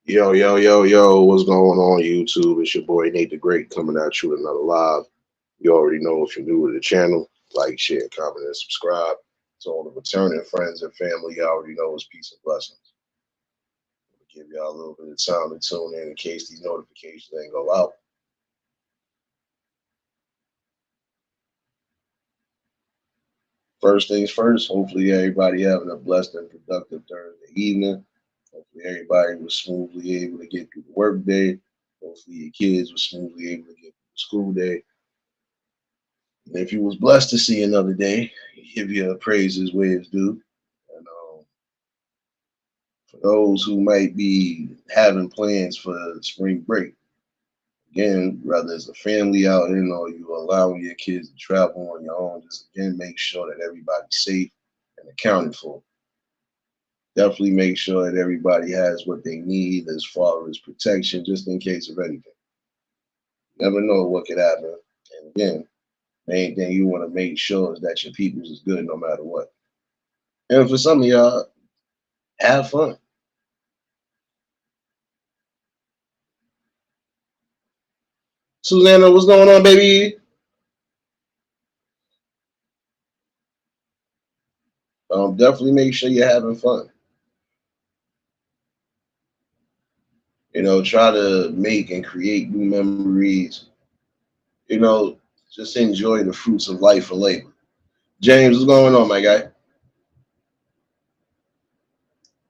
Yo, yo, yo, yo, what's going on, YouTube? It's your boy Nate the Great coming at you with another live. You already know if you're new to the channel, like, share, comment, and subscribe. To all the returning friends and family, you already know it's peace and blessings. I'm gonna give y'all a little bit of time to tune in case these notifications ain't go out. First things first, hopefully everybody having a blessed and productive Thursday evening. Hopefully everybody was smoothly able to get through the work day. Hopefully your kids were smoothly able to get through the school day. And if you was blessed to see another day, give your praises where it's due. And for those who might be having plans for spring break, again, whether it's a family outing or you allowing your kids to travel on your own, just again make sure that everybody's safe and accounted for. Definitely make sure that everybody has what they need as far as protection, just in case of anything. Never know what could happen. And again, main thing you want to make sure is that your peoples is good no matter what. And for some of y'all, have fun. Susanna, what's going on, baby? Definitely make sure you're having fun. Try to make and create new memories. You know, just enjoy the fruits of life and labor. James, what's going on, my guy?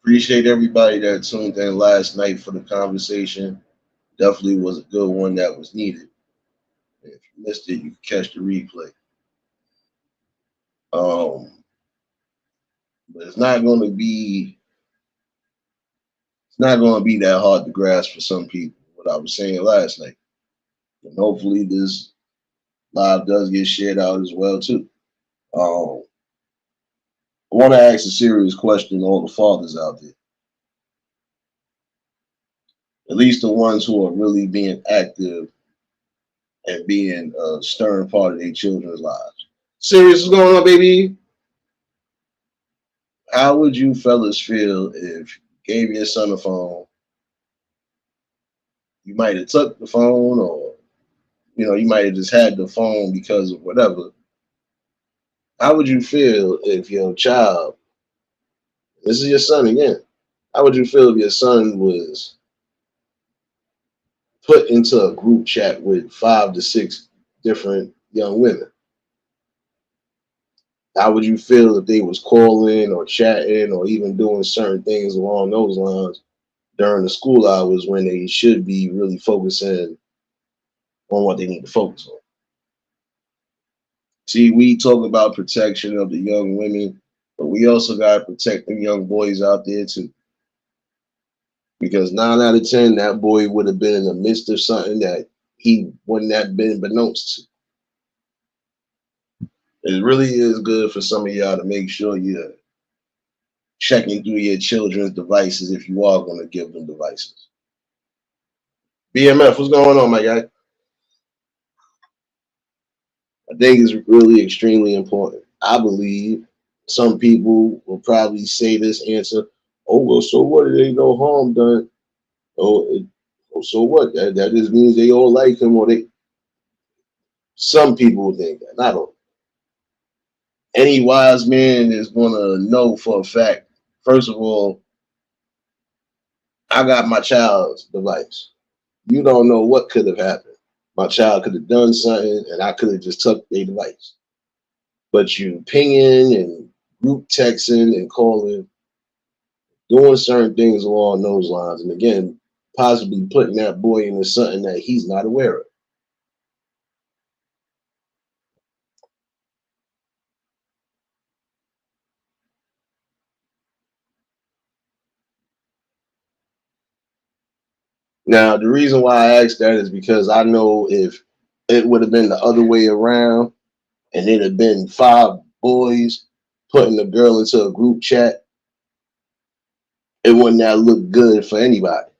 Appreciate everybody that tuned in last night for the conversation. Definitely was a good one that was needed. If you missed it, you can catch the replay. Um, but it's not going to be that hard to grasp for some people. What I was saying last night, and hopefully this live does get shared out as well too. Um, I want to ask a serious question to all the fathers out there, at least the ones who are really being active and being a stern part of their children's lives. Serious, what's going on, baby? How would you fellas feel if you gave your son a phone? You might have took the phone, or you might have just had the phone because of whatever. How would you feel if your child, this is your son again, how would you feel if your son was put into a group chat with 5 to 6 different young women? How would you feel if they was calling or chatting or even doing certain things along those lines during the school hours when they should be really focusing on what they need to focus on? See, we talk about protection of the young women, but we also got to protect the young boys out there too. Because 9 out of 10, that boy would have been in the midst of something that he wouldn't have been beknownst to. It really is good for some of y'all to make sure you're checking through your children's devices if you are going to give them devices. BMF, what's going on, my guy? I think it's really extremely important. I believe some people will probably say this answer, oh, well, so what? There ain't no harm done. So what? That just means they all like him, or they. Some people think that. Not all. Any wise man is gonna know for a fact. First of all, I got my child's device. You don't know what could have happened. My child could have done something, and I could have just took their device. But you pinging and group texting and calling, doing certain things along those lines, and again, possibly putting that boy into something that he's not aware of. Now, the reason why I asked that is because I know if it would have been the other way around and it had been 5 boys putting a girl into a group chat, it wouldn't have looked good for anybody.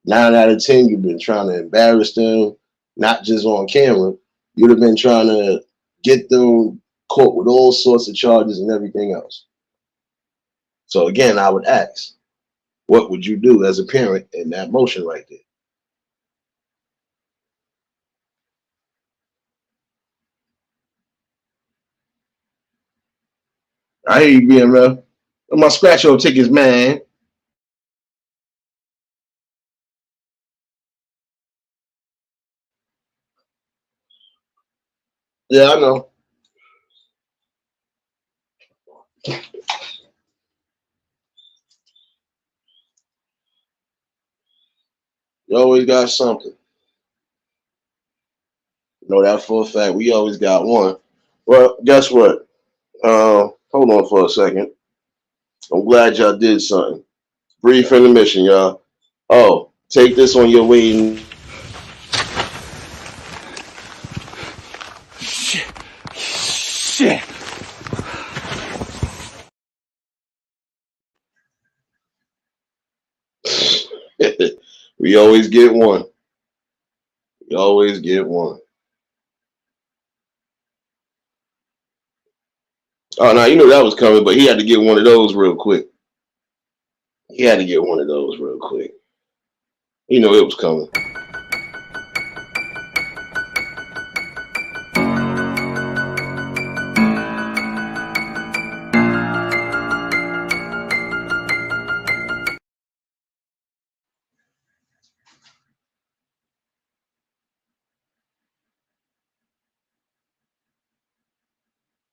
9 out of 10, you've been trying to embarrass them, not just on camera. You'd have been trying to get them caught with all sorts of charges and everything else. So again, I would ask, What would you do as a parent in that motion right there? I hear you, BMF. My scratch off tickets, man. Yeah, I know. You always got something. Know that for a fact. We always got one. Well, guess what? Hold on for a second. I'm glad y'all did something. Brief intermission, y'all. Oh, take this on your way. Shit. Shit. We always get one. We always get one. Oh, now you know that was coming, but he had to get one of those real quick. He had to get one of those real quick. You know it was coming.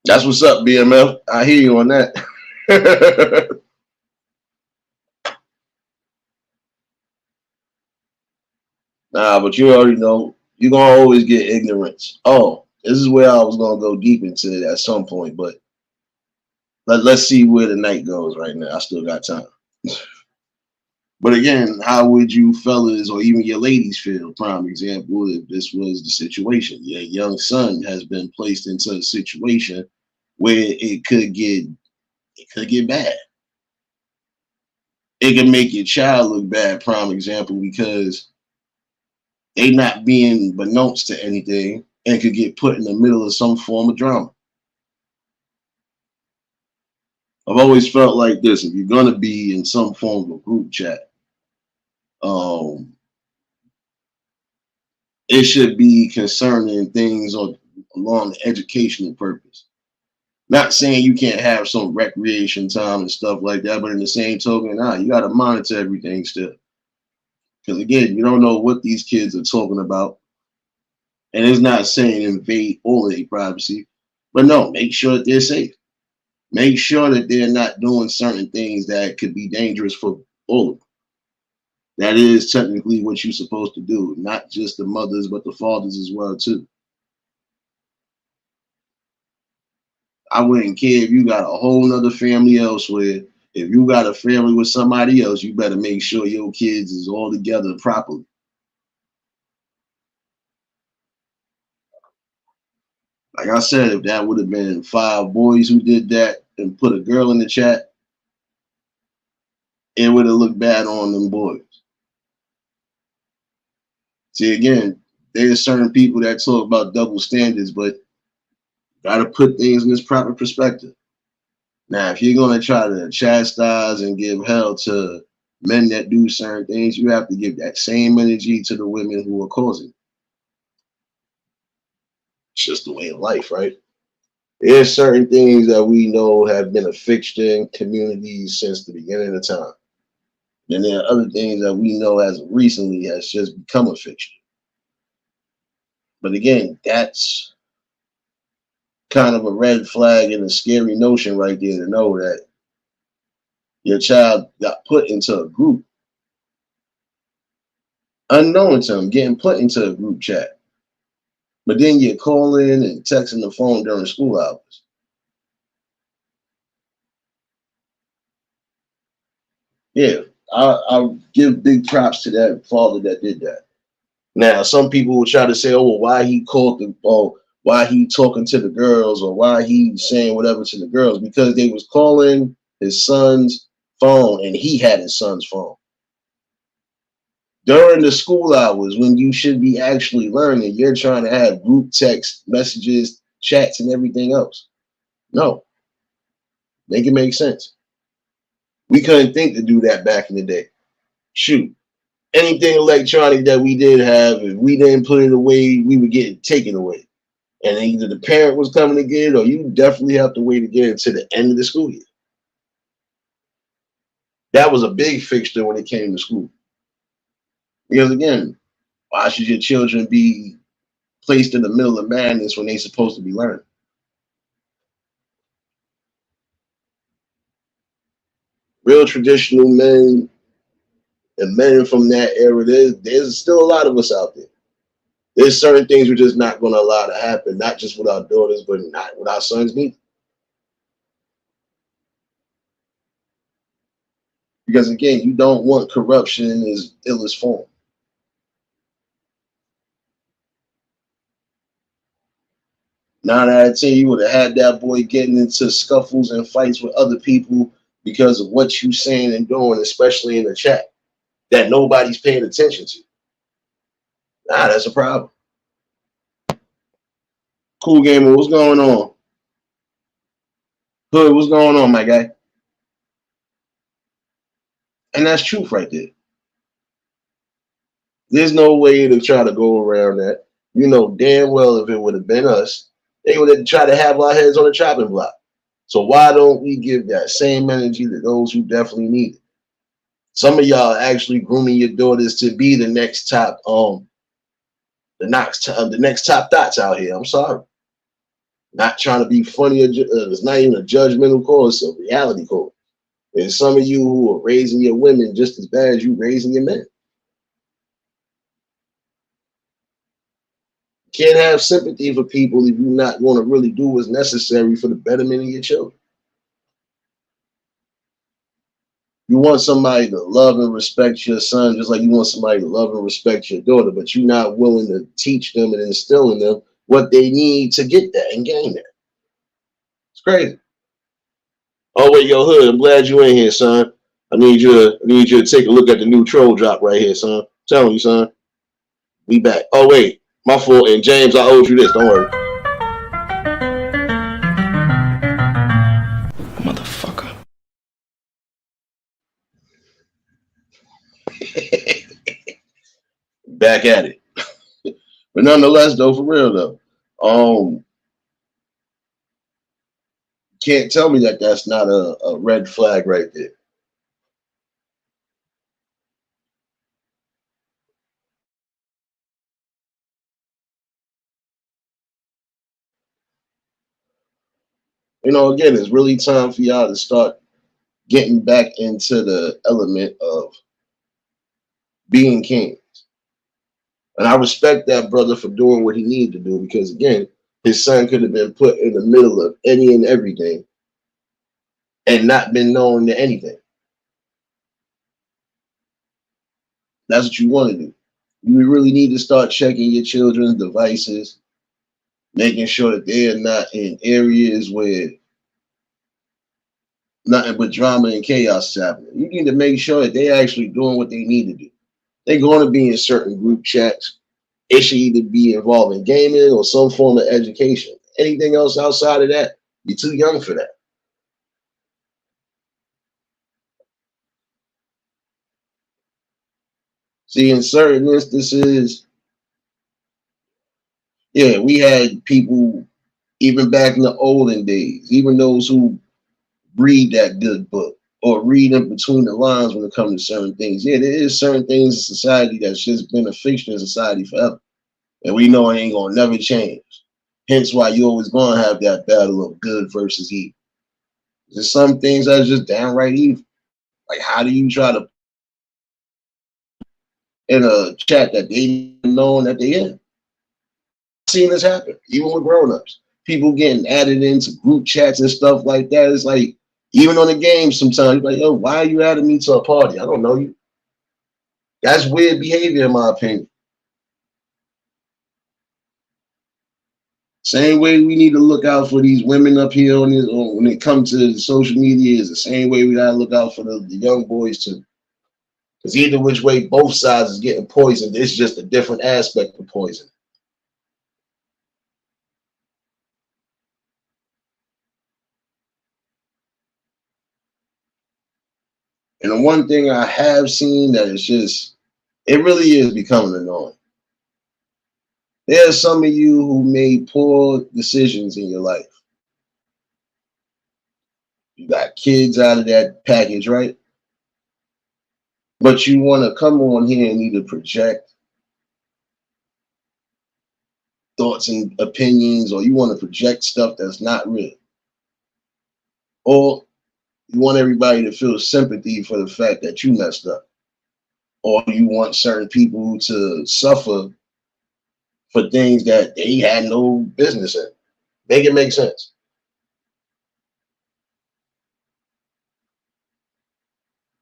That's what's up, BMF. I hear you on that. Nah, but you already know you're gonna always get ignorance. Oh, this is where I was gonna go deep into it at some point, but let's see where the night goes right now. I still got time. But again, how would you fellas or even your ladies feel? Prime example, if this was the situation. Your young son has been placed into a situation where it could get bad. It can make your child look bad, prime example, because they not being beknownst to anything and could get put in the middle of some form of drama. I've always felt like this: if you're gonna be in some form of group chat, um, it should be concerning things along the educational purpose. Not saying you can't have some recreation time and stuff like that, but in the same token, you got to monitor everything still. Because again, you don't know what these kids are talking about, and it's not saying invade all of their privacy, but no, make sure that they're safe. Make sure that they're not doing certain things that could be dangerous for all of them. That is technically what you're supposed to do, not just the mothers, but the fathers as well too. I wouldn't care if you got a whole nother family elsewhere. If you got a family with somebody else, you better make sure your kids is all together properly. Like I said, if that would have been 5 boys who did that and put a girl in the chat, it would have looked bad on them boys. See, again, there's certain people that talk about double standards, but gotta put things in this proper perspective. Now, if you're gonna try to chastise and give hell to men that do certain things, you have to give that same energy to the women who are causing it. It's just the way of life, right? There's certain things that we know have been a fixture in communities since the beginning of time. Then there are other things that we know as recently has just become a fixture. But again, that's kind of a red flag and a scary notion right there to know that your child got put into a group unknown to them, getting put into a group chat. But then you're calling and texting the phone during school hours. Yeah, I'll give big props to that father that did that. Now, some people will try to say, "Oh, well, why he called the, oh, why he talking to the girls, or why he saying whatever to the girls?" Because they was calling his son's phone, and he had his son's phone during the school hours when you should be actually learning. You're trying to have group text messages, chats, and everything else. No, make it make sense. We couldn't think to do that back in the day. Shoot, anything electronic that we did have, if we didn't put it away, we would get it taken away. And either the parent was coming to get it, or you definitely have to wait to get it to the end of the school year. That was a big fixture when it came to school. Because again, why should your children be placed in the middle of madness when they're supposed to be learning? Real traditional men and men from that era, there's still a lot of us out there. There's certain things we're just not going to allow to happen, not just with our daughters, but not with our sons neither. Because again, you don't want corruption in its illest form. 9 out of 10, you would have had that boy getting into scuffles and fights with other people because of what you saying and doing, especially in the chat, that nobody's paying attention to. Nah, that's a problem. Cool gamer, what's going on? Hood, what's going on, my guy? And that's truth right there. There's no way to try to go around that. You know damn well if it would have been us, they would have tried to have our heads on the chopping block. So why don't we give that same energy to those who definitely need it? Some of y'all are actually grooming your daughters to be the next top, the next top thoughts out here. I'm sorry, not trying to be funny. It's not even a judgmental call; it's a reality call. There's some of you who are raising your women just as bad as you raising your men. Can't have sympathy for people if you're not going to really do what's necessary for the betterment of your children. You want somebody to love and respect your son just like you want somebody to love and respect your daughter, but you're not willing to teach them and instill in them what they need to get that and gain that. It's crazy. Oh wait, yo, Hood, I'm glad you in here, son. I need you to take a look at the new troll drop right here, son. I'm telling you, son. We back. Oh wait, my fault. And James, I owed you this. Don't worry. Motherfucker. Back at it. But nonetheless, though, for real though, can't tell me that that's not a red flag right there. You know, again, it's really time for y'all to start getting back into the element of being king. And I respect that brother for doing what he needed to do because, again, his son could have been put in the middle of any and everything and not been known to anything. That's what you want to do. You really need to start checking your children's devices, making sure that they're not in areas where nothing but drama and chaos is happening. You need to make sure that they're actually doing what they need to do. They're going to be in certain group chats. It should either be involving gaming or some form of education. Anything else outside of that, you're too young for that. See, in certain instances, yeah, we had people even back in the olden days, even those who read that good book or read in between the lines when it comes to certain things. Yeah, there is certain things in society that's just been a fixture in society forever. And we know it ain't gonna never change. Hence why you always gonna have that battle of good versus evil. There's some things that's just downright evil. Like how do you try to in a chat that they know that they in? I've seen this happen, even with grown-ups. People getting added into group chats and stuff like that. It's like even on the game sometimes you're like, yo, why are you adding me to a party? I don't know you. That's weird behavior in my opinion. Same way we need to look out for these women up here on this, when it comes to social media is the same way we gotta look out for the young boys too. Because either which way, both sides is getting poisoned. It's just a different aspect of poison. And the one thing I have seen that is just, it really is becoming annoying. There are some of you who made poor decisions in your life. You got kids out of that package, right? But you want to come on here and either project thoughts and opinions, or you want to project stuff that's not real. Or you want everybody to feel sympathy for the fact that you messed up. Or you want certain people to suffer for things that they had no business in. Make it make sense.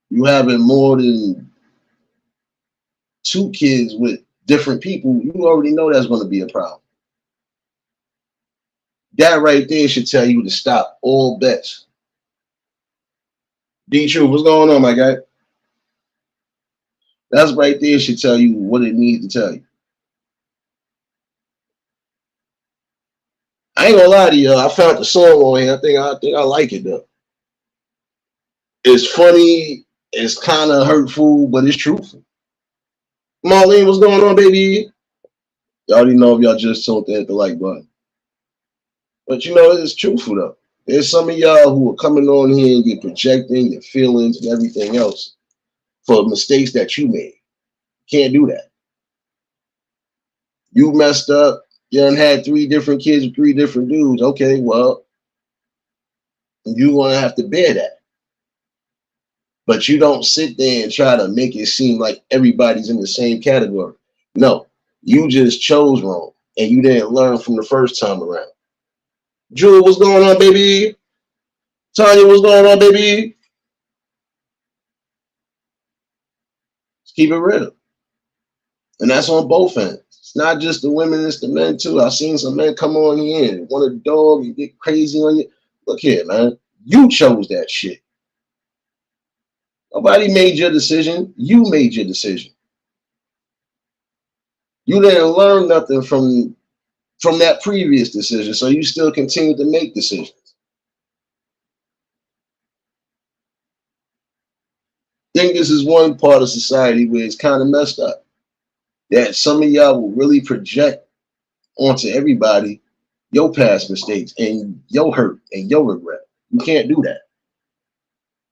You having more than two kids with different people, you already know that's going to be a problem. That right there should tell you to stop all bets. D True, what's going on, my guy? That's right there should tell you what it needs to tell you. I ain't gonna lie to you, I found the song on here. I think I like it though. It's funny, it's kind of hurtful, but it's truthful. Marlene, what's going on, baby? Y'all already know if y'all just told to hit the like button. But you know, it's truthful though. There's some of y'all who are coming on here and get projecting your feelings and everything else for mistakes that you made. Can't do that. You messed up. You done had 3 different kids with 3 different dudes. Okay, well, you're gonna have to bear that. But you don't sit there and try to make it seem like everybody's in the same category. No, you just chose wrong and you didn't learn from the first time around. Jewel, what's going on, baby? Tanya, what's going on, baby? Let's keep it real. And that's on both ends. It's not just the women, it's the men too. I've seen some men come on here and want a dog and get crazy on you. Look here, man. You chose that shit. Nobody made your decision. You made your decision. You didn't learn nothing from that previous decision, so you still continue to make decisions. I think this is one part of society where it's kind of messed up. That some of y'all will really project onto everybody your past mistakes and your hurt and your regret. You can't do that.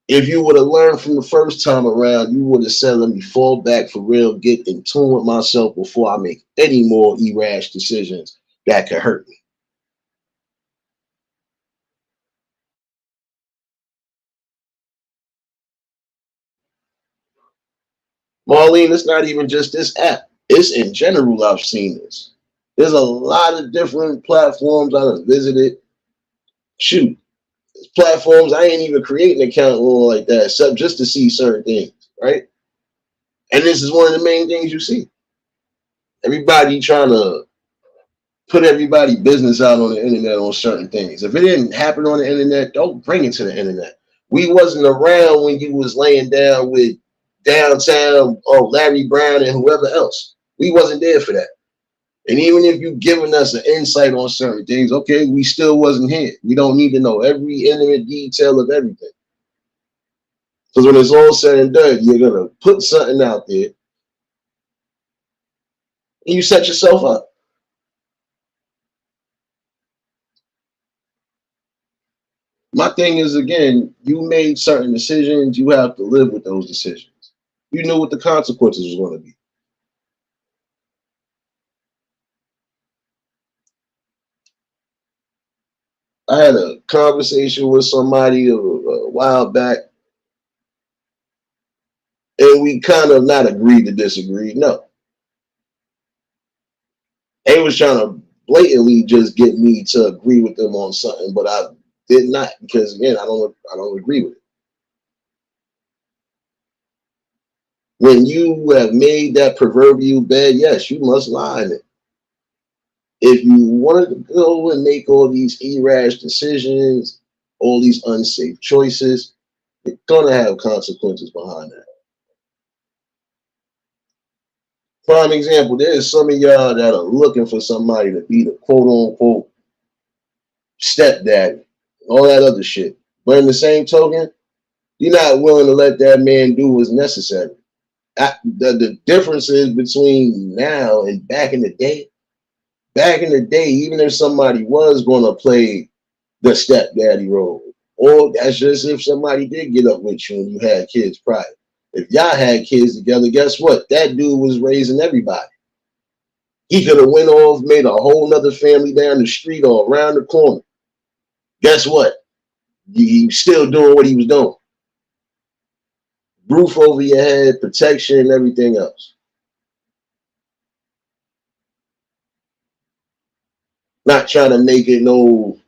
If you would have learned from the first time around, you would have said, let me fall back for real, get in tune with myself before I make any more irrash decisions that could hurt me. Marlene, it's not even just this app. It's in general, I've seen this. There's a lot of different platforms I have visited. Shoot, platforms I ain't even create an account on like that, except just to see certain things, right? And this is one of the main things you see. Everybody trying to put everybody business out on the internet on certain things. If it didn't happen on the internet, don't bring it to the internet. We wasn't around when you was laying down with downtown or Larry Brown and whoever else. We wasn't there for that. And even if you giving us an insight on certain things, okay, we still wasn't here. We don't need to know every intimate detail of everything. Because when it's all said and done, you're gonna put something out there and you set yourself up. My thing is, again, you made certain decisions, you have to live with those decisions. You knew what the consequences was going to be. I had a conversation with somebody a while back, and we kind of not agreed to disagree. No, they was trying to blatantly just get me to agree with them on something, but I did not because again, I don't agree with it. When you have made that proverbial bed, yes, you must lie in it. If you wanted to go and make all these irrational decisions, all these unsafe choices, you're gonna have consequences behind that. Prime example, there's some of y'all that are looking for somebody to be the quote unquote stepdaddy, all that other shit. But in the same token, You're not willing to let that man do what's necessary. The difference is between now and back in the day. Back in the day, even if somebody was going to play the stepdaddy role, or that's just if somebody did get up with you and you had kids prior. If y'all had kids together, guess what? That dude was raising everybody. He could have went off, made a whole nother family down the street or around the corner. Guess what? He still doing what he was doing. Roof over your head, protection, and everything else. Not trying to make it no.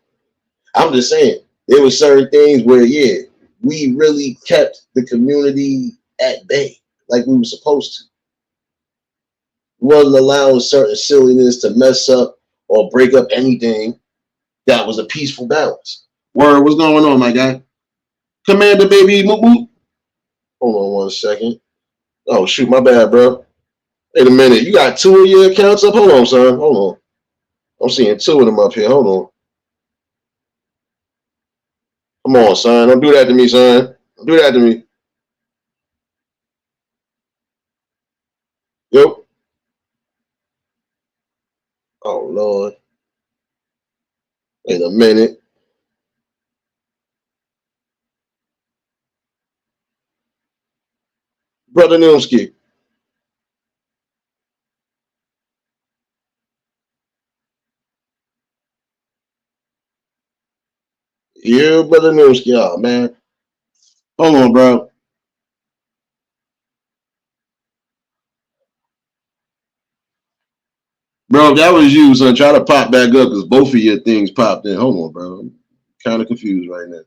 I'm just saying there were certain things where, yeah, we really kept the community at bay like we were supposed to. We wasn't allowing certain silliness to mess up or break up anything that was a peaceful balance. Word, what's going on, my guy? Commander baby, moop moop. Hold on one second. Oh shoot, my bad, bro. Wait a minute. You got two of your accounts up? Hold on, son. Hold on. I'm seeing two of them up here. Hold on. Come on, son. Don't do that to me, son. Don't do that to me. Yep. Oh Lord. Wait a minute. Brother Nimski. Yeah, brother Nimski. Oh man. Hold on, bro. Bro, if that was you, son, try to pop back up because both of your things popped in. Hold on, bro. I'm kind of confused right now.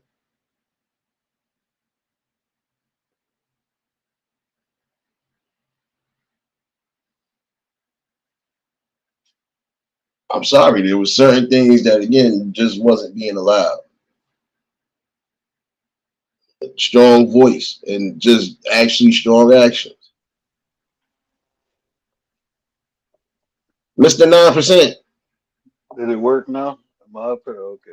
I'm sorry. There was certain things that again just wasn't being allowed. Strong voice and just actually strong actions. Mr. 9%. Did it work now? Am I up here? Okay.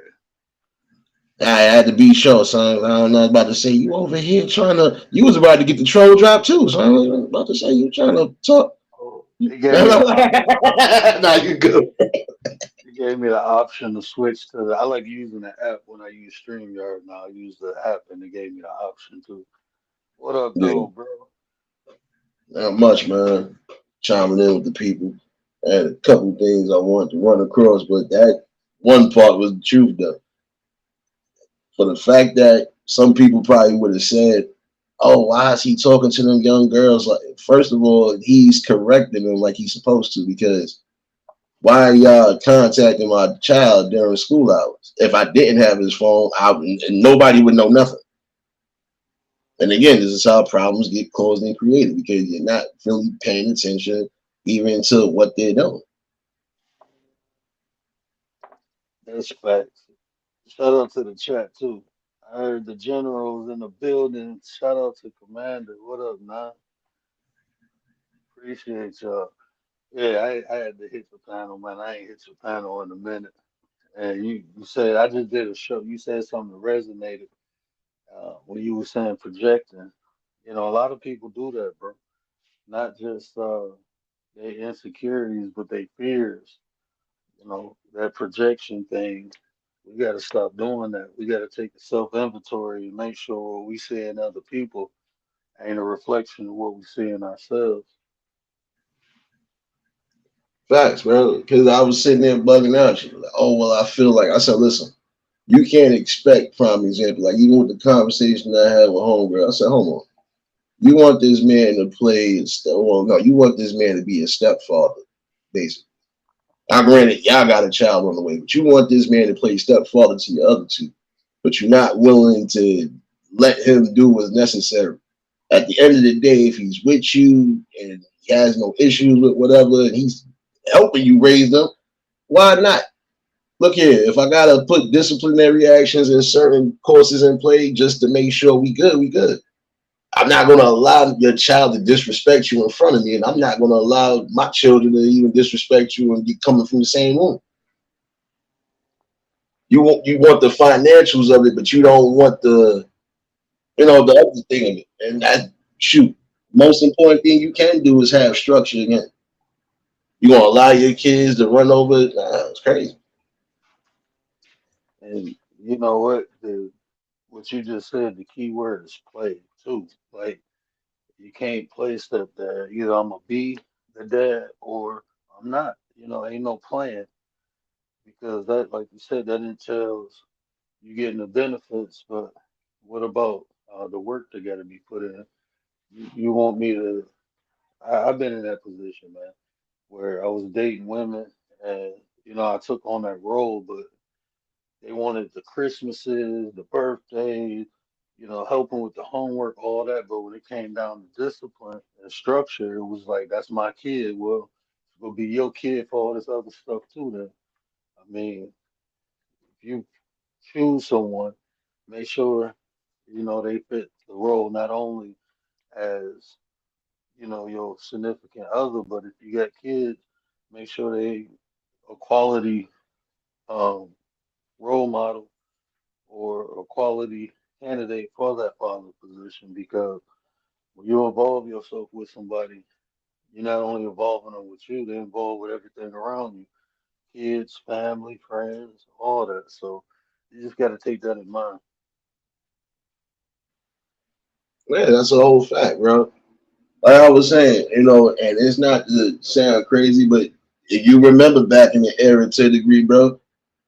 I had to be sure, son. I don't know about to say you over here trying to. You was about to get the troll drop too, son. I was about to say you trying to talk. Oh, it gave me the option. Nah, you good. It gave me the option to switch to the. I like using the app when I use StreamYard. Now I use the app, and it gave me the option to. What up, Yeah, though, bro? not much, man. Chiming in with the people. I had a couple things I wanted to run across, but that one part was the truth, though. For the fact that some people probably would have said, "Oh, why is he talking to them young girls?" Like, first of all, he's correcting them like he's supposed to because why are y'all contacting my child during school hours? If I didn't have his phone, and nobody would know nothing. And again, this is how problems get caused and created because you're not really paying attention even to what they're doing. That's facts. Shout out to the chat too. I heard the generals in the building. Shout out to Commander. What up, man? Appreciate y'all. Yeah, I had to hit the panel, man. I ain't hit the panel in a minute. And you said I just did a show. You said something that resonated when you were saying projecting. You know, a lot of people do that, bro. Not just their insecurities, but their fears. You know, that projection thing. We got to stop doing that. We got to take a self inventory and make sure what we see in other people ain't a reflection of what we see in ourselves. Facts, bro. Because I was sitting there bugging out. She was like, "Oh well, I feel like." I said, "Listen, you can't expect prime example. Like even with the conversation I had with homegirl, I said, hold on. You want this man to play? Well, no, you want this man to be a stepfather, basically. I granted y'all got a child on the way, but you want this man to play stepfather to your other two, but you're not willing to let him do what's necessary. At the end of the day, if he's with you and he has no issues with whatever, and he's helping you raise them, why not? Look here, if I gotta put disciplinary actions and certain courses in play just to make sure we good, we good. I'm not gonna allow your child to disrespect you in front of me, and I'm not gonna allow my children to even disrespect you and be coming from the same room. You want the financials of it, but you don't want the You know, the other thing of it, and that shoot, most important thing you can do is have structure again. You gonna allow your kids to run over? Nah, it's crazy. And you know what? What you just said, the key word is play too. Like you can't play stepdad. Either I'm gonna be the dad or I'm not. Ain't no plan because that, like you said, that entails you getting the benefits, but what about the work that got to be put in? You want me to? I've been in that position, man, where I was dating women, and I took on that role, but they wanted the Christmases, the birthdays, helping with the homework, all that. But when it came down to discipline and structure, it was like, that's my kid. Well, it's gonna be your kid for all this other stuff too. Then, I mean, if you choose someone, make sure they fit the role not only as your significant other, but if you got kids, make sure they a quality um, role model or a quality candidate for that father position. Because when you involve yourself with somebody, you're not only involving them with you, they're involved with everything around you, kids, family, friends, all that. So you just got to take that in mind. Yeah, that's a whole fact, bro. Like I was saying, and it's not to sound crazy, but if you remember back in the era to a degree, bro,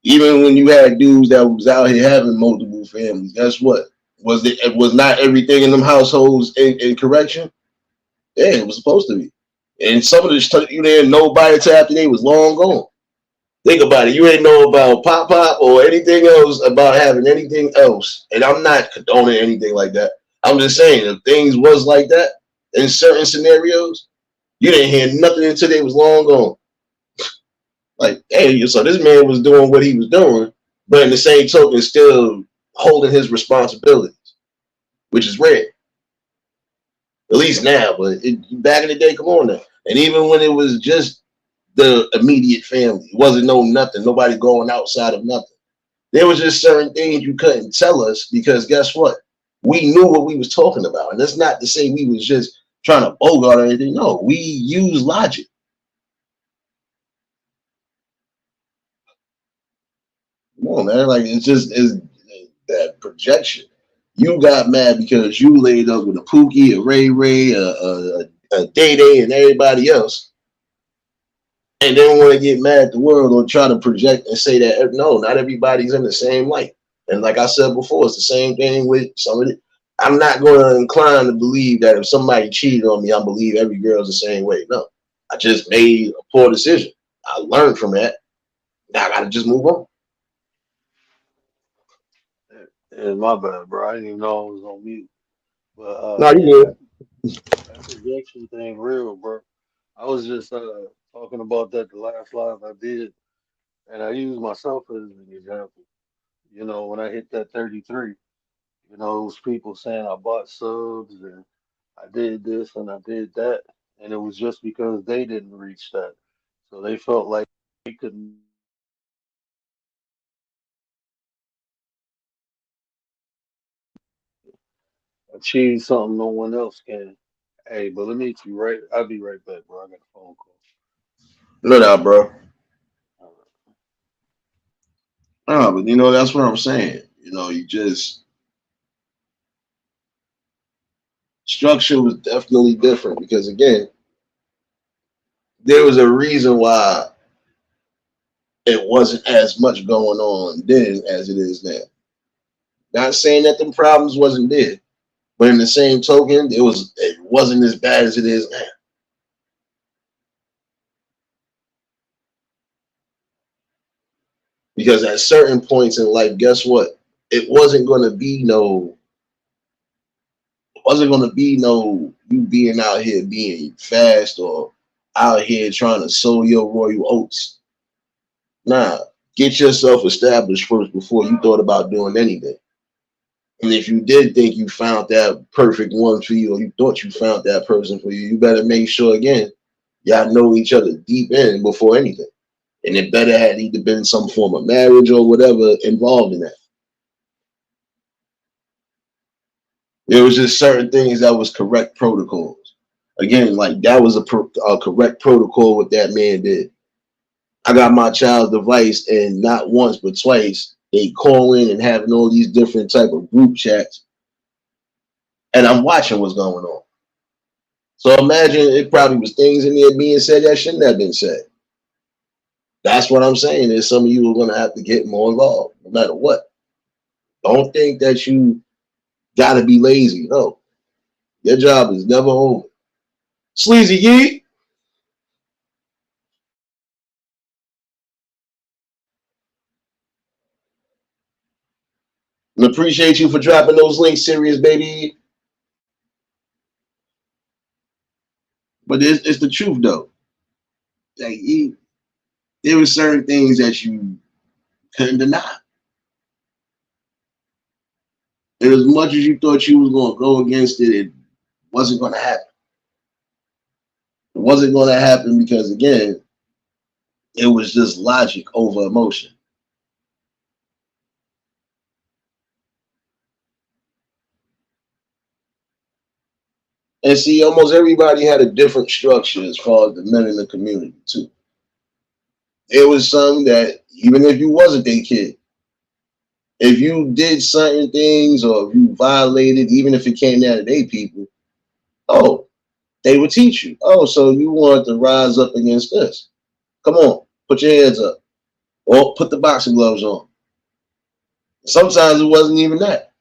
even when you had dudes that was out here having multiple families, guess what? It was not everything in them households in correction? Yeah, it was supposed to be. And some of the stuff you didn't know about it till after they was long gone. Think about it. You ain't know about pop pop or anything else about having anything else. And I'm not condoning anything like that. I'm just saying if things was like that in certain scenarios, you didn't hear nothing until they was long gone. Like, hey, so this man was doing what he was doing, but in the same token, still holding his responsibilities, which is rare, at least now. But back in the day, come on now. And even when it was just the immediate family, it wasn't no nothing, nobody going outside of nothing. There was just certain things you couldn't tell us because guess what? We knew what we was talking about. And that's not to say we was just trying to bogart or anything. No, we use logic. Come on, man. Like it's just is that projection. You got mad because you laid up with a Pookie, a Ray Ray, a Day Day, and everybody else, and then want to get mad at the world or try to project and say that no, not everybody's in the same light. And like I said before, it's the same thing with some of it. I'm not going to incline to believe that if somebody cheated on me, I believe every girl's the same way. No, I just made a poor decision. I learned from that. Now I got to just move on. And my bad, bro. I didn't even know I was on mute. But No, you yeah, good. that projection thing real, bro. I was just talking about that the last live I did, and I used myself as an example. When I hit that 33, it was people saying I bought subs and I did this and I did that, and it was just because they didn't reach that, so they felt like they couldn't achieve something no one else can. Hey, but let me meet you right. I'll be right back, bro. I got a phone call. No doubt, bro. All right. No, but that's what I'm saying. You just structure was definitely different because again, there was a reason why it wasn't as much going on then as it is now. Not saying that the problems wasn't there, but in the same token, it wasn't as bad as it is now. Because at certain points in life, guess what? It wasn't gonna be no wasn't gonna be no you being out here being fast or out here trying to sow your royal oats. Nah, get yourself established first before you thought about doing anything. And if you did think you found that perfect one for you, or you thought you found that person for you, you better make sure again, y'all know each other deep in before anything. And it better had either been some form of marriage or whatever involved in that. There was just certain things that was correct protocols. Again, like that was a correct protocol what that man did. I got my child's device, and not once but twice they call in and having all these different type of group chats, and I'm watching what's going on. So imagine it probably was things in there being said that shouldn't have been said. That's what I'm saying. Is some of you are gonna have to get more involved, no matter what. Don't think that you gotta be lazy. No, your job is never over. Sleazy Yeet, and appreciate you for dropping those links, serious baby. But it's the truth though. Like there were certain things that you couldn't deny. And as much as you thought you was gonna go against it, it wasn't gonna happen. It wasn't gonna happen because again, it was just logic over emotion. And see, almost everybody had a different structure as far as the men in the community too. It was some that even if you wasn't their kid, if you did certain things or if you violated, even if it came out of their people, oh, they would teach you. Oh, so you want to rise up against this? Come on, put your hands up, or put the boxing gloves on. Sometimes it wasn't even that.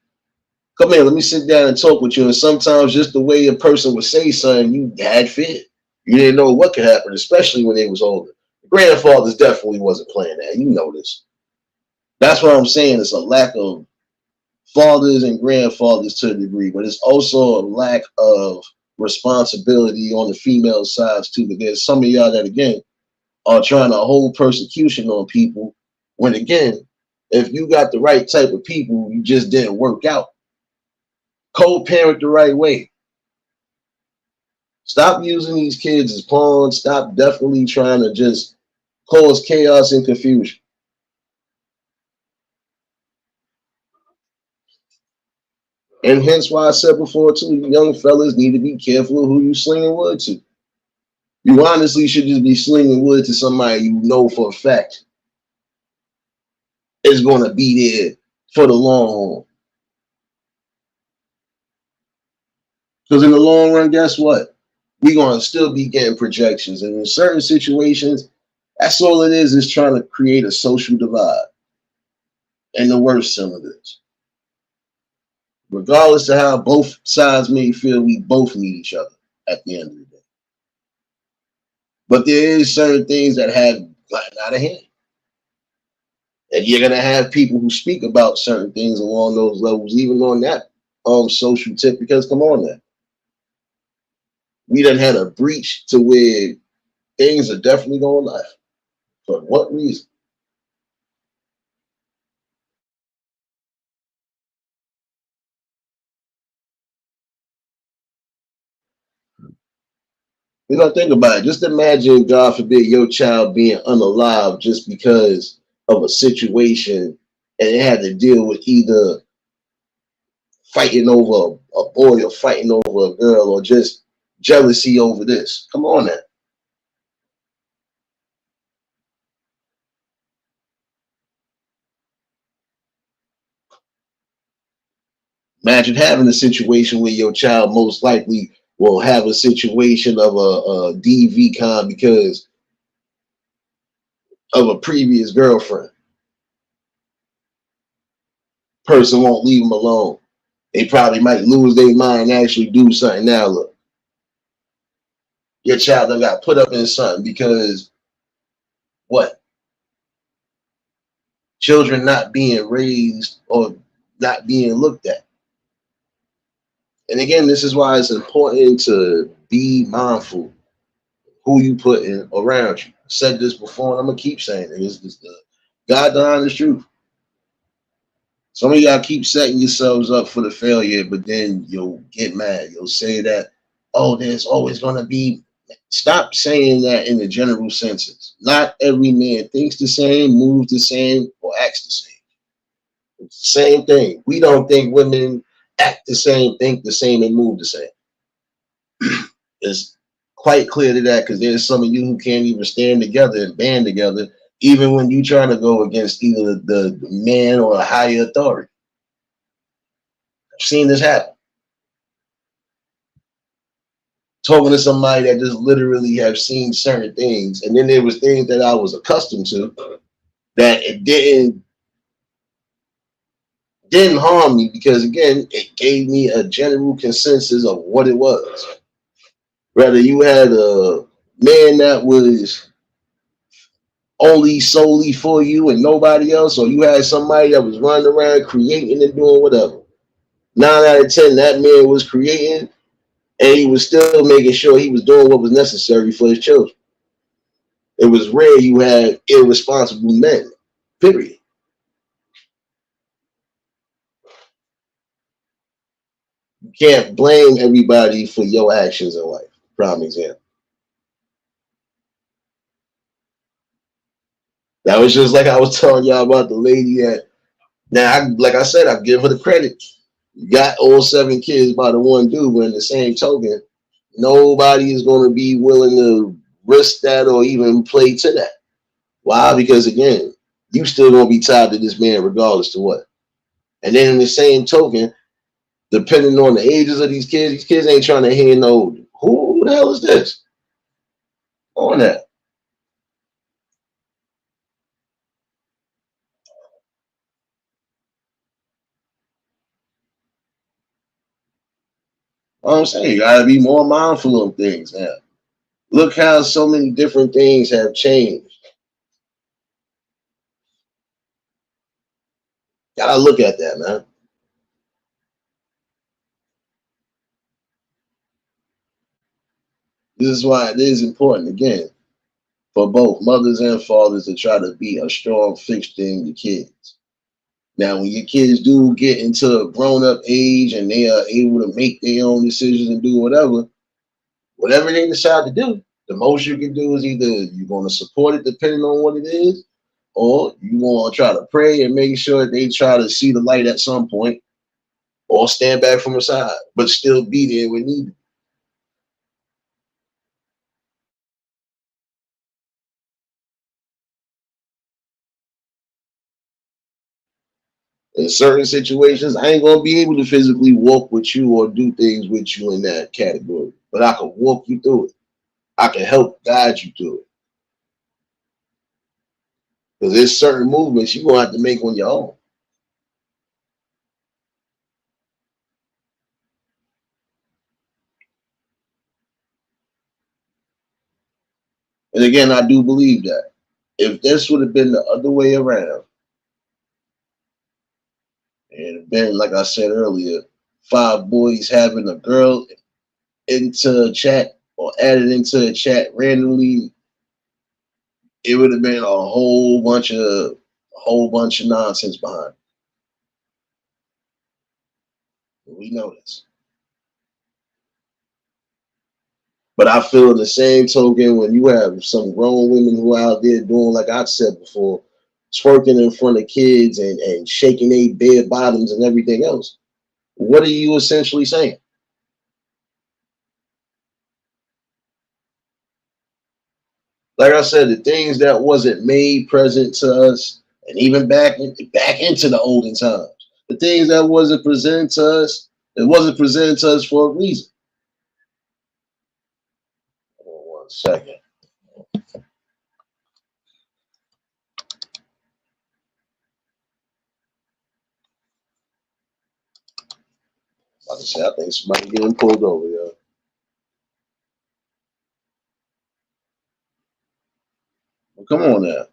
Come here, let me sit down and talk with you. And sometimes just the way a person would say something, you had fear. You didn't know what could happen, especially when they was older. The grandfathers definitely wasn't playing that. You know this. That's what I'm saying. It's a lack of fathers and grandfathers to a degree, but it's also a lack of responsibility on the female sides too. But there's some of y'all that again are trying to hold persecution on people when again, if you got the right type of people, you just didn't work out. Co-parent the right way. Stop using these kids as pawns. Stop definitely trying to just cause chaos and confusion. And hence why I said before too, you young fellas need to be careful of who you slinging wood to. You honestly should just be slinging wood to somebody you know for a fact is going to be there for the long haul. Because in the long run, guess what? We're going to still be getting projections. And in certain situations, that's all it is trying to create a social divide. And the worst some of this. Regardless of how both sides may feel, we both need each other at the end of the day. But there is certain things that have gotten out of hand. And you're gonna have people who speak about certain things along those levels, even on that social tip, because come on now. We done had a breach to where things are definitely going left. For what reason? You know, think about it. Just imagine, God forbid, your child being unalive just because of a situation and it had to deal with either fighting over a boy or fighting over a girl or just jealousy over this. Come on now. Imagine having a situation where your child most likely will have a situation of a DV con because of a previous girlfriend. Person won't leave them alone. They probably might lose their mind and actually do something. Now look, your child done got put up in something because what? Children not being raised or not being looked at. And again, this is why it's important to be mindful who you put in around you. I said this before, and I'm gonna keep saying it. It's just the God the honest truth. Some of y'all keep setting yourselves up for the failure, but then you'll get mad. You'll say that, oh, there's always gonna be. Stop saying that in the general senses. Not every man thinks the same, moves the same, or acts the same. It's the same thing. We don't think women act the same, think the same, and move the same. It's quite clear to that because there's some of you who can't even stand together and band together, even when you try to go against either the man or a higher authority. I've seen this happen. Talking to somebody that just literally have seen certain things, and then there was things that I was accustomed to that it didn't harm me because again, it gave me a general consensus of what it was. Whether you had a man that was only solely for you and nobody else, or you had somebody that was running around creating and doing whatever. 9 out of 10, that man was creating and he was still making sure he was doing what was necessary for his children. It was rare you had irresponsible men, period. You can't blame everybody for your actions in life. Prime example. That was just like I was telling y'all about the lady that, now, like I said, I give her the credit. You got all 7 kids by the one dude, but in the same token, nobody is going to be willing to risk that or even play to that. Why? Because again, you still going to be tied to this man regardless to what. And then in the same token, depending on the ages of these kids ain't trying to hear no, who the hell is this? On that. I'm saying you gotta be more mindful of things now. Look how so many different things have changed. Gotta look at that, man. This is why it is important, again, for both mothers and fathers to try to be a strong fixture in your kids. Now, when your kids do get into a grown up age and they are able to make their own decisions and do whatever they decide to do, the most you can do is either you're going to support it depending on what it is, or you want to try to pray and make sure they try to see the light at some point, or stand back from the side, but still be there when needed. In certain situations, I ain't gonna be able to physically walk with you or do things with you in that category, but I can walk you through it. I can help guide you through it. Because there's certain movements you're gonna have to make on your own. And again, I do believe that if this would have been the other way around, and been like I said earlier, 5 boys having a girl into a chat or added into a chat randomly, it would have been a whole bunch of nonsense behind it. We know this. But I feel the same token when you have some grown women who are out there doing, like I said before, twerking in front of kids and shaking their bare bottoms and everything else. What are you essentially saying? Like I said, the things that wasn't made present to us, and even back into the olden times, the things that wasn't presented to us, it wasn't presented to us for a reason. Hold on 1 second. Like I said, I think somebody getting pulled over, yo. Well, come on now.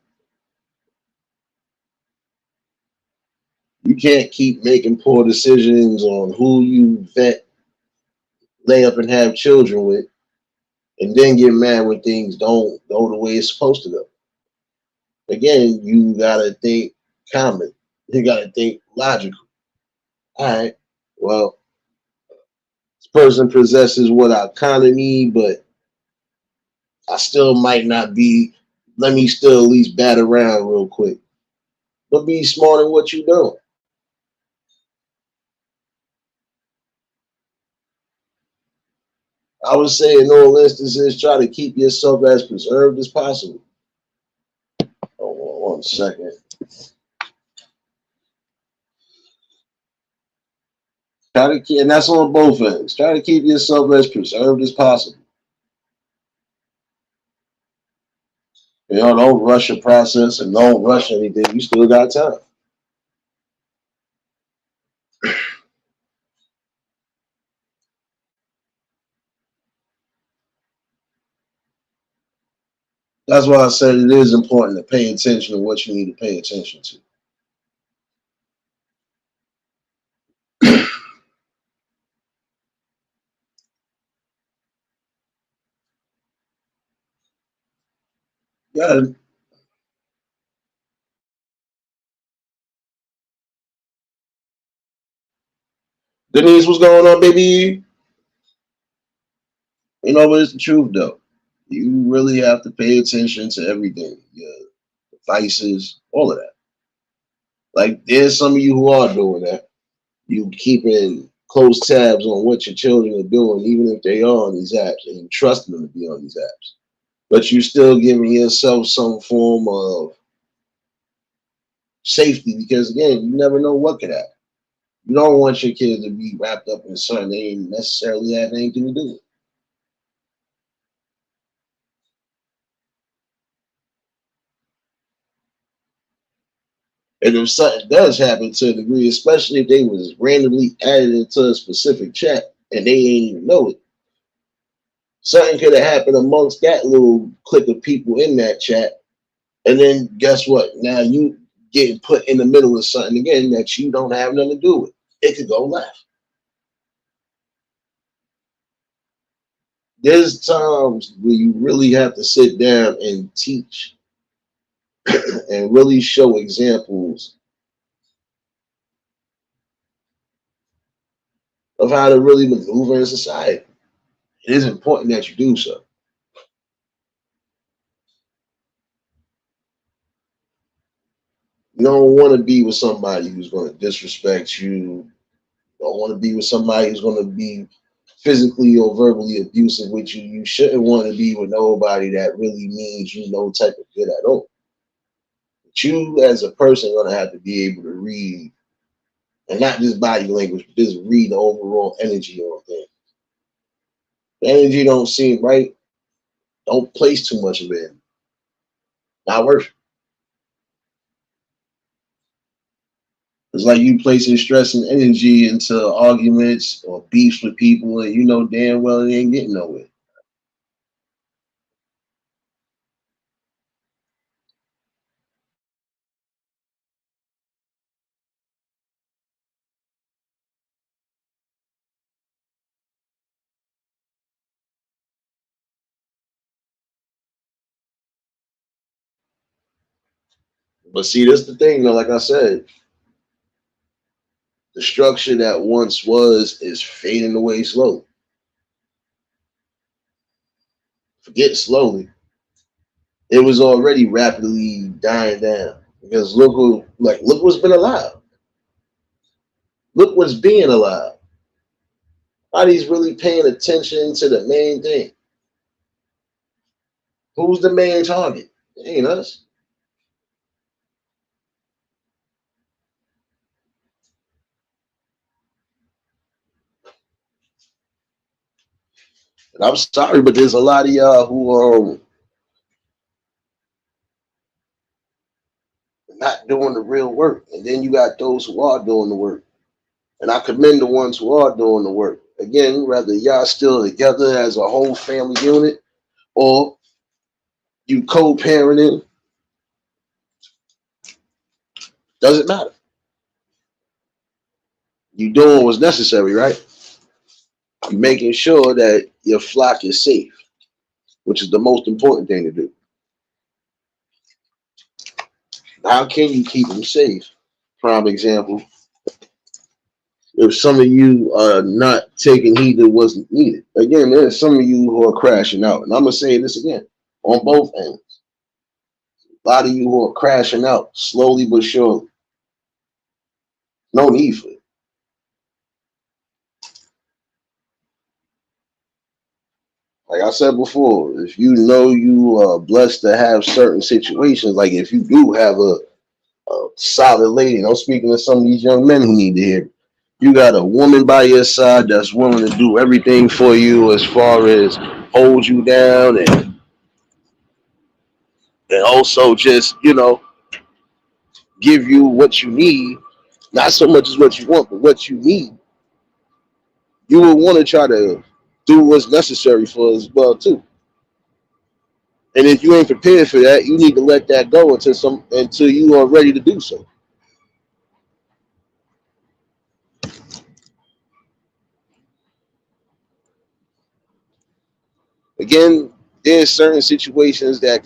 You can't keep making poor decisions on who you vet, lay up and have children with, and then get mad when things don't go the way it's supposed to go. Again, you gotta think common. You gotta think logical. All right. Well, this person possesses what I kind of need, but I still might not be. Let me still at least bat around real quick. But be smart in what you're doing. I would say in all instances, try to keep yourself as preserved as possible. Hold on 1 second. Try to keep, and that's on both ends. Try to keep yourself as preserved as possible. You know, don't rush a process and don't rush anything. You still got time. That's why I said it is important to pay attention to what you need to pay attention to. Yeah, Denise, what's going on, baby? You know, but it's the truth though. You really have to pay attention to everything. Your devices, all of that. Like there's some of you who are doing that. You keeping close tabs on what your children are doing, even if they are on these apps, and you trust them to be on these apps. But you still giving yourself some form of safety because again, you never know what could happen. You don't want your kids to be wrapped up in something they ain't necessarily have anything to do with. And if something does happen to a degree, especially if they was randomly added into a specific chat and they ain't even know it, something could have happened amongst that little clique of people in that chat. And then guess what? Now you getting put in the middle of something again that you don't have nothing to do with. It could go left. There's times where you really have to sit down and teach and really show examples of how to really maneuver in society. It is important that you do so. You don't want to be with somebody who's going to disrespect you. You don't want to be with somebody who's going to be physically or verbally abusive with you. You shouldn't want to be with nobody that really means you no type of good at all. But you, as a person, are going to have to be able to read, and not just body language, but just read the overall energy on things. The energy don't seem right. Don't place too much of it. Not worth it. It's like you placing stress and energy into arguments or beefs with people, and you know damn well it ain't getting nowhere. But see, that's the thing, though. Like I said, the structure that once was is fading away slowly. Forget slowly. It was already rapidly dying down because look what's been allowed. Look what's being allowed. Nobody's really paying attention to the main thing. Who's the main target? It ain't us. And I'm sorry, but there's a lot of y'all who are not doing the real work, and then you got those who are doing the work. And I commend the ones who are doing the work. Again, whether y'all still together as a whole family unit or you co-parenting, doesn't matter. You doing what's necessary, right? You making sure that your flock is safe, which is the most important thing to do. How can you keep them safe? Prime example, if some of you are not taking heed to what's needed. Again, there's some of you who are crashing out. And I'm going to say this again on both ends. A lot of you who are crashing out slowly but surely. No need for it. Like I said before, if you know you are blessed to have certain situations, like if you do have a solid lady, and I'm speaking to some of these young men who need to hear it, you got a woman by your side that's willing to do everything for you as far as hold you down and also just, give you what you need, not so much as what you want, but what you need. You will want to try to do what's necessary for as well too. And if you ain't prepared for that, you need to let that go until you are ready to do so. Again, there's certain situations that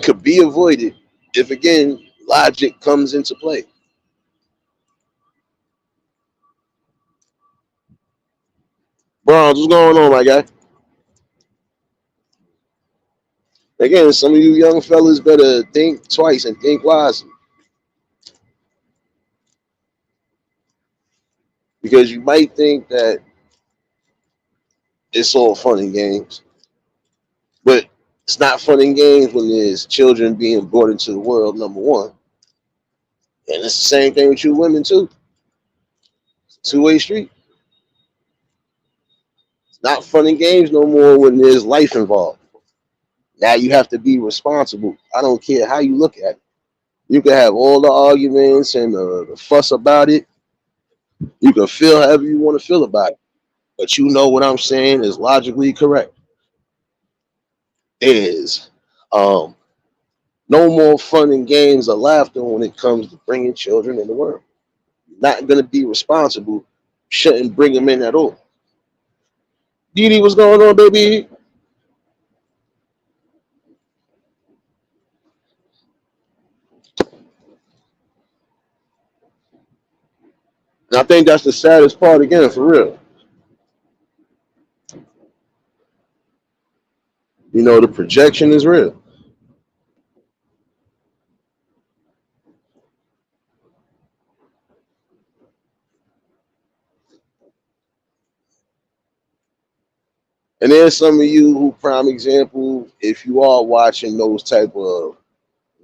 could be avoided if again logic comes into play. Bronze, what's going on, my guy? Again, some of you young fellas better think twice and think wisely because you might think that it's all fun and games, but it's not fun and games when there's children being brought into the world. Number one, and it's the same thing with you women too. Two-way street. It's not fun and games no more when there's life involved. Now you have to be responsible. I don't care how you look at it. You can have all the arguments and the fuss about it. You can feel however you want to feel about it. But you know what I'm saying is logically correct. Is um, no more fun and games or laughter when it comes to bringing children in the world. You're not going to be responsible. Shouldn't bring them in at all. Didi, what's going on, baby? And I think that's the saddest part again, for real. The projection is real. And there's some of you who, prime example, if you are watching those type of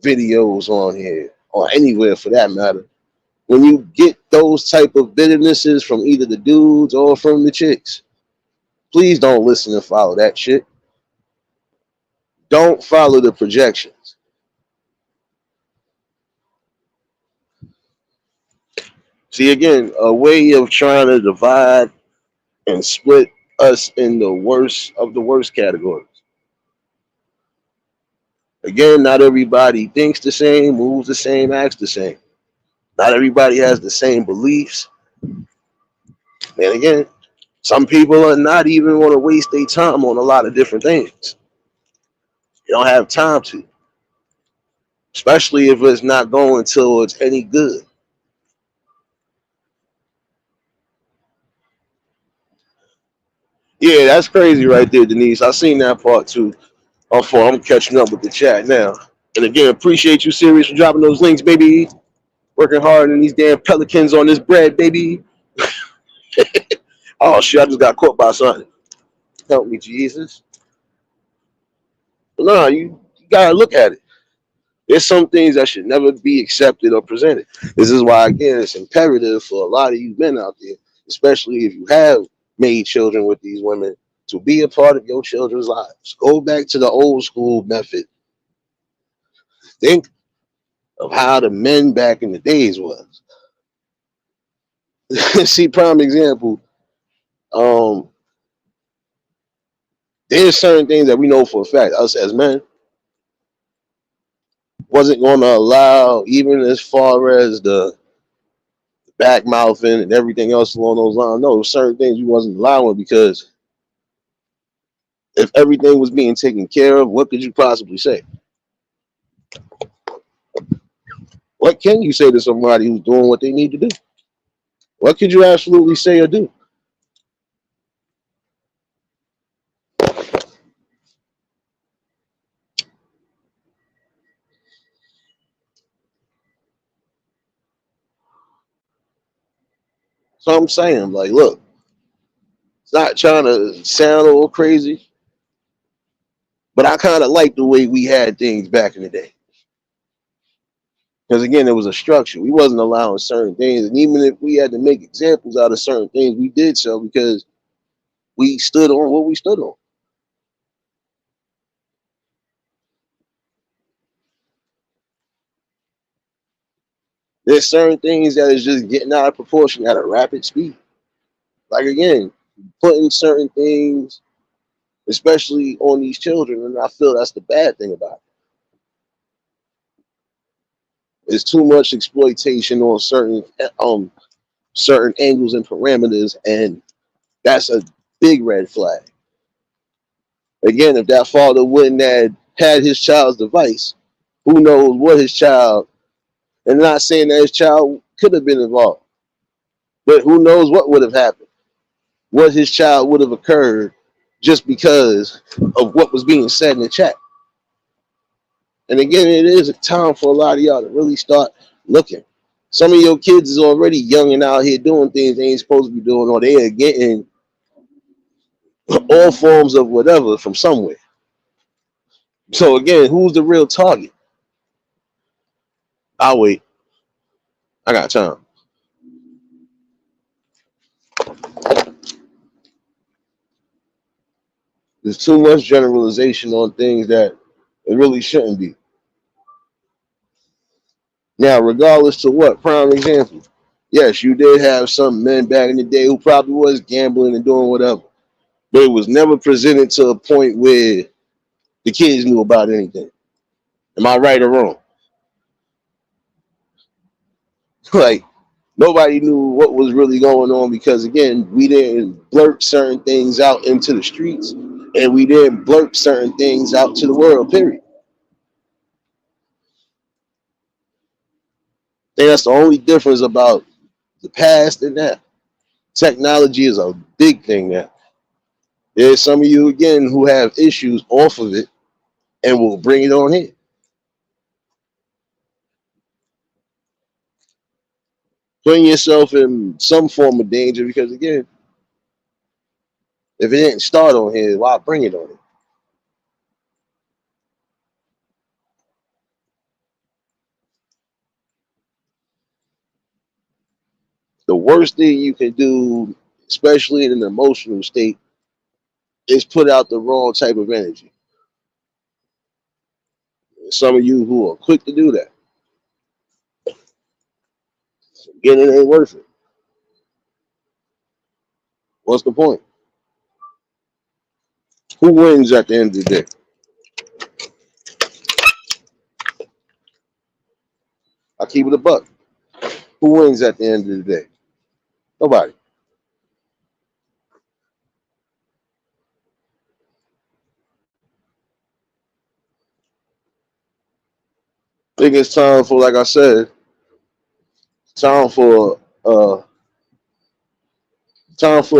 videos on here or anywhere for that matter, when you get those type of bitternesses from either the dudes or from the chicks, please don't listen and follow that shit. Don't follow the projections. See, again, a way of trying to divide and split us in the worst of the worst categories. Again, not everybody thinks the same, moves the same, acts the same. Not everybody has the same beliefs. And again, some people are not even want to waste their time on a lot of different things. You don't have time to, especially if it's not going towards any good. Yeah, that's crazy right there, Denise. I seen that part too. I'm catching up with the chat now. And again, appreciate you, Sirius, for dropping those links, baby. Working hard in these damn pelicans on this bread, baby. Oh shit, I just got caught by something. Help me, Jesus. But no, you gotta look at it. There's some things that should never be accepted or presented. This is why, again, it's imperative for a lot of you men out there, especially if you have made children with these women, to be a part of your children's lives. Go back to the old school method. Think of how the men back in the days was. See, prime example. Um, there's certain things that we know for a fact, us as men, wasn't going to allow, even as far as the back mouthing and everything else along those lines. No, certain things we wasn't allowing because if everything was being taken care of, what could you possibly say? What can you say to somebody who's doing what they need to do? What could you absolutely say or do? So I'm saying, like, look, Not trying to sound all crazy, but I kind of like the way we had things back in the day. Because again, there was a structure. We wasn't allowing certain things, and even if we had to make examples out of certain things, we did so because we stood on what we stood on. There's certain things that is just getting out of proportion at a rapid speed. Like again, putting certain things, especially on these children, and I feel that's the bad thing about it. It's too much exploitation on certain angles and parameters, and that's a big red flag. Again, if that father wouldn't have had his child's device, who knows what his child, and not saying that his child could have been involved, but who knows what would have happened, what his child would have occurred just because of what was being said in the chat. And again, it is a time for a lot of y'all to really start looking. Some of your kids is already young and out here doing things they ain't supposed to be doing, or they are getting all forms of whatever from somewhere. So again, who's the real target? I'll wait. I got time. There's too much generalization on things that it really shouldn't be. Now, regardless to what, prime example. Yes, you did have some men back in the day who probably was gambling and doing whatever, but it was never presented to a point where the kids knew about anything. Am I right or wrong? Like nobody knew what was really going on because again, we didn't blurt certain things out into the streets, and we didn't blurt certain things out to the world. Period. I think that's the only difference about the past and that. Technology is a big thing now. There's some of you again who have issues off of it and will bring it on here. Putting yourself in some form of danger because again, if it didn't start on here, why bring it on it? The worst thing you can do, especially in an emotional state, is put out the wrong type of energy. Some of you who are quick to do that, again, it ain't worth it. What's the point? Who wins at the end of the day? I keep it a buck. Who wins at the end of the day? Nobody. I think it's time for, like I said, time for a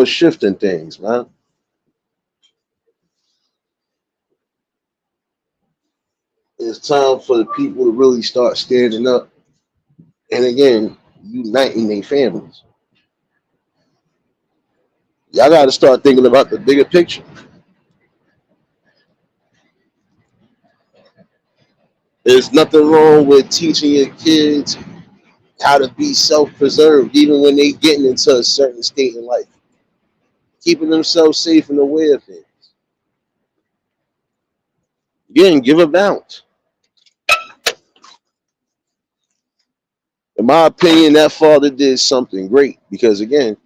shift in things, man. It's time for the people to really start standing up and again uniting their families. Y'all got to start thinking about the bigger picture. There's nothing wrong with teaching your kids how to be self-preserved, even when they getting into a certain state in life, keeping themselves safe and aware of things. Again, give a balance. In my opinion, that father did something great because again,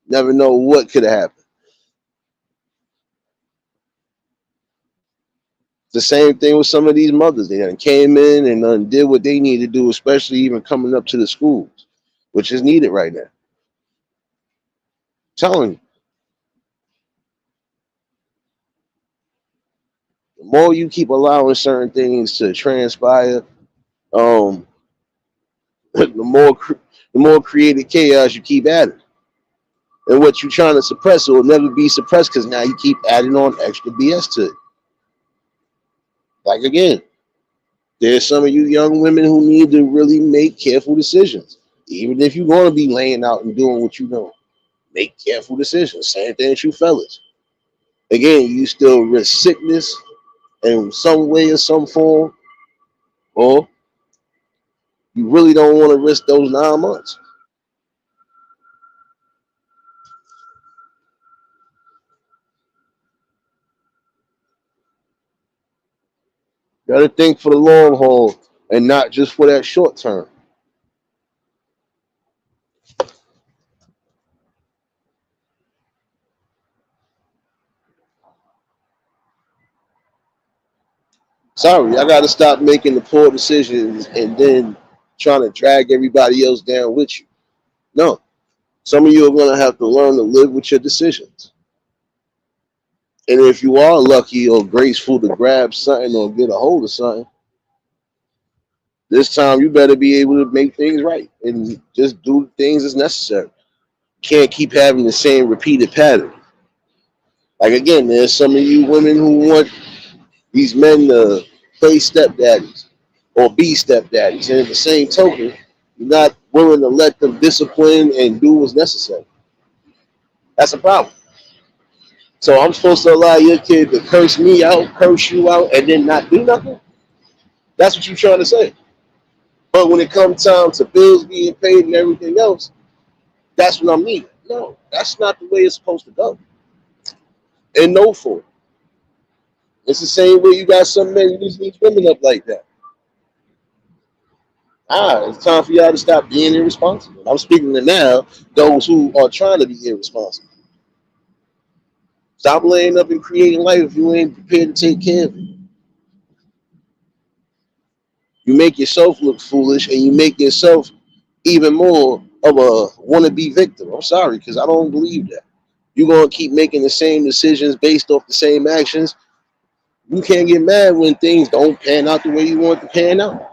never know what could have happened. The same thing with some of these mothers. They done came in and did what they need to do, especially even coming up to the schools, which is needed right now. I'm telling you, the more you keep allowing certain things to transpire, um, the more creative chaos you keep adding. And what you're trying to suppress will never be suppressed because now you keep adding on extra BS to it. Like again, there's some of you young women who need to really make careful decisions, even if you're going to be laying out and doing what you're doing. Make careful decisions. Same thing with you fellas. Again, you still risk sickness in some way or some form, or you really don't want to risk those 9 months. You got to think for the long haul and not just for that short term. Sorry, I got to stop making the poor decisions and then trying to drag everybody else down with you. No, some of you are going to have to learn to live with your decisions. And if you are lucky or graceful to grab something or get a hold of something, this time you better be able to make things right and just do things as necessary. Can't keep having the same repeated pattern. Like again, there's some of you women who want these men to play stepdaddies or be stepdaddies, and in the same token, you're not willing to let them discipline and do what's necessary. That's a problem. So I'm supposed to allow your kid to curse me out, curse you out, and then not do nothing? That's what you're trying to say. But when it comes time to bills being paid and everything else, that's what I'm needing. No, that's not the way it's supposed to go. And no for. It's the same way you got some men use these women up like that. It's time for y'all to stop being irresponsible. I'm speaking to now those who are trying to be irresponsible. Stop laying up and creating life if you ain't prepared to take care of it. You make yourself look foolish and you make yourself even more of a wannabe victim. I'm sorry, because I don't believe that. You're going to keep making the same decisions based off the same actions. You can't get mad when things don't pan out the way you want to pan out.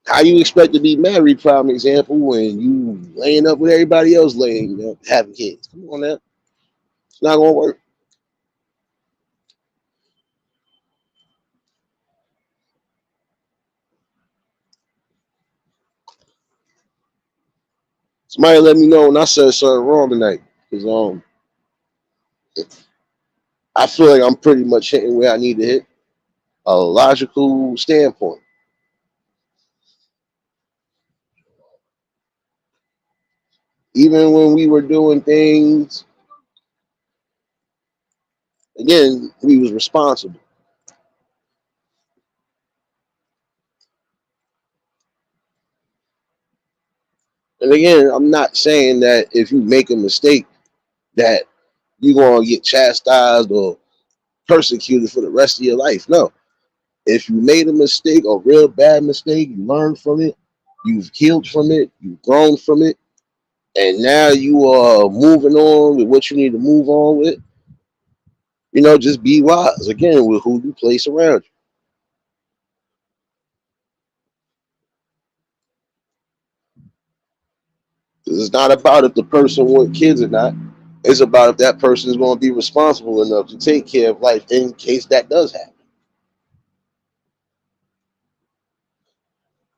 How you expect to be married, prime example, when you laying up with everybody else laying up, having kids? Come on now. It's not going to work. Somebody let me know when I said something wrong tonight. Because I feel like I'm pretty much hitting where I need to hit. A logical standpoint. Even when we were doing things, again, we was responsible. And again, I'm not saying that if you make a mistake that you're gonna get chastised or persecuted for the rest of your life. No. If you made a mistake, a real bad mistake, you learn from it, you've healed from it, you've grown from it, and now you are moving on with what you need to move on with. Just be wise again with who you place around you. It's not about if the person wants kids or not. It's about if that person is going to be responsible enough to take care of life in case that does happen.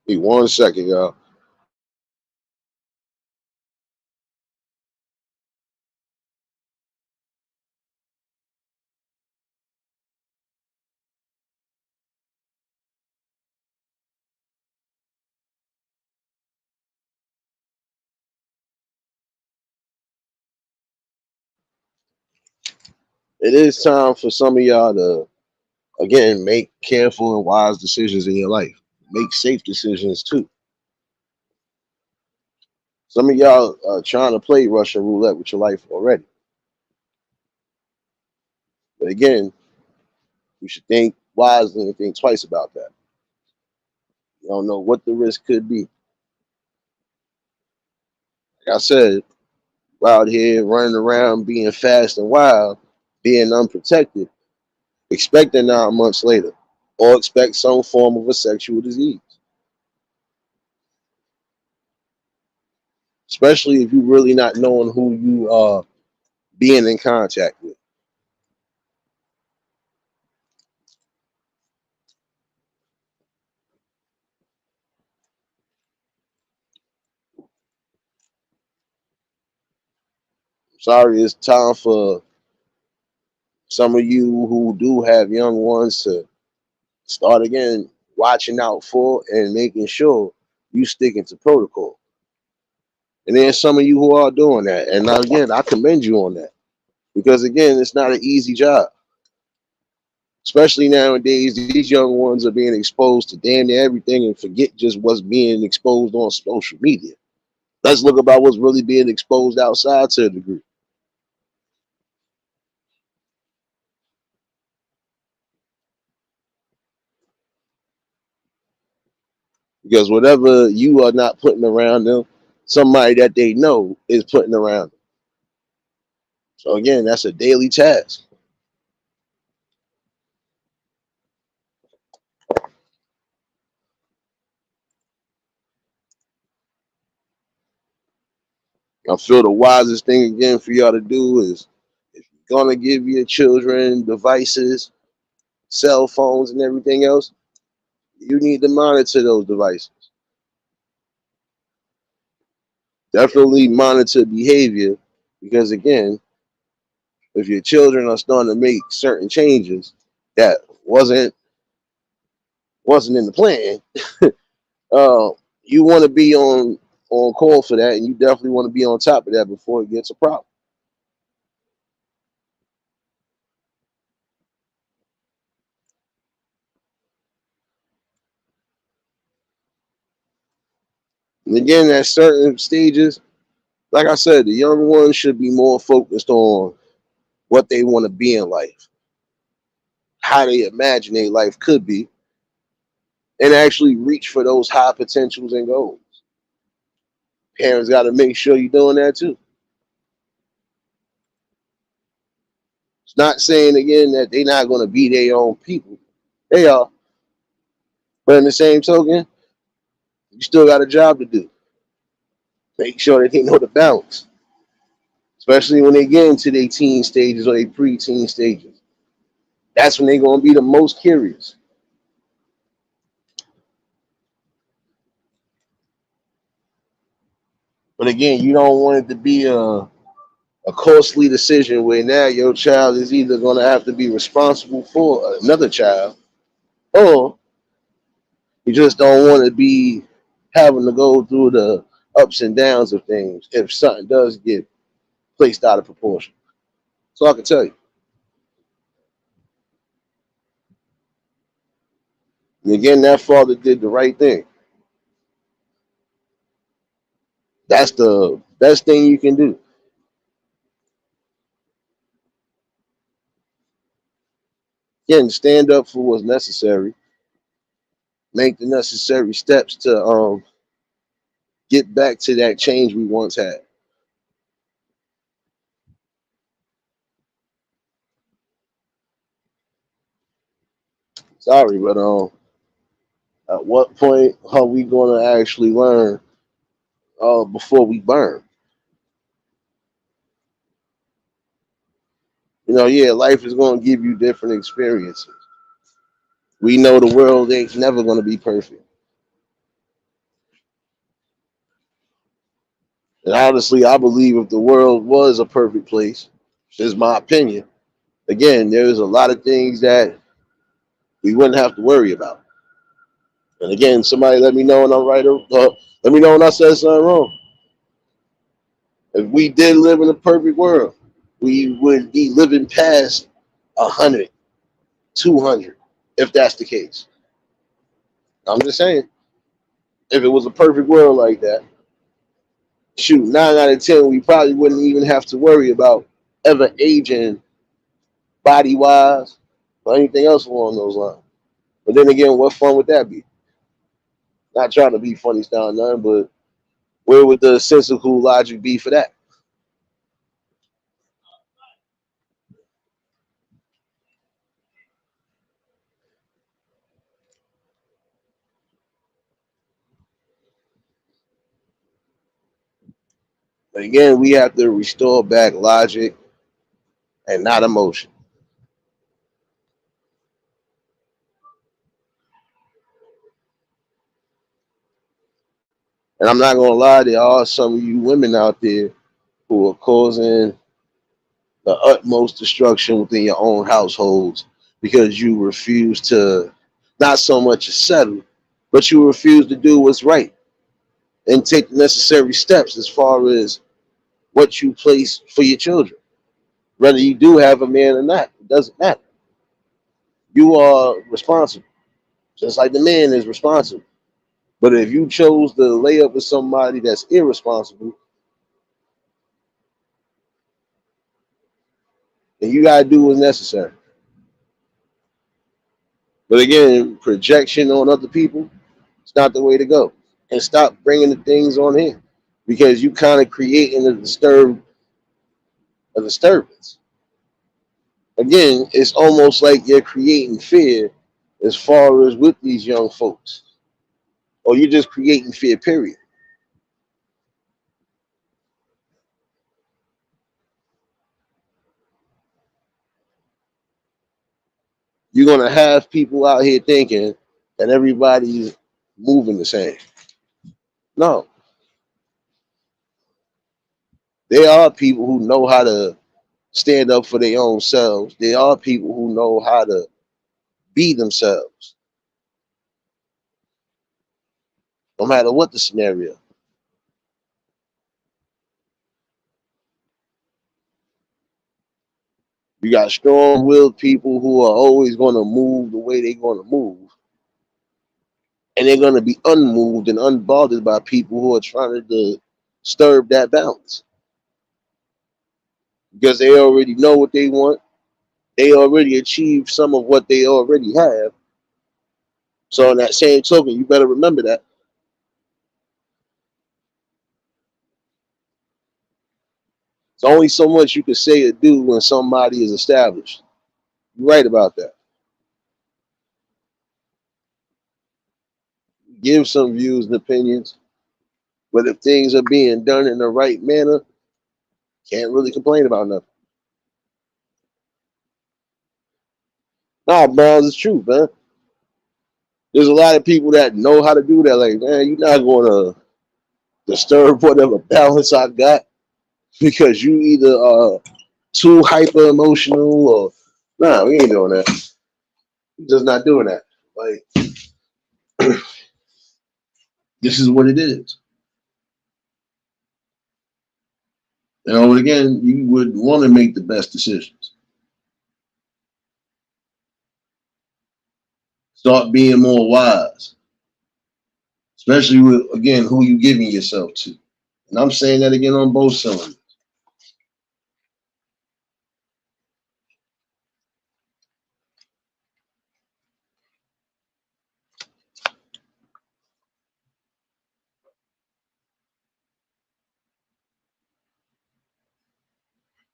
Wait 1 second, y'all. It is time for some of y'all to again make careful and wise decisions in your life. Make safe decisions too. Some of y'all are trying to play Russian roulette with your life already. But again, you should think wisely and think twice about that. You don't know what the risk could be. Like I said, we're out here running around being fast and wild, being unprotected, expecting 9 months later, or expect some form of a sexual disease. Especially if you're really not knowing who you are being in contact with. Sorry, it's time for some of you who do have young ones to start again watching out for and making sure you sticking to protocol. And there's some of you who are doing that. And now, again, I commend you on that because, again, it's not an easy job. Especially nowadays, these young ones are being exposed to damn near everything and forget just what's being exposed on social media. Let's look about what's really being exposed outside to a degree. Because whatever you are not putting around them, somebody that they know is putting around them. So again, that's a daily task. I feel the wisest thing again for y'all to do is if you're gonna give your children devices, cell phones, and everything else, you need to monitor those devices. Definitely monitor behavior because again, if your children are starting to make certain changes that wasn't in the plan, uh, you want to be on call for that, and you definitely want to be on top of that before it gets a problem. And again, at certain stages, like I said, the young ones should be more focused on what they want to be in life, how they imagine their life could be, and actually reach for those high potentials and goals. Parents got to make sure you're doing that too. It's not saying again that they're not going to be their own people. They are, but in the same token, you still got a job to do. Make sure that they know the balance, especially when they get into their teen stages or their pre-teen stages. That's when they're going to be the most curious. But again, you don't want it to be a costly decision where now your child is either going to have to be responsible for another child or you just don't want to be having to go through the ups and downs of things if something does get placed out of proportion. So I can tell you. And again, that father did the right thing. That's the best thing you can do. Again, stand up for what's necessary, make the necessary steps to get back to that change we once had. Sorry, but at what point are we going to actually learn before we burn? Yeah, life is going to give you different experiences. We know the world ain't never going to be perfect. And honestly, I believe if the world was a perfect place, is my opinion. Again, there's a lot of things that we wouldn't have to worry about. And again, somebody let me know when I'm right. Let me know when I said something wrong. If we did live in a perfect world, we would be living past 100, 200, if that's the case. I'm just saying, if it was a perfect world like that, shoot, 9 out of 10, we probably wouldn't even have to worry about ever aging body wise or anything else along those lines. But then again, what fun would that be? Not trying to be funny style, none, but where would the sensical logic be for that? But again, we have to restore back logic and not emotion. And I'm not gonna lie, there are some of you women out there who are causing the utmost destruction within your own households because you refuse to not so much settle, but you refuse to do what's right and take the necessary steps as far as what you place for your children. Whether you do have a man or not, it doesn't matter. You are responsible, just like the man is responsible. But if you chose to lay up with somebody that's irresponsible, then you gotta do what's necessary. But again, projection on other people, it's not the way to go. And stop bringing the things on him because you kind of creating a disturbance. Again, it's almost like you're creating fear as far as with these young folks, or you're just creating fear. Period. You're gonna have people out here thinking that everybody's moving the same. No, there are people who know how to stand up for their own selves. There are people who know how to be themselves, no matter what the scenario. You got strong-willed people who are always going to move the way they're going to move, and they're going to be unmoved and unbothered by people who are trying to disturb that balance because they already know what they want. They already achieved some of what they already have. So, in that same token, you better remember that. It's only so much you can say or do when somebody is established. You're right about that. Give some views and opinions, but if things are being done in the right manner, can't really complain about nothing. Nah, bro, it's true, man. There's a lot of people that know how to do that. Like, man, you're not going to disturb whatever balance I got because you either are too hyper emotional or nah, we ain't doing that. We're just not doing that. Like, this is what it is. Again, you would want to make the best decisions. Start being more wise, especially with again who you giving yourself to. And I'm saying that again on both cylinders.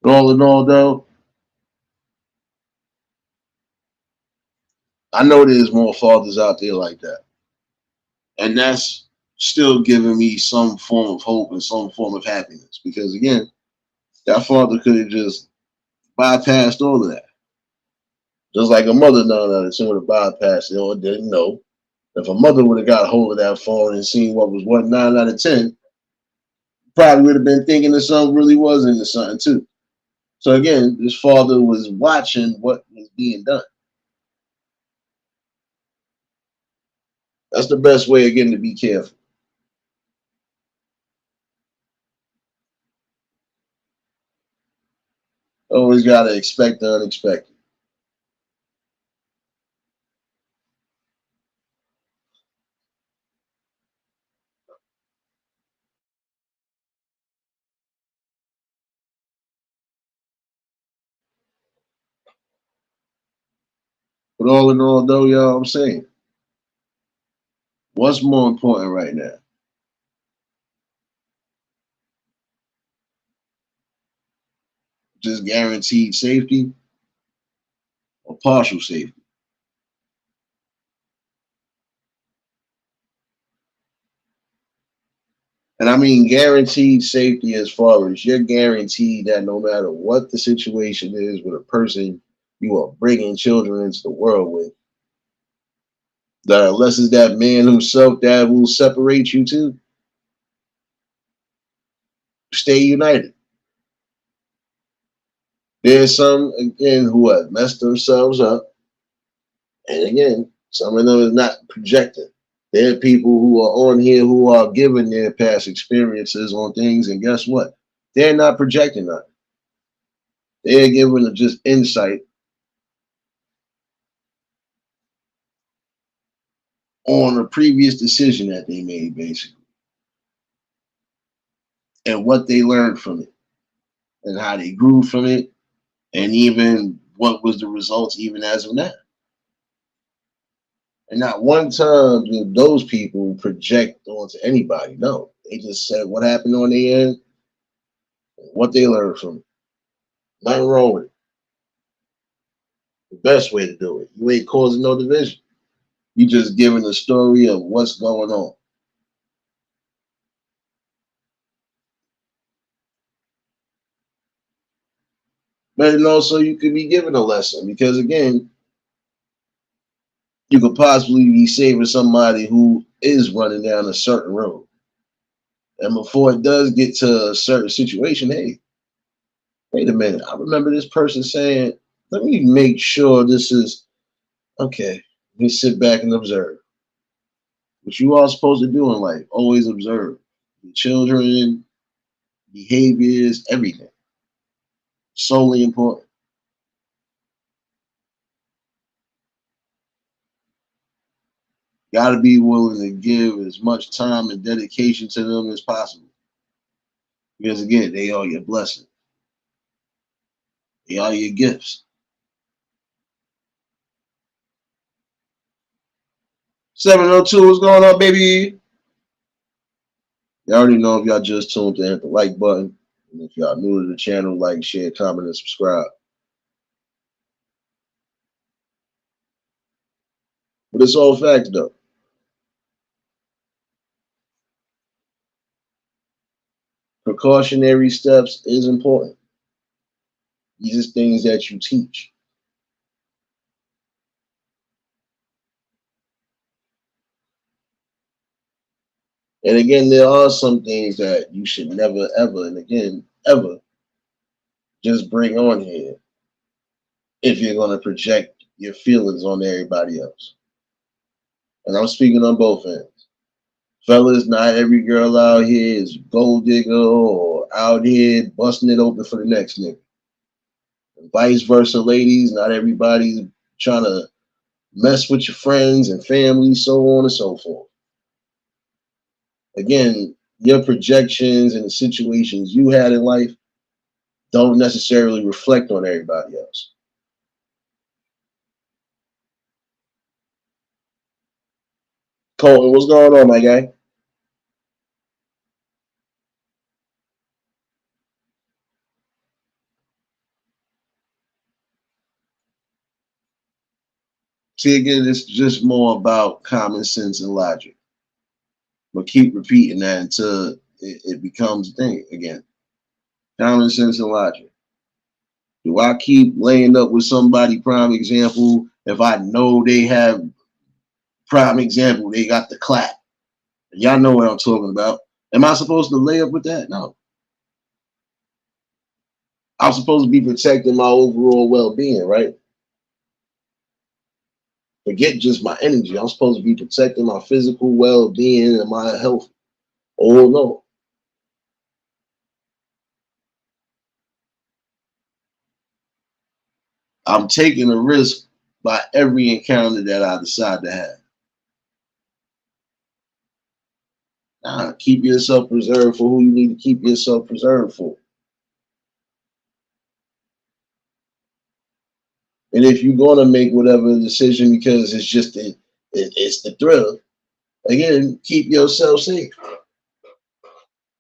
But all in all, though, I know there's more fathers out there like that, and that's still giving me some form of hope and some form of happiness. Because again, that father could have just bypassed all of that, just like a mother 9 out of 10 would have bypassed it or didn't know. If a mother would have got a hold of that phone and seen what was what 9 out of 10, probably would have been thinking the son really was into something too. So again, this father was watching what was being done. That's the best way again to be careful. Always gotta expect the unexpected. But all in all, though, y'all, I'm saying, what's more important right now? Just guaranteed safety or partial safety? And I mean guaranteed safety as far as you're guaranteed that no matter what the situation is with a person you are bringing children into the world with, that unless it's that man himself that will separate you two, stay united. There's some again who have messed themselves up, and again, some of them is not projecting. There are people who are on here who are giving their past experiences on things, and guess what? They're not projecting that. They're giving just insight on a previous decision that they made, basically, and what they learned from it, and how they grew from it, and even what was the results, even as of now. And not one time did those people project onto anybody. No, they just said what happened on their end, what they learned from it. Nothing wrong with it. The best way to do it. You ain't causing no division. You just giving the story of what's going on. But then also you could be given a lesson because again, you could possibly be saving somebody who is running down a certain road. And before it does get to a certain situation, hey, wait a minute. I remember this person saying, let me make sure this is okay. Let me sit back and observe. What you all supposed to do in life, always observe your children, behaviors, everything. Solely important. Got to be willing to give as much time and dedication to them as possible. Because again, they are your blessing. They are your gifts. 702, what's going on, baby? Y'all already know if y'all just tuned in, hit the like button. And if y'all new to the channel, like, share, comment, and subscribe. But it's all facts, though. Precautionary steps is important. These are things that you teach. And again, there are some things that you should never, ever, and again, ever just bring on here if you're going to project your feelings on everybody else. And I'm speaking on both ends. Fellas, not every girl out here is gold digger or out here busting it open for the next nigga. And vice versa, ladies, not everybody's trying to mess with your friends and family, so on and so forth. Again, your projections and the situations you had in life don't necessarily reflect on everybody else. Colton, what's going on, my guy? See, again, it's just more about common sense and logic. But keep repeating that until it becomes a thing again. Common sense and logic. Do I keep laying up with somebody, prime example, if I know they have, prime example, they got the clap? Y'all know what I'm talking about. Am I supposed to lay up with that? No. I'm supposed to be protecting my overall well being, right? Forget just my energy. I'm supposed to be protecting my physical well being and my health. Oh, no. I'm taking a risk by every encounter that I decide to have. Keep yourself preserved for who you need to keep yourself preserved for. And if you're going to make whatever decision because it's just it's the thrill, again, keep yourself safe.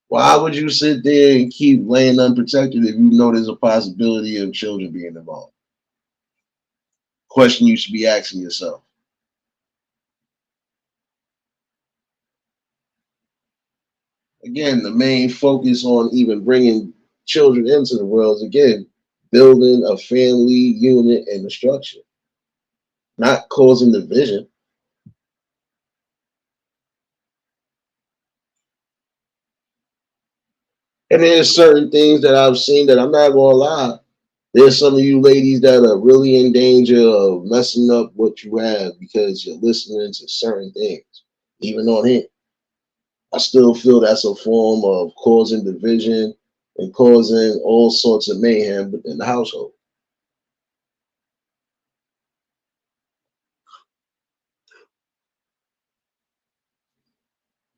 Why would you sit there and keep laying unprotected if you know there's a possibility of children being involved? Question you should be asking yourself. Again, the main focus on even bringing children into the world is again building a family unit and a structure, not causing division. And there's certain things that I've seen that I'm not gonna lie. There's some of you ladies that are really in danger of messing up what you have because you're listening to certain things, even on him. I still feel that's a form of causing division and causing all sorts of mayhem within the household.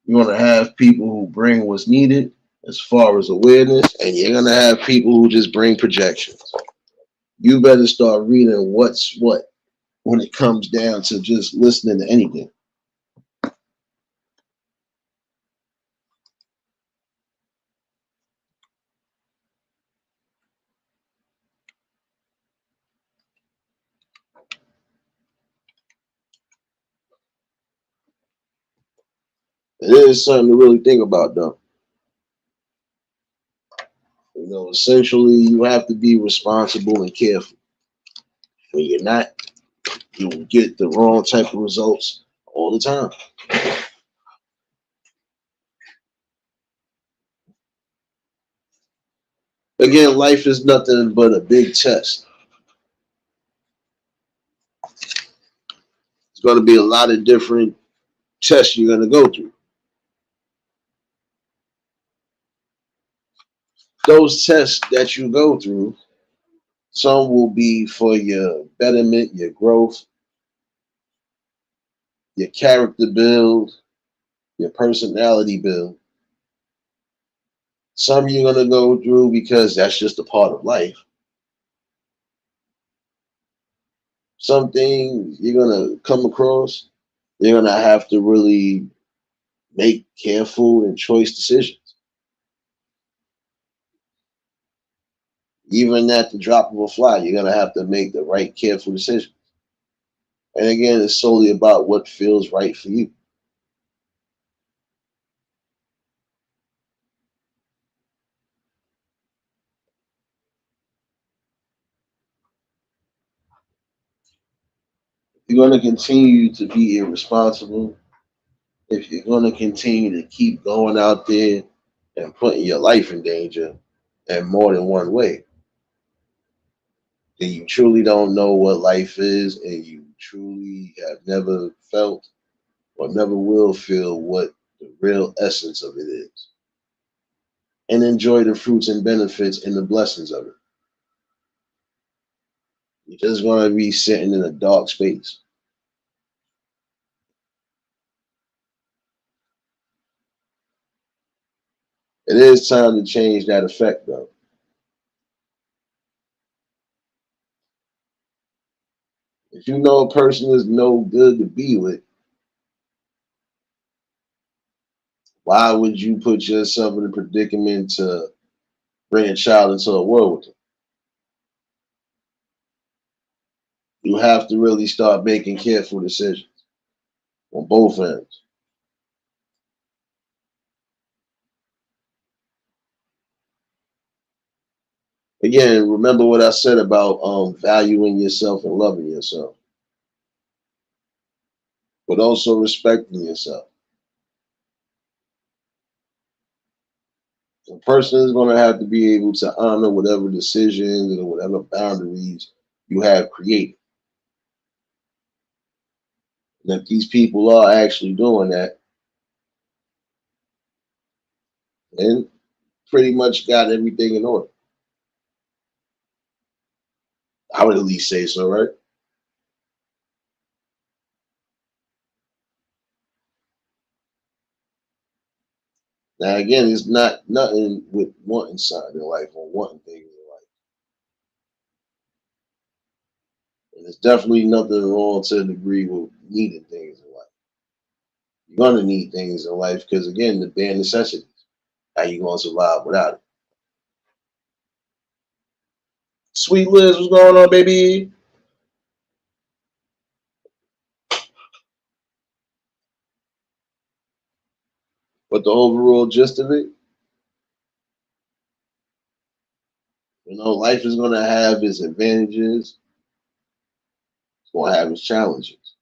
You're going to have people who bring what's needed as far as awareness, and you're going to have people who just bring projections. You better start reading what's what when it comes down to just listening to anything. It is something to really think about, though. Essentially, you have to be responsible and careful. When you're not, you will get the wrong type of results all the time. Again, life is nothing but a big test. It's going to be a lot of different tests you're going to go through. Those tests that you go through, some will be for your betterment, your growth, your character build, your personality build. Some you're going to go through because that's just a part of life. Some things you're going to come across, you're going to have to really make careful and choice decisions. Even at the drop of a fly, you're going to have to make the right, careful decision. And again, it's solely about what feels right for you. If you're going to continue to be irresponsible, if you're going to continue to keep going out there and putting your life in danger in more than one way, then you truly don't know what life is, and you truly have never felt or never will feel what the real essence of it is, and enjoy the fruits and benefits and the blessings of it. You're just going to be sitting in a dark space. It is time to change that effect, though. If you know a person is no good to be with, why would you put yourself in a predicament to bring a child into a world with them? You have to really start making careful decisions on both ends. Again, remember what I said about valuing yourself and loving yourself, but also respecting yourself. A person is going to have to be able to honor whatever decisions and whatever boundaries you have created. And if these people are actually doing that, then pretty much got everything in order. I would at least say so, right? Now, again, it's not nothing with wanting something in life or wanting things in life. And there's definitely nothing wrong to the degree with needing things in life. You're going to need things in life because, again, the bare necessities. How you going to survive without it? Sweet Liz, what's going on, baby? But the overall gist of it, life is going to have its advantages, it's going to have its challenges.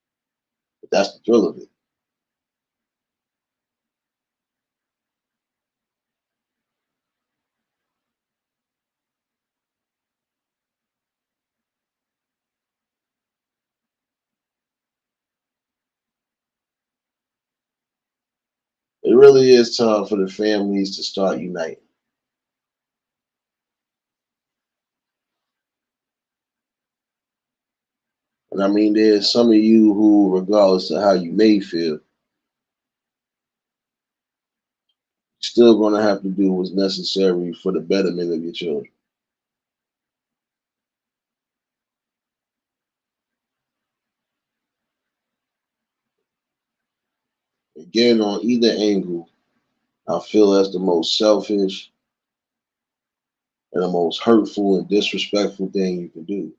But that's the thrill of it. It really is time for the families to start uniting. And I mean, there's some of you who, regardless of how you may feel, still going to have to do what's necessary for the betterment of your children. Again, on either angle, I feel that's the most selfish and the most hurtful and disrespectful thing you can do.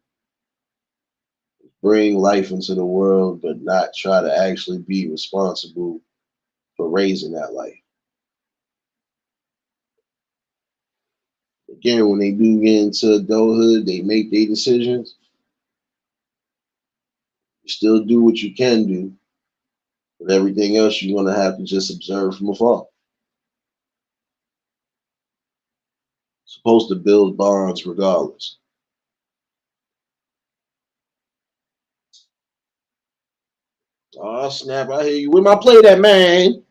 Bring life into the world, but not try to actually be responsible for raising that life. Again, when they do get into adulthood, they make their decisions. You still do what you can do, but everything else you're going to have to just observe from afar. Supposed to build bonds regardless. Oh snap! I hear you. Where my play that man?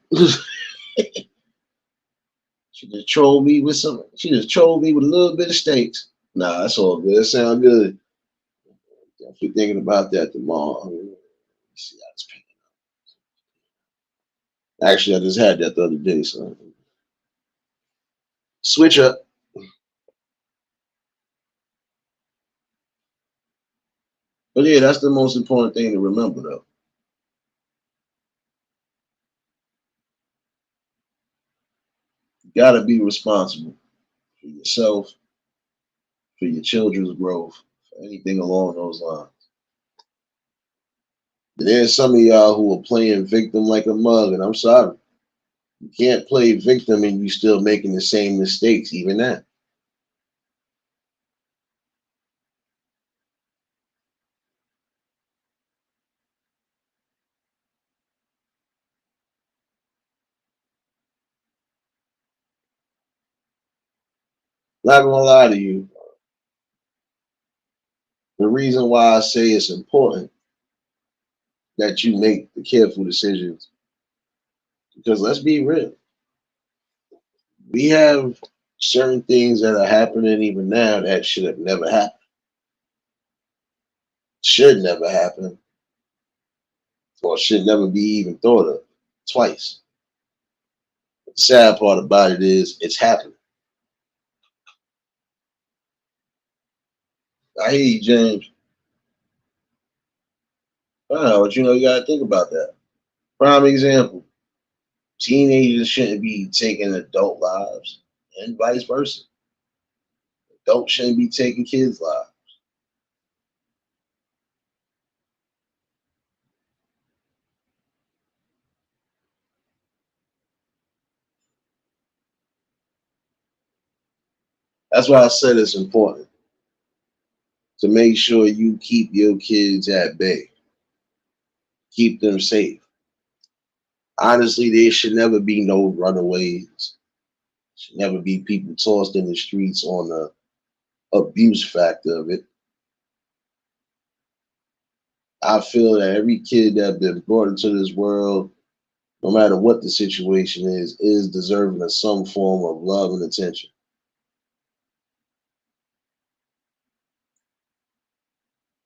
She just trolled me with some. She just trolled me with a little bit of steaks. Nah, that's all good. That sound good. Definitely thinking about that tomorrow. See how it's paying. Actually, I just had that the other day, so switch up. But yeah, that's the most important thing to remember, though. You gotta be responsible for yourself, for your children's growth, for anything along those lines. But there's some of y'all who are playing victim like a mug, and I'm sorry. You can't play victim and you still making the same mistakes, even that. Not gonna lie to you. The reason why I say it's important that you make the careful decisions, because let's be real, we have certain things that are happening even now that should have never happened, should never happen, or should never be even thought of twice. The sad part about it is it's happening. I hear you, James. But you gotta think about that. Prime example: teenagers shouldn't be taking adult lives, and vice versa. Adults shouldn't be taking kids' lives. That's why I said it's important to make sure you keep your kids at bay, keep them safe. Honestly, there should never be no runaways. Should never be people tossed in the streets on the abuse factor of it. I feel that every kid that been brought into this world, no matter what the situation is deserving of some form of love and attention.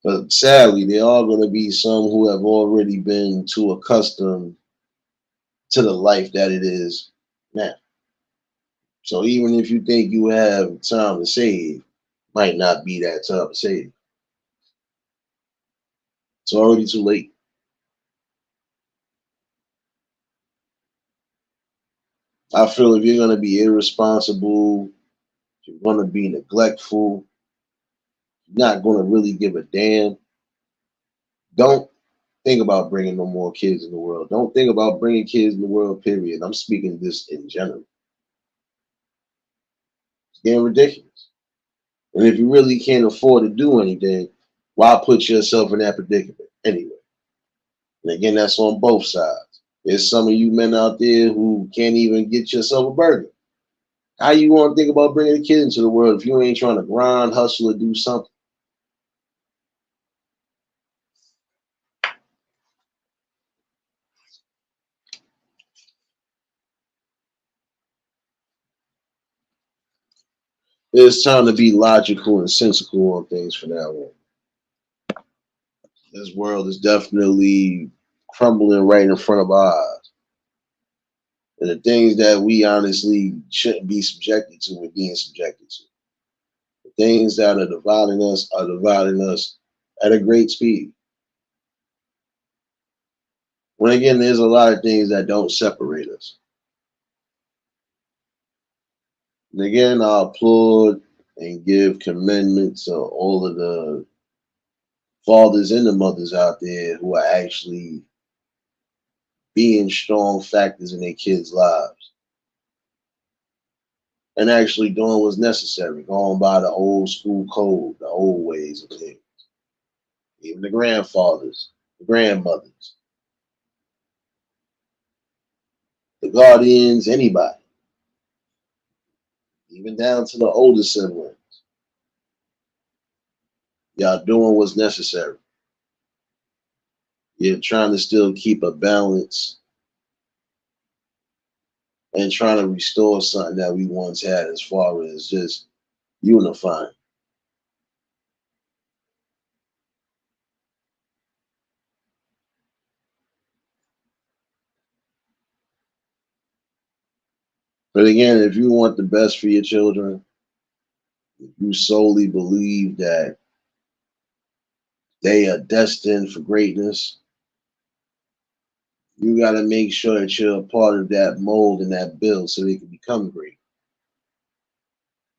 But sadly, there are going to be some who have already been too accustomed to the life that it is now. So even if you think you have time to save, might not be that time to save. It's already too late. I feel if you're going to be irresponsible, if you're going to be neglectful, you're not going to really give a damn, don't think about bringing no more kids in the world. Don't think about bringing kids in the world, period. I'm speaking this in general. It's getting ridiculous. And if you really can't afford to do anything, why put yourself in that predicament anyway? And again, that's on both sides. There's some of you men out there who can't even get yourself a burger. How you want to think about bringing a kid into the world if you ain't trying to grind, hustle, or do something? It's time to be logical and sensible on things from now on. This world is definitely crumbling right in front of our eyes. And the things that we honestly shouldn't be subjected to, we're being subjected to. The things that are dividing us at a great speed. When again, there's a lot of things that don't separate us. And again, I applaud and give commendment to all of the fathers and the mothers out there who are actually being strong factors in their kids' lives and actually doing what's necessary, going by the old school code, the old ways of things. Even the grandfathers, the grandmothers, the guardians, anybody, even down to the older siblings. Y'all doing what's necessary. You're trying to still keep a balance and trying to restore something that we once had as far as just unifying. But again, if you want the best for your children, if you solely believe that they are destined for greatness, you got to make sure that you're a part of that mold and that build so they can become great.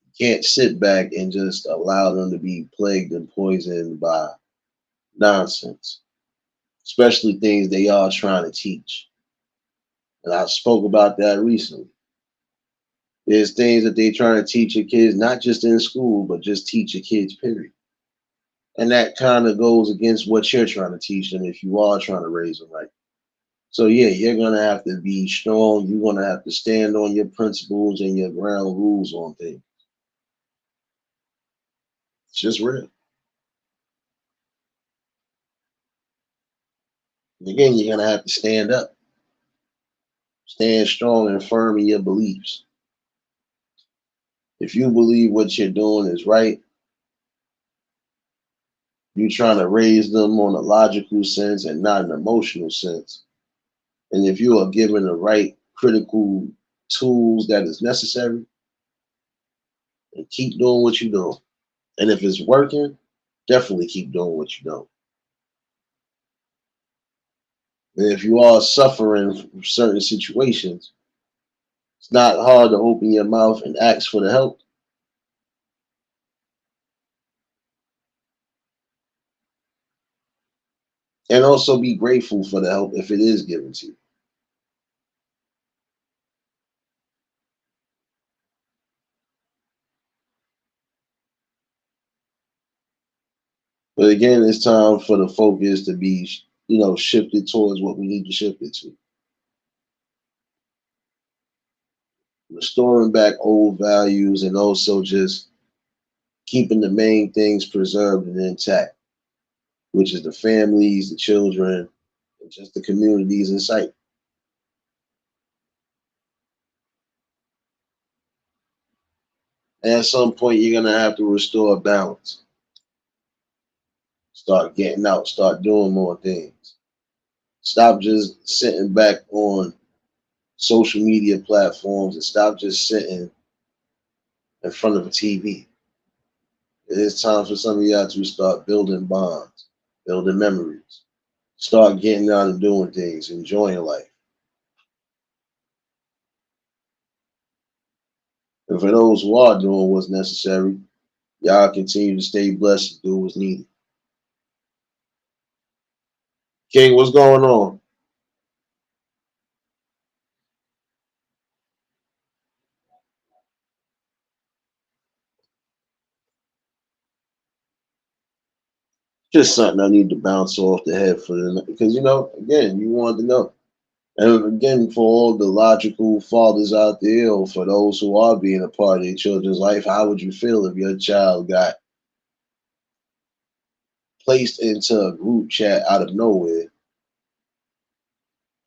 You can't sit back and just allow them to be plagued and poisoned by nonsense, especially things they are trying to teach. And I spoke about that recently. There's things that they're trying to teach your kids, not just in school, but just teach your kids, period. And that kind of goes against what you're trying to teach them if you are trying to raise them right. So yeah, you're gonna have to be strong. You're gonna have to stand on your principles and your ground rules on things. It's just real. And again, you're gonna have to stand up, stand strong and firm in your beliefs. If you believe what you're doing is right, you're trying to raise them on a logical sense and not an emotional sense. And if you are given the right critical tools that is necessary, and keep doing what you're doing. And if it's working, definitely keep doing what you're doing. And if you are suffering from certain situations, it's not hard to open your mouth and ask for the help and also be grateful for the help if it is given to you. But again, it's time for the focus to be, shifted towards what we need to shift it to. Restoring back old values and also just keeping the main things preserved and intact, which is the families, the children, and just the communities in sight. And at some point, you're going to have to restore balance. Start getting out, start doing more things. Stop just sitting back on social media platforms and stop just sitting in front of a TV. It is time for some of y'all to start building bonds, building memories. Start getting out and doing things, enjoying life. And for those who are doing what's necessary, y'all continue to stay blessed and do what's needed. King, what's going on? Just something I need to bounce off the head for the because again, you wanted to know. And again, for all the logical fathers out there, or for those who are being a part of their children's life, how would you feel if your child got placed into a group chat out of nowhere,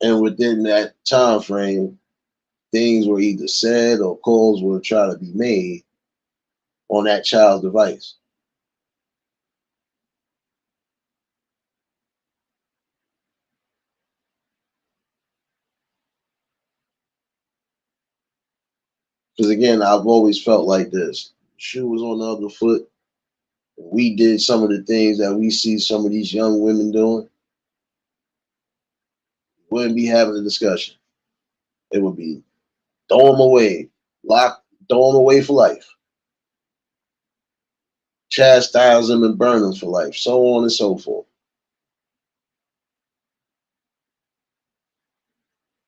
and within that time frame, things were either said or calls were trying to be made on that child's device. Because again, I've always felt like this. Shoe was on the other foot. We did some of the things that we see some of these young women doing. We wouldn't be having a discussion. It would be throw them away, lock, throw them away for life, chastise them and burn them for life, so on and so forth.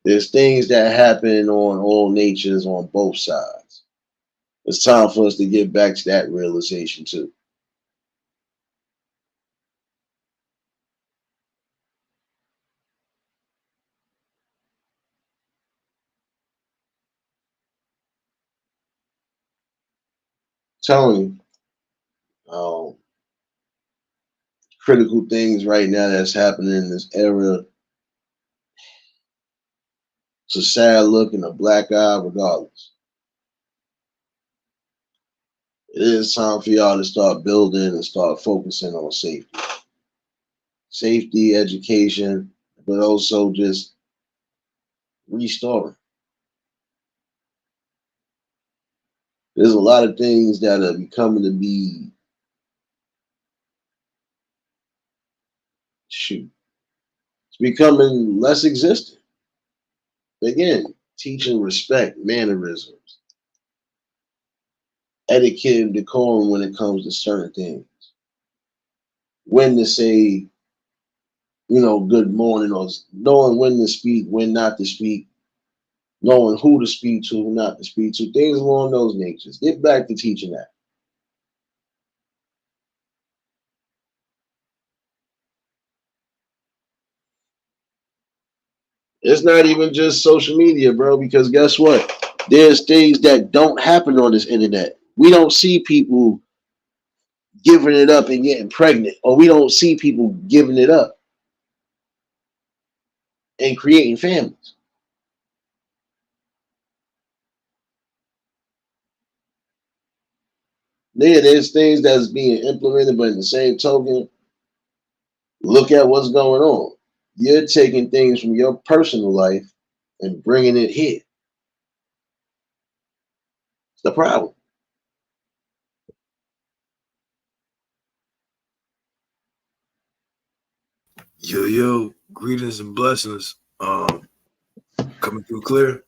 There's things that happen on all natures on both sides. It's time for us to get back to that realization too. Telling you, critical things right now that's happening in this era. It's a sad look and a black eye, regardless. It is time for y'all to start building and start focusing on safety. Safety, education, but also just restoring. There's a lot of things that are becoming to be, shoot, it's becoming less existent. Again, teaching respect, mannerisms, etiquette, and decorum when it comes to certain things. When to say, good morning, or knowing when to speak, when not to speak, knowing who to speak to, who not to speak to, things along those natures. Get back to teaching that. It's not even just social media, bro, because guess what? There's things that don't happen on this internet. We don't see people giving it up and getting pregnant, or we don't see people giving it up and creating families. Yeah, there's things that's being implemented, but in the same token, look at what's going on. You're taking things from your personal life and bringing it here. It's the problem. Yo, yo, greetings and blessings. Coming through clear.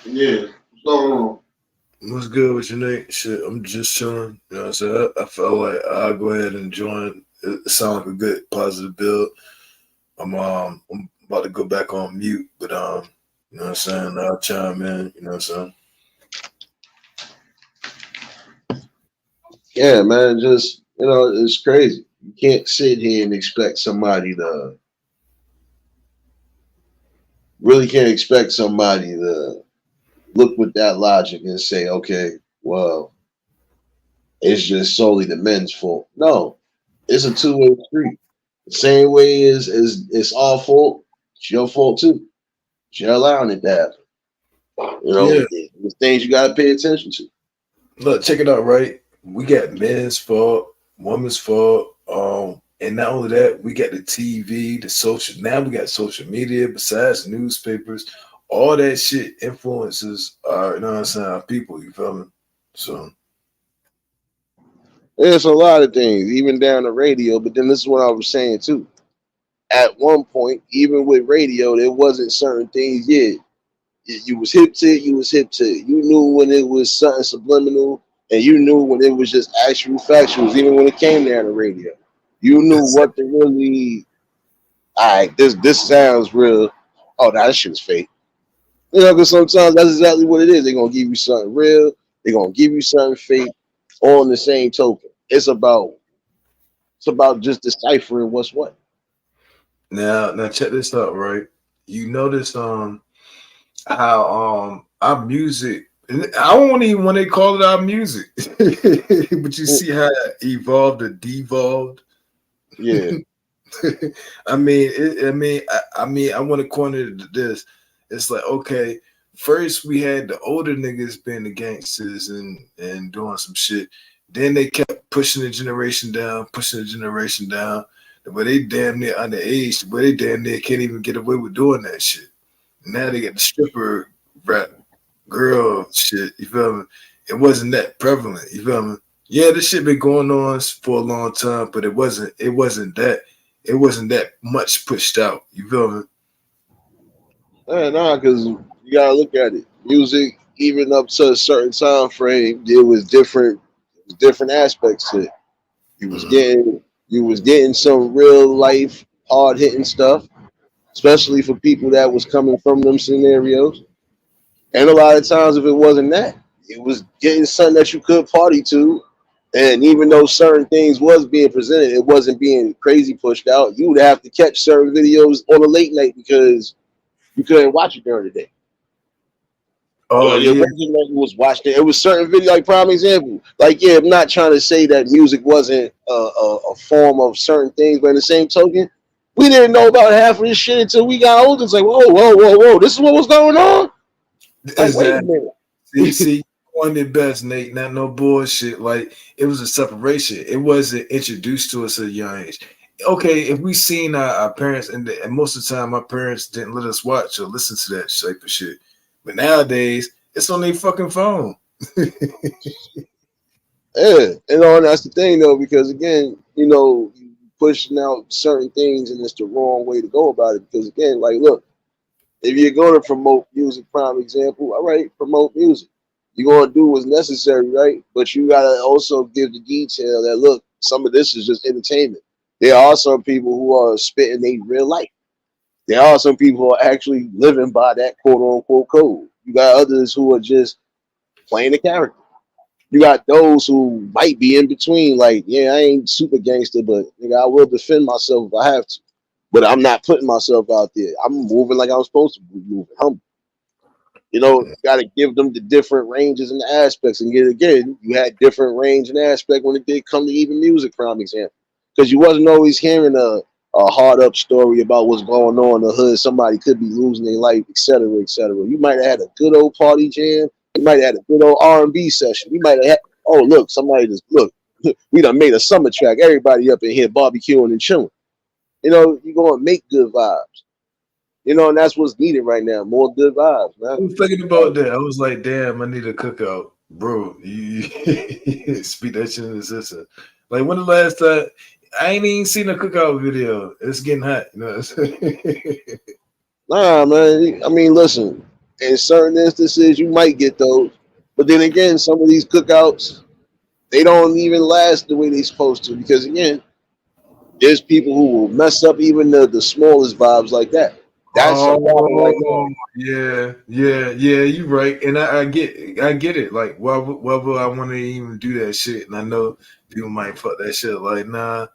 Yeah, what's going on? What's good with your Nate? Shit, I'm just chilling. You know what I'm saying? I felt like I'll go ahead and join. It sounds like a good positive build. I'm about to go back on mute, but you know what I'm saying? I'll chime in, you know what I'm saying? Yeah, man, just it's crazy. You can't sit here and expect somebody to really can't expect somebody to look with that logic and say, okay, well, it's just solely the men's fault. No, it's a two-way street. The same way as it's our fault, it's your fault too. You're allowing it to happen. Yeah, There's things you gotta pay attention to. look, check it out, right? We got men's fault, women's fault, and not only that, we got the TV, the social. Now we got social media. Besides newspapers, all that shit influences our, you know what I'm saying, our people. You feel me? So There's a lot of things, even down the radio. But then this is what I was saying too. At one point, even with radio, there wasn't certain things. Yeah, you was hip to it. You was hip to it. You knew when it was something subliminal, and you knew when it was just actual factuals. Even when it came down the radio, you knew that's what to really. All right, this sounds real. Oh, nah, that shit's fake. Because sometimes that's exactly what it is. They're gonna give you something real. They're gonna give you something fake. On the same token, it's about just deciphering what's what. now check this out, right? You notice how our music. And I don't even want to call it our music, but you Mm, see how it evolved or devolved. yeah, I mean, I want to corner it to this. It's like, okay, first we had the older niggas being the gangsters and doing some shit. Then they kept pushing the generation down, pushing the generation down. But they damn near underage, but they damn near can't even get away with doing that shit. Now they got the stripper rap girl shit. You feel me? It wasn't that prevalent. You feel me? Yeah, this shit been going on for a long time, but it wasn't that much pushed out. You feel me? Nah, because you gotta look at it. Music, even up to a certain time frame, there was different aspects to it. You was Mhm. getting you was getting some real life hard hitting stuff, especially for people that was coming from them scenarios. And a lot of times, if it wasn't that, it was getting something that you could party to. And even though certain things was being presented, it wasn't being crazy pushed out. You would have to catch certain videos on a late night because you couldn't watch it during the day. Oh It yeah, wasn't like it was watching it. It was certain video, like prime example. Like, yeah, I'm not trying to say that music wasn't a form of certain things, but in the same token, we didn't know about half of this shit until we got older. It's like, whoa, whoa, whoa, whoa, this is what was going on. Like, wait a exactly. minute. See, on the best, Nate. Not no bullshit. Like it was a separation. It wasn't introduced to us at a young age. Okay, if we seen our parents, and most of the time, my parents didn't let us watch or listen to that type of shit. But nowadays, it's on their fucking phone. Yeah, and that's the thing though, because again, you pushing out certain things, and it's the wrong way to go about it. Because again, like, look, if you're going to promote music, prime example, all right, promote music. You're going to do what's necessary, right? But you got to also give the detail that, look, some of this is just entertainment. There are some people who are spitting their real life. There are some people who are actually living by that quote unquote code. You got others who are just playing the character. You got those who might be in between, like, yeah, I ain't super gangster, but nigga, I will defend myself if I have to. But I'm not putting myself out there. I'm moving like I'm supposed to be moving. You got to give them the different ranges and aspects. And yet again, you had different range and aspect when it did come to even music, prime example. Because you wasn't always hearing a hard up story about what's going on in the hood. Somebody could be losing their life, etc., etc. You might have had a good old party jam. You might have had a good old R&B session. You might have had, oh, look, somebody just, look, we done made a summer track. Everybody up in here barbecuing and chilling. You're going to make good vibes. And that's what's needed right now. More good vibes, I man. was thinking about that. I was like, damn, I need a cookout, bro. You speak that shit in the system. Like when the last time I ain't even seen a cookout video. It's getting hot, you know. Nah, man. I mean, listen. In certain instances, you might get those, but then again, some of these cookouts they don't even last the way they're supposed to because again, there's people who will mess up even the smallest vibes like that. That's a problem right Oh now. yeah, yeah, yeah. You right, and I get it. Like, why would I want to even do that shit? And I know people might fuck that shit. Like, nah.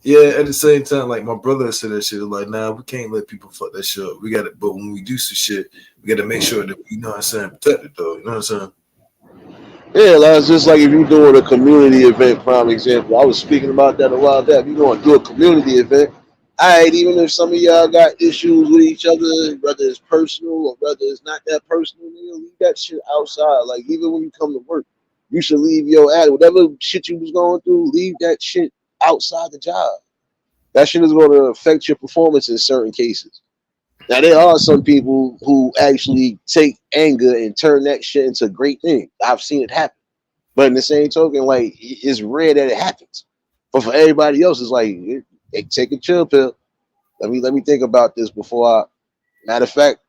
Yeah, at the same time, like my brother said that shit. Like, nah, we can't let people fuck that shit up. We got to, but when we do some shit, we got to make sure that we, you know what I'm saying, protect it though. You know what I'm saying? Yeah, that's just like if you're doing a community event, prime example. I was speaking about that a while back. If you're going to do a community event, all right, even if some of y'all got issues with each other, whether it's personal or whether it's not that personal, leave that shit outside. Like, even when you come to work, you should leave your ad, whatever shit you was going through, leave that shit outside the job. That shit is going to affect your performance in certain cases. Now, there are some people who actually take anger and turn that shit into great things. I've seen it happen. But in the same token, like it's rare that it happens. But for everybody else, it's like hey, take a chill pill. Let me think about this before I. Matter of fact,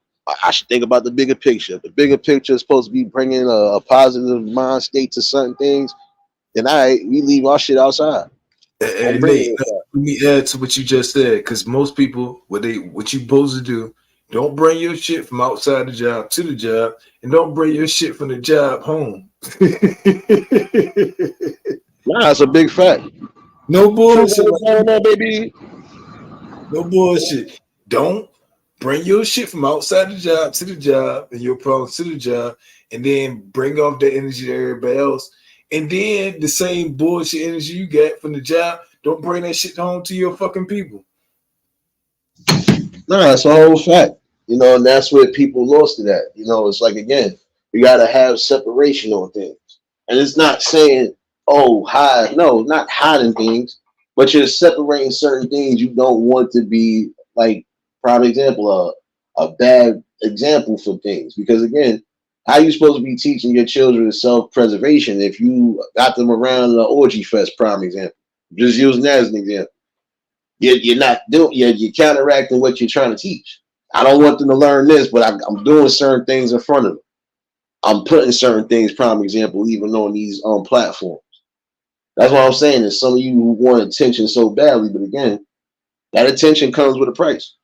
I should think about the bigger picture. The bigger picture is supposed to be bringing a positive mind state to certain things. Then we leave our shit outside. Hey, Don't bring it Nate, let inside. me add to what you just said, because most people, what you supposed to do, don't bring your shit from outside the job to the job, and don't bring your shit from the job home. Nah, it's a big fact. No True, bullshit. what's going on, baby? No bullshit. Don't bring your shit from outside the job to the job and your problems to the job, and then bring off that energy to everybody else. And then the same bullshit energy you get from the job, don't bring that shit home to your fucking people. Nah, it's a whole fact. and that's where people lost it at. It's like again, you gotta have separation on things. And it's not saying, oh, hide. No, not hiding things, but you're separating certain things you don't want to be like, prime example, a bad example for things. Because again, how you supposed to be teaching your children self-preservation if you got them around the orgy fest, prime example? Just using that as an example. You're not doing, you're counteracting what you're trying to teach. I don't want them to learn this, but I'm doing certain things in front of them. I'm putting certain things, prime example, even on these platforms. That's what I'm saying. Is some of you who want attention so badly, but again, that attention comes with a price.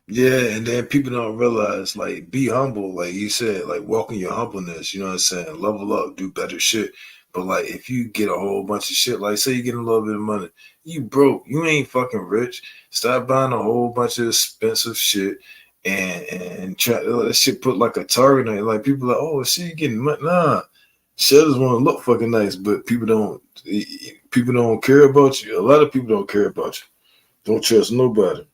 Yeah, and then people don't realize, like, be humble, like you said, like, walk in your humbleness, you know what I'm saying? Level up, do better shit. But, like, if you get a whole bunch of shit, like, say you get a little bit of money, you broke, you ain't fucking rich. Stop buying a whole bunch of expensive shit and try that shit put, like, a target on it. Like, people are like, oh, shit, you getting money. Nah, shit just want to look fucking nice, but people don't care about you. A lot of people don't care about you. Don't trust nobody.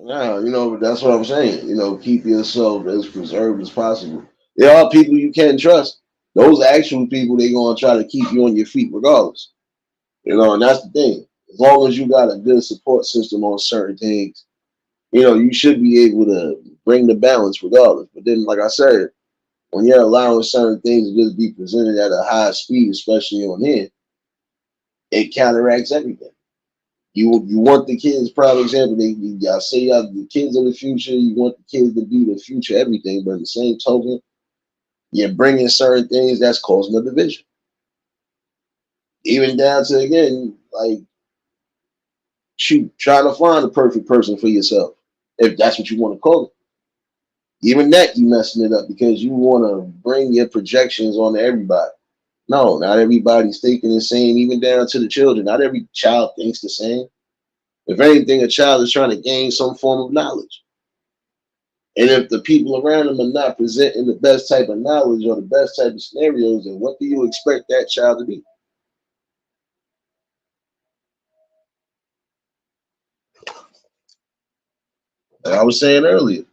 Now, that's what I'm saying. Keep yourself as preserved as possible. There are people you can't trust. Those actual people, they're going to try to keep you on your feet regardless. And that's the thing. As long as you got a good support system on certain things, you should be able to bring the balance regardless. But then, like I said, when you're allowing certain things to just be presented at a high speed, especially on here, it counteracts everything. You want the kids, prime example, y'all say y'all the kids of the future, you want the kids to be the future everything, but in the same token, you're bringing certain things that's causing a division. Even down to, again, like, shoot, trying to find the perfect person for yourself, if that's what you want to call it. Even that, you messing it up because you want to bring your projections on everybody. No, not everybody's thinking the same, even down to the children. Not every child thinks the same. If anything, a child is trying to gain some form of knowledge. And if the people around them are not presenting the best type of knowledge or the best type of scenarios, then what do you expect that child to be? Like I was saying earlier,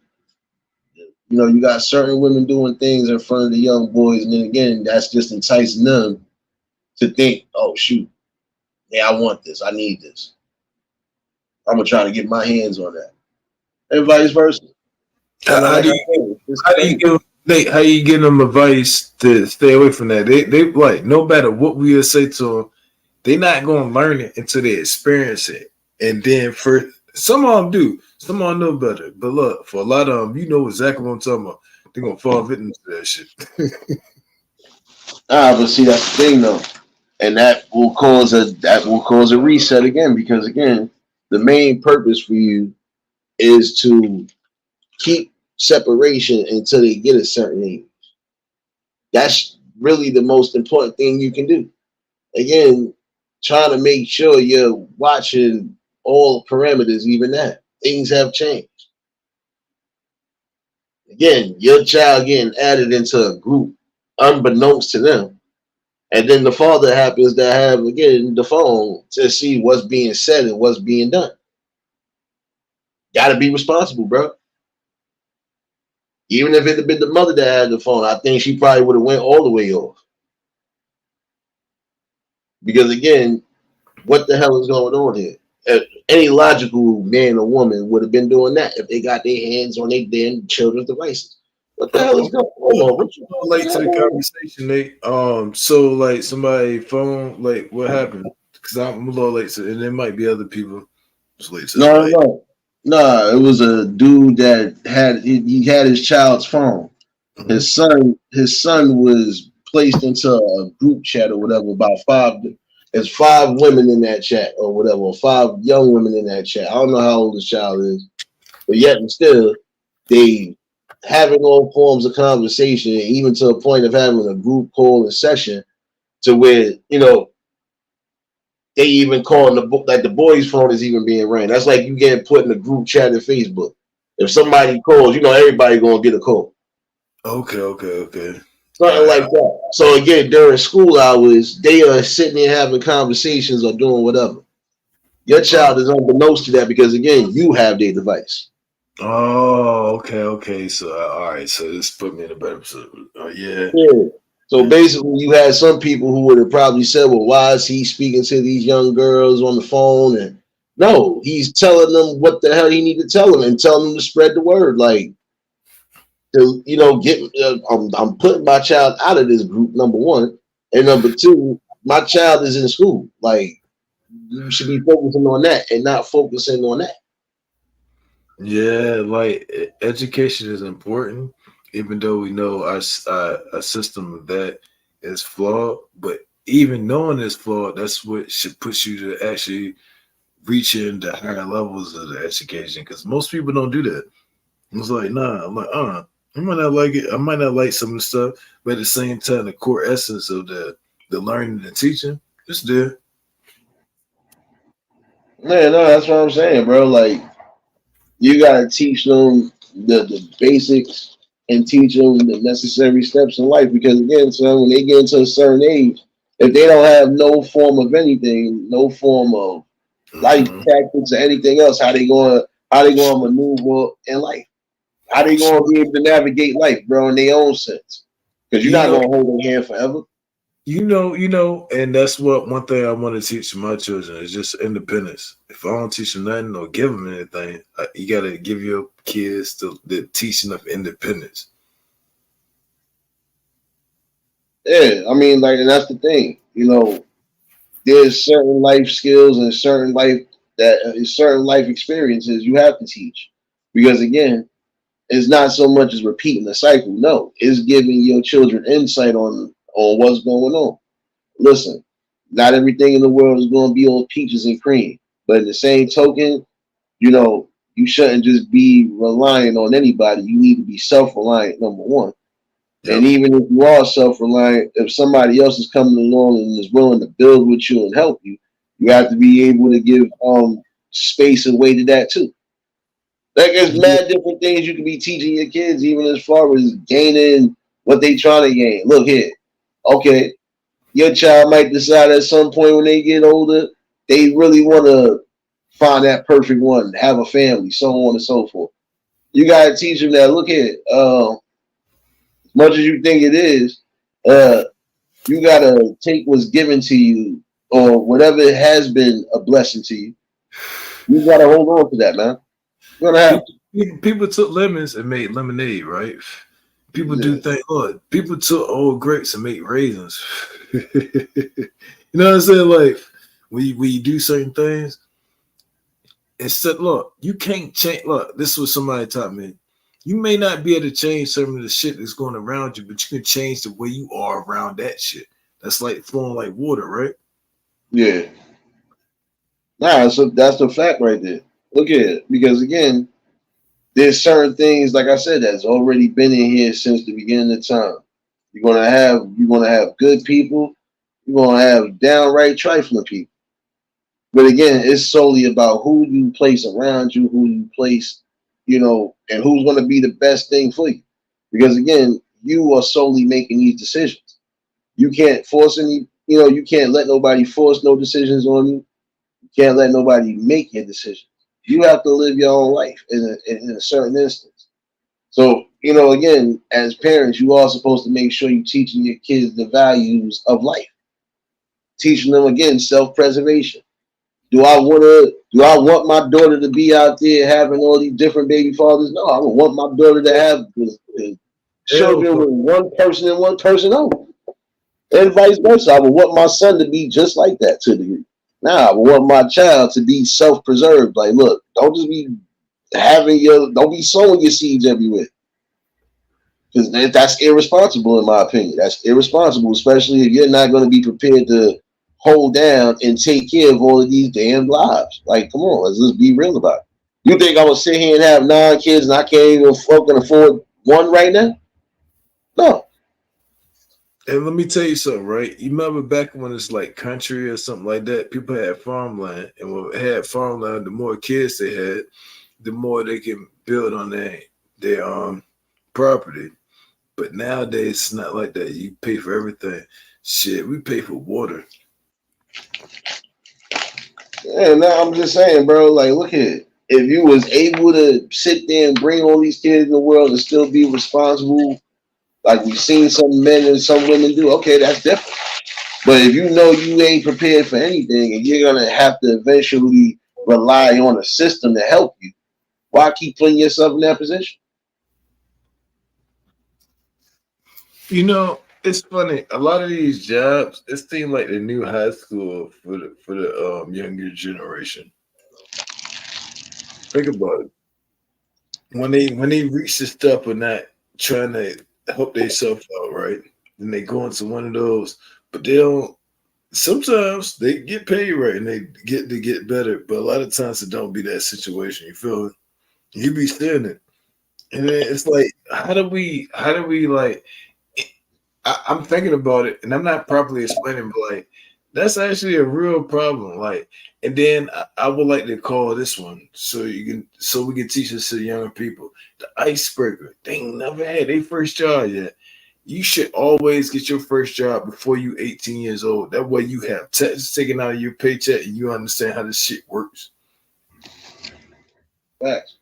you got certain women doing things in front of the young boys, and then again, that's just enticing them to think, oh shoot, yeah, I want this, I need this. I'm gonna try to get my hands on that. And vice versa. And How like do I you said, it's how do you crazy. give how you give them advice to stay away from that? They like no matter what we will say to them, they not gonna learn it until they experience it. And then for some of them do, some of them know better. But look, for a lot of them, you know exactly what I'm talking about. They're gonna fall victim to that shit. But see, that's the thing though. And that will cause a reset again, because again, the main purpose for you is to keep separation until they get a certain age. That's really the most important thing you can do. Again, trying to make sure you're watching all parameters, even that. Things have changed. Again, your child getting added into a group unbeknownst to them. And then the father happens to have, again, the phone to see what's being said and what's being done. Gotta be responsible, bro. Even if it had been the mother that had the phone, I think she probably would have went all the way off. Because again, what the hell is going on here? Any logical man or woman would have been doing that if they got their hands on their damn children's devices. What the hell is going on? What you I'm late to the doing? conversation, Nate. So like somebody phone, like what happened? Because I'm a little late, and there might be other people. Just late to the No, fight. no, no. It was a dude that he had his child's phone. Mhm. His son was placed into a group chat or whatever. About five. There's five women in that chat or whatever, or five young women in that chat. I don't know how old this child is, but yet and still, they having all forms of conversation, even to a point of having a group call and session, to where they even calling like the boys' phone is even being ran. That's like you getting put in a group chat in Facebook. If somebody calls, everybody gonna get a call. Okay. Something like that. So again, during school hours, they are sitting there having conversations or doing whatever. Your child is unbeknownst to that because again, you have their device. Oh, okay. So, all right. So this put me in a better position. Yeah. Yeah. So basically, you had some people who would have probably said, "Well, why is he speaking to these young girls on the phone?" And no, he's telling them what the hell he need to tell them and telling them to spread the word. Like, to get. I'm putting my child out of this group. Number one, and number two, my child is in school. Like, you should be focusing on that and not focusing on that. Yeah, like education is important, even though we know our system of that is flawed. But even knowing it's flawed, that's what should push you to actually reach into higher levels of the education. Because most people don't do that. It's like, nah, I'm like, I might not like it. I might not like some of the stuff, but at the same time, the core essence of the learning and teaching is there. Man, no, that's what I'm saying, bro. Like, you gotta teach them the basics and teach them the necessary steps in life. Because again, son, when they get into a certain age, if they don't have no form of anything, no form of life Hmm. tactics or anything else, how they going to maneuver in life? How they going to be able to navigate life, bro, in their own sense? Because you're You not know, going to hold their hand forever. and that's what one thing I want to teach my children is just independence. If I don't teach them nothing or give them anything, you got to give your kids the teaching of independence. Yeah, I mean, like, and that's the thing. There's certain life skills and certain life experiences you have to teach because again, it's not so much as repeating the cycle. No, it's giving your children insight on what's going on. Listen, not everything in the world is going to be all peaches and cream, but in the same token, you shouldn't just be relying on anybody. You need to be self-reliant, number one. And Yep. even if you are self-reliant, if somebody else is coming along and is willing to build with you and help you, you have to be able to give space and weight to that too. Like, there's Yeah. mad different things you can be teaching your kids, even as far as gaining what they trying to gain. Look here, okay, your child might decide at some point when they get older, they really want to find that perfect one, have a family, so on and so forth. You gotta teach them that. Look here, as much as you think it is, uh, you gotta take what's given to you or whatever has been a blessing to you. You gotta hold on to that, man. You're gonna have People took lemons and made lemonade, right? People do to. things. Look, people took old grapes and make raisins. You know what I'm saying? Like when you do certain things, instead, look, you can't change. Look, this is what somebody taught me. You may not be able to change some of the shit that's going around you, but you can change the way you are around that shit. That's like flowing like water, right? Yeah. Nah, so that's the fact right there. Look at it. Because again, there's certain things, like I said, that's already been in here since the beginning of time. You're gonna have good people, you're gonna have downright trifling people. But again, it's solely about who you place around you, who you place, and who's gonna be the best thing for you. Because again, you are solely making these decisions. You can't force you can't let nobody force no decisions on you. Can't let nobody make your decisions. You have to live your own life in a certain instance. So, again, as parents, you are supposed to make sure you're teaching your kids the values of life, teaching them again self-preservation. Do I want my daughter to be out there having all these different baby fathers? No, I would want my daughter to have Hell children no. with one person and one person only. And vice versa. I would want my son to be just like that to a degree. Now, I would want my child to be self-preserved. Like, look, don't be sowing your seeds everywhere. Because that's irresponsible, in my opinion. That's irresponsible, especially if you're not going to be prepared to hold down and take care of all of these damn lives. Like, come on, let's just be real about it. You think I'm going to sit here and have 9 kids and I can't even fucking afford one right now? No. And let me tell you something, right? You remember back when it's like country or something like that, people had farmland, and when they had farmland, the more kids they had, the more they can build on their property. But nowadays it's not like that. You pay for everything. Shit, we pay for water. Yeah, no, I'm just saying, bro. Like, look at it. If you was able to sit there and bring all these kids in the world and still be responsible, like we've seen some men and some women do, okay, that's different. But if you know you ain't prepared for anything and you're gonna have to eventually rely on a system to help you, why keep putting yourself in that position? You know, it's funny. A lot of these jobs, it seems like the new high school for the younger generation. Think about it. When they reach the step of not trying to help themselves out, right? Then they go into one of those, but they don't. Sometimes they get paid right and they get to get better, but a lot of times it don't be that situation. You feel it? You be seeing it, and then it's like, how do we like? I'm thinking about it, and I'm not properly explaining, but like that's actually a real problem. Like, and then I would like to call this one so we can teach this to younger people. The icebreaker. They ain't never had their first job yet. You should always get your first job before you 18 years old. That way you have taxes taken out of your paycheck and you understand how this shit works. Facts.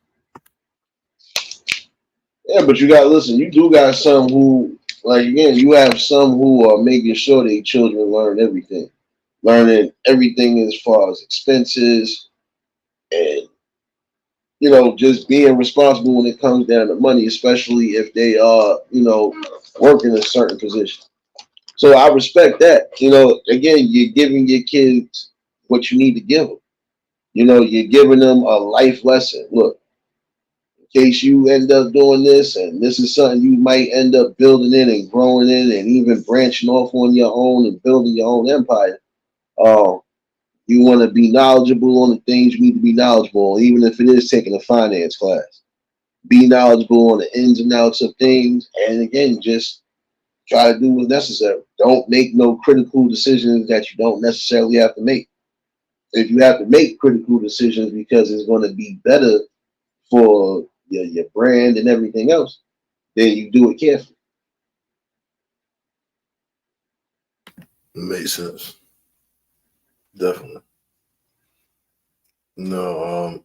Yeah, but you gotta listen. You do got some who, like again, you have some who are making sure their children learn everything, learning everything as far as expenses and just being responsible when it comes down to money, especially if they are working a certain position. So I respect that. Again, you're giving your kids what you need to give them. You're giving them a life lesson. Look, in case you end up doing this, and this is something you might end up building in and growing in, and even branching off on your own and building your own empire. Uh, you want to be knowledgeable on the things you need to be knowledgeable on, even if it is taking a finance class. Be knowledgeable on the ins and outs of things, and again, just try to do what's necessary. Don't make no critical decisions that you don't necessarily have to make. If you have to make critical decisions because it's going to be better for your brand and everything else, then you do it carefully. Makes sense. Definitely. No,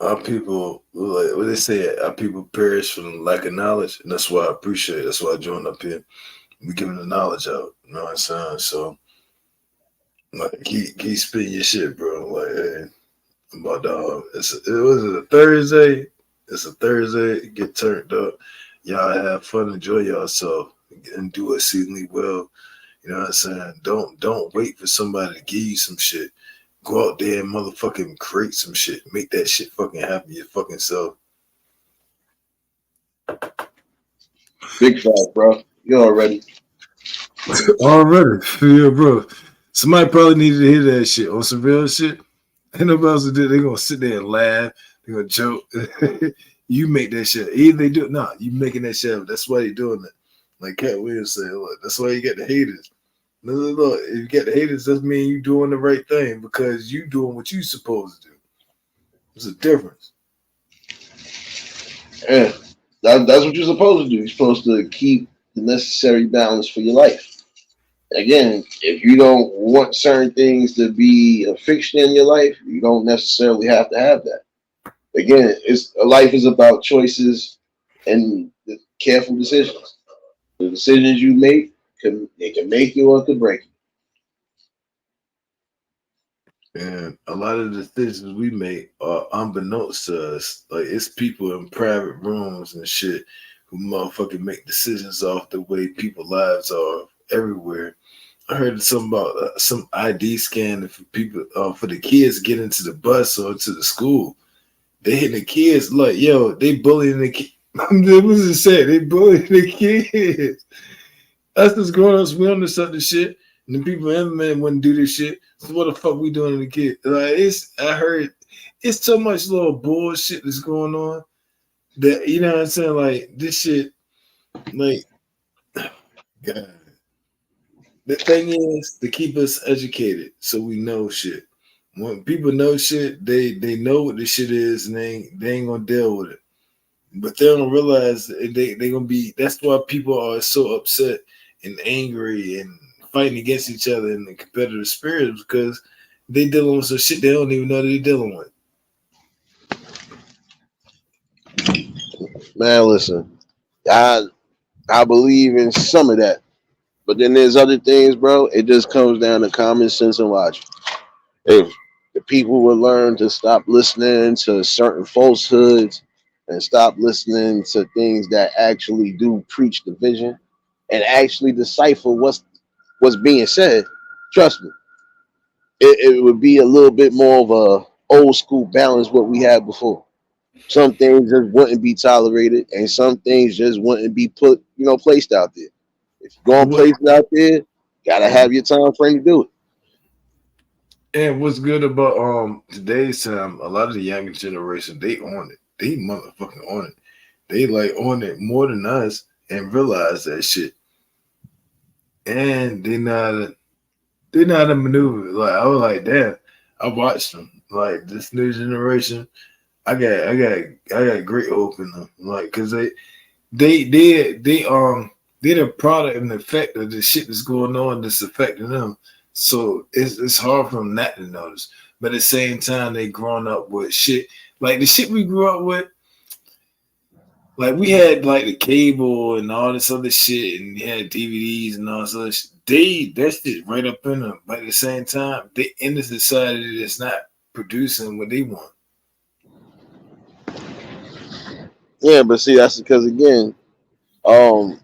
our people, like what they say, our people perish from lack of knowledge, and that's why I appreciate it. That's why I joined up here. We giving the knowledge out. You know what I'm saying? So like keep spitting your shit, bro. Like hey, about it was a Thursday. It's a Thursday. Get turned up. Y'all have fun, enjoy yourself, and do exceedingly well. You know what I'm saying? Don't wait for somebody to give you some shit. Go out there and motherfucking create some shit. Make that shit fucking happen your fucking self. Big fact, bro. You already. Already, yeah, bro. Somebody probably needed to hear that shit on some real shit. Ain't nobody else to do. They gonna sit there and laugh. They gonna joke. You make that shit. Either they do, nah. You making that shit. That's why you doing it. Like Cat Williams said, look, that's why you get the haters. Look, if you get the haters, doesn't mean you doing the right thing because you doing what you supposed to do. There's a difference. Yeah, that's what you're supposed to do. You're supposed to keep the necessary balance for your life. Again, if you don't want certain things to be a fixture in your life, you don't necessarily have to have that. Again, it's life is about choices and careful decisions. The decisions you make can make you or could break And a lot of the decisions we make are unbeknownst to us. Like it's people in private rooms and shit who motherfucking make decisions off the way people's lives are everywhere. I heard something about some ID scan for people for the kids get into the bus or to the school. They hit the kids like yo, they bullying the kids. What was it said? They bullying the kids. Us as grown ups, we understand the shit. And the people in men wouldn't do this shit. So what the fuck we doing to the kid? Like I heard it's so much little bullshit that's going on that you know what I'm saying? Like this shit, like God. The thing is to keep us educated so we know shit. When people know shit, they know what the shit is and they ain't gonna deal with it. But they don't realize they gonna be. That's why people are so upset and angry and fighting against each other in the competitive spirit because They dealing with some shit they don't even know they're dealing with. Man, listen, I I believe in some of that, but then there's other things, bro. It just comes down to common sense and logic. If the people would learn to stop listening to certain falsehoods and stop listening to things that actually do preach division and actually decipher what's being said, trust me, it would be a little bit more of a old school balance what we had before. Some things just wouldn't be tolerated, and some things just wouldn't be put, placed out there. If you're going to What place it out there, gotta have your time frame to do it. and what's good about today's time? A lot of the younger generation they on it. They motherfucking on it. They like on it more than us and realize that shit. And they not a maneuver. Like I was like, damn. I watched them. Like this new generation, I got great hope in them. Like, cause they're the product and the effect of the shit that's going on that's affecting them. So it's hard for them not to notice. But at the same time, they grown up with shit like the shit we grew up with. Like we had like the cable and all this other shit, and you had DVDs and all this other shit. That shit right up in them. But at the same time, they in the society that's not producing what they want. Yeah, but see, that's because again, um,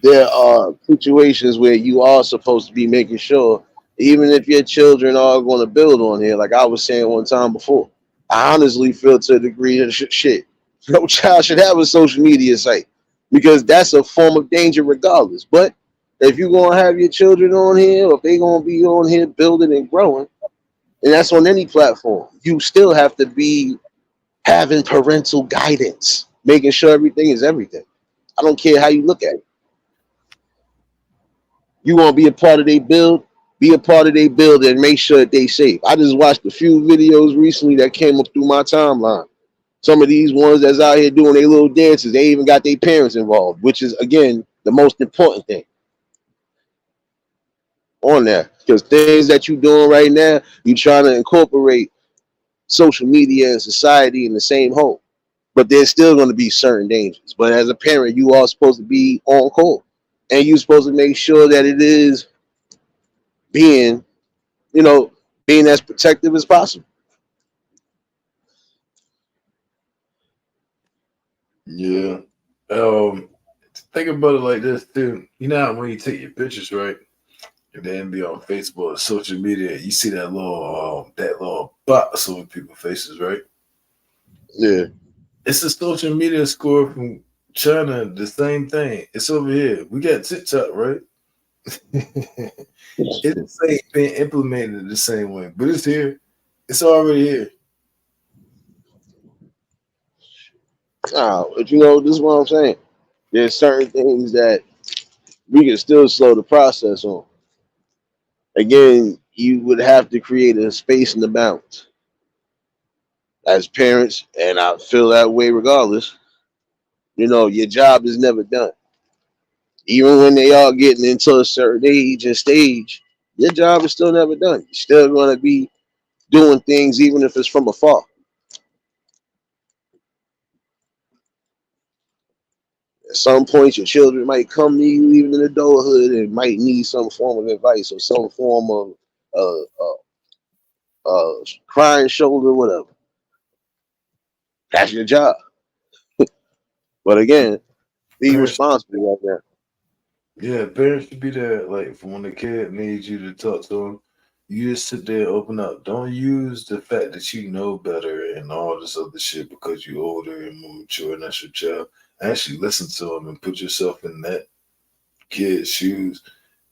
there are situations where you are supposed to be making sure, even if your children are going to build on here, like I was saying one time before, I honestly feel to a degree that shit, no child should have a social media site because that's a form of danger regardless. But if you're going to have your children on here, or if they're going to be on here building and growing, and that's on any platform, you still have to be having parental guidance, making sure everything is everything. I don't care how you look at it. You want to be a part of their build, be a part of their build and make sure that they safe. I just watched a few videos recently that came up through my timeline. Some of these ones that's out here doing their little dances, they even got their parents involved, which is again the most important thing on there. Because things that you're doing right now, you're trying to incorporate social media and society in the same home. But there's still going to be certain dangers. But as a parent, you are supposed to be on call, and you're supposed to make sure that it is being, you know, being as protective as possible. Yeah. Um, think about it like this too. You know how when you take your pictures, right? And then be on Facebook or social media, you see that little box over people's faces, right? Yeah. It's a social media score from China, the same thing. It's over here. We got TikTok, right? It's the same being implemented the same way, but it's here. It's already here. But this is what I'm saying. There's certain things that we can still slow the process on. Again, you would have to create a space and a balance as parents, and I feel that way regardless. Your job is never done. Even when they are getting into a certain age and stage, your job is still never done. You're still going to be doing things even if it's from afar. At some point, your children might come to you even in adulthood and might need some form of advice or some form of crying shoulder, whatever. That's your job. But again, be Parents, responsible right there. yeah, parents should be there. Like, for when the kid needs you to talk to them, you just sit there, open up. Don't use the fact that you know better and all this other shit because you're older and more mature and that's your child. Actually, listen to them and put yourself in that kid's shoes.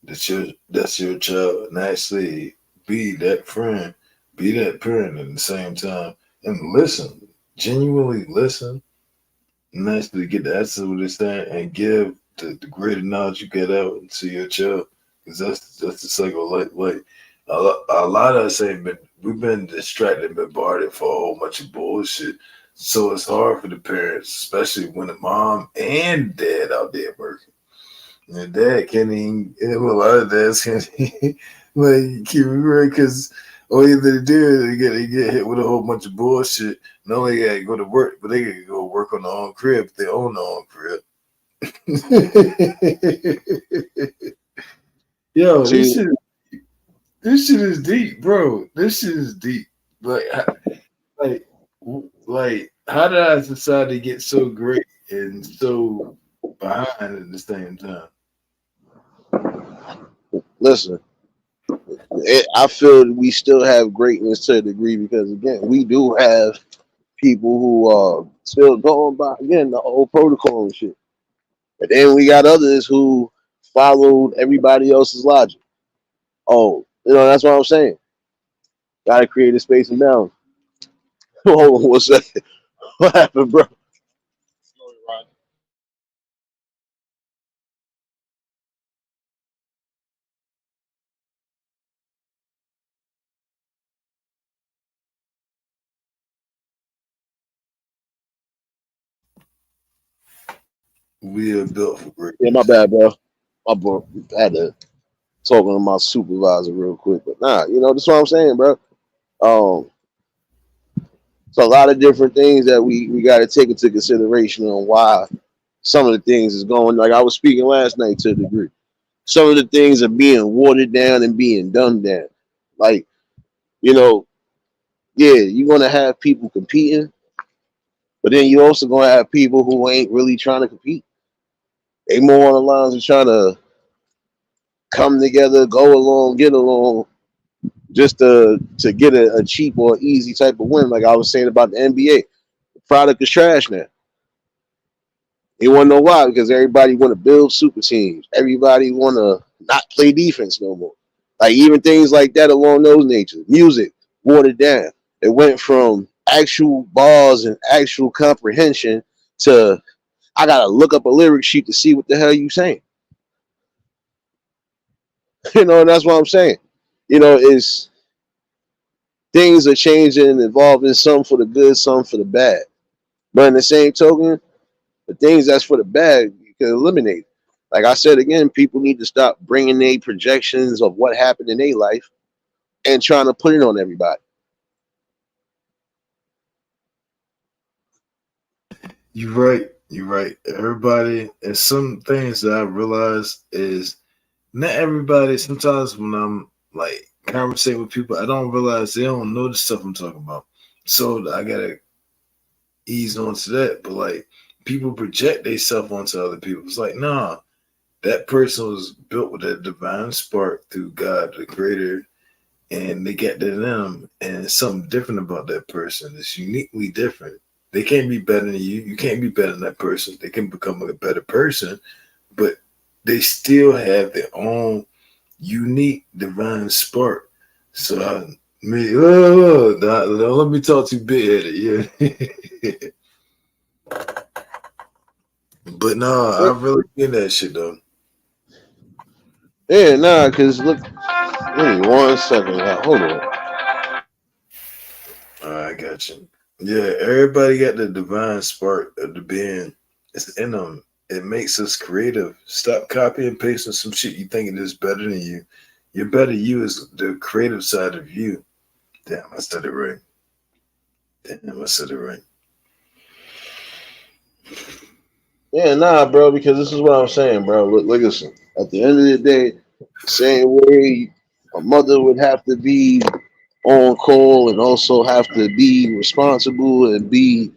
That's your child, and actually be that friend, be that parent at the same time, and listen, genuinely listen, and actually get the essence of what they're saying, and give the greater knowledge you get out to your child, because that's the cycle. Like a lot of us ain't been we've been distracted and bombarded for a whole bunch of bullshit. So it's hard for the parents, especially when the mom and dad out there working. And dad can't even, a lot of dads can't like keep it real because Or either they do, they get hit with a whole bunch of bullshit. Not only gotta go to work, but they gotta go work on their own crib if they own their own crib. Yo, See, this shit is deep, bro. This shit is deep. Like, like, how did our society get so great and so behind at the same time? listen, I feel we still have greatness to a degree because again, we do have people who are still going by again the old protocol and shit. And then we got others who followed everybody else's logic. Oh, that's what I'm saying. Got to create a space and balance. Hold on, what's that? What happened, bro? We are built for Yeah, my greatness. bad, bro. My bro, I had to talking to my supervisor real quick, but nah, that's what I'm saying, bro. Um, it's a lot of different things that we got to take into consideration on why some of the things is going. Like I was speaking last night to a degree. Some of the things are being watered down and being dumbed down. Like you know, yeah, you're gonna have people competing, but then you also gonna have people who ain't really trying to compete. They more on the lines of trying to come together, go along, get along, just to get a cheap or easy type of win. Like I was saying about the NBA, the product is trash now. You want to know why? Because everybody want to build super teams. Everybody want to not play defense no more. Like even things like that along those natures. Music watered down. It went from actual bars and actual comprehension to I gotta look up a lyric sheet to see what the hell you saying. And that's what I'm saying. Is things are changing and evolving, some for the good, some for the bad. But in the same token, the things that's for the bad, you can eliminate. Like I said again, people need to stop bringing their projections of what happened in their life and trying to put it on everybody. You're right. You're right. Everybody, and some things that I realize is not everybody. Sometimes when I'm like conversating with people, I don't realize they don't know the stuff I'm talking about. So I gotta ease onto that. But like people project themselves onto other people. It's like, nah, that person was built with a divine spark through God, the Creator, and they get that in them, and it's something different about that person. It's uniquely different. They can't be better than you. You can't be better than that person. They can become a better person, but they still have their own unique divine spark. So don't let me talk too big headed, yeah. But no, I really get that shit though. Yeah, nah, because look, give me 1 second. Hold on. All right, I got you. Yeah, everybody got the divine spark of the being. It's in them. It makes us creative. Stop copying and pasting some shit you thinking is better than you. Your better you is the creative side of you. Damn, I said it right. Damn, I said it right. Yeah, nah, bro, because this is what I'm saying, bro. Look, listen. At the end of the day, same way a mother would have to be on call and also have to be responsible and be,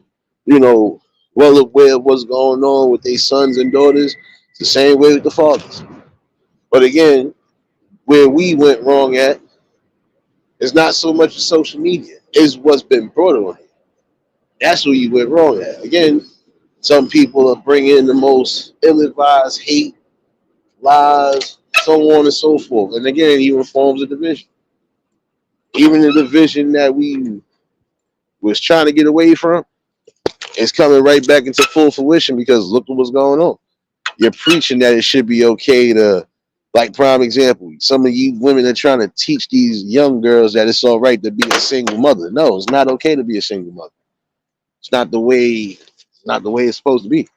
you know, well aware of what's going on with their sons and daughters. It's the same way with the fathers. But again, where we went wrong at is not so much social media, is what's been brought on. That's where you went wrong at. Again, some people are bringing the most ill-advised hate, lies, so on and so forth. And again, even forms of division. Even the division that we was trying to get away from is coming right back into full fruition because look at what's going on. You're preaching that it should be okay to, like prime example, some of you women are trying to teach these young girls that it's all right to be a single mother. No, it's not okay to be a single mother. It's not the way it's supposed to be.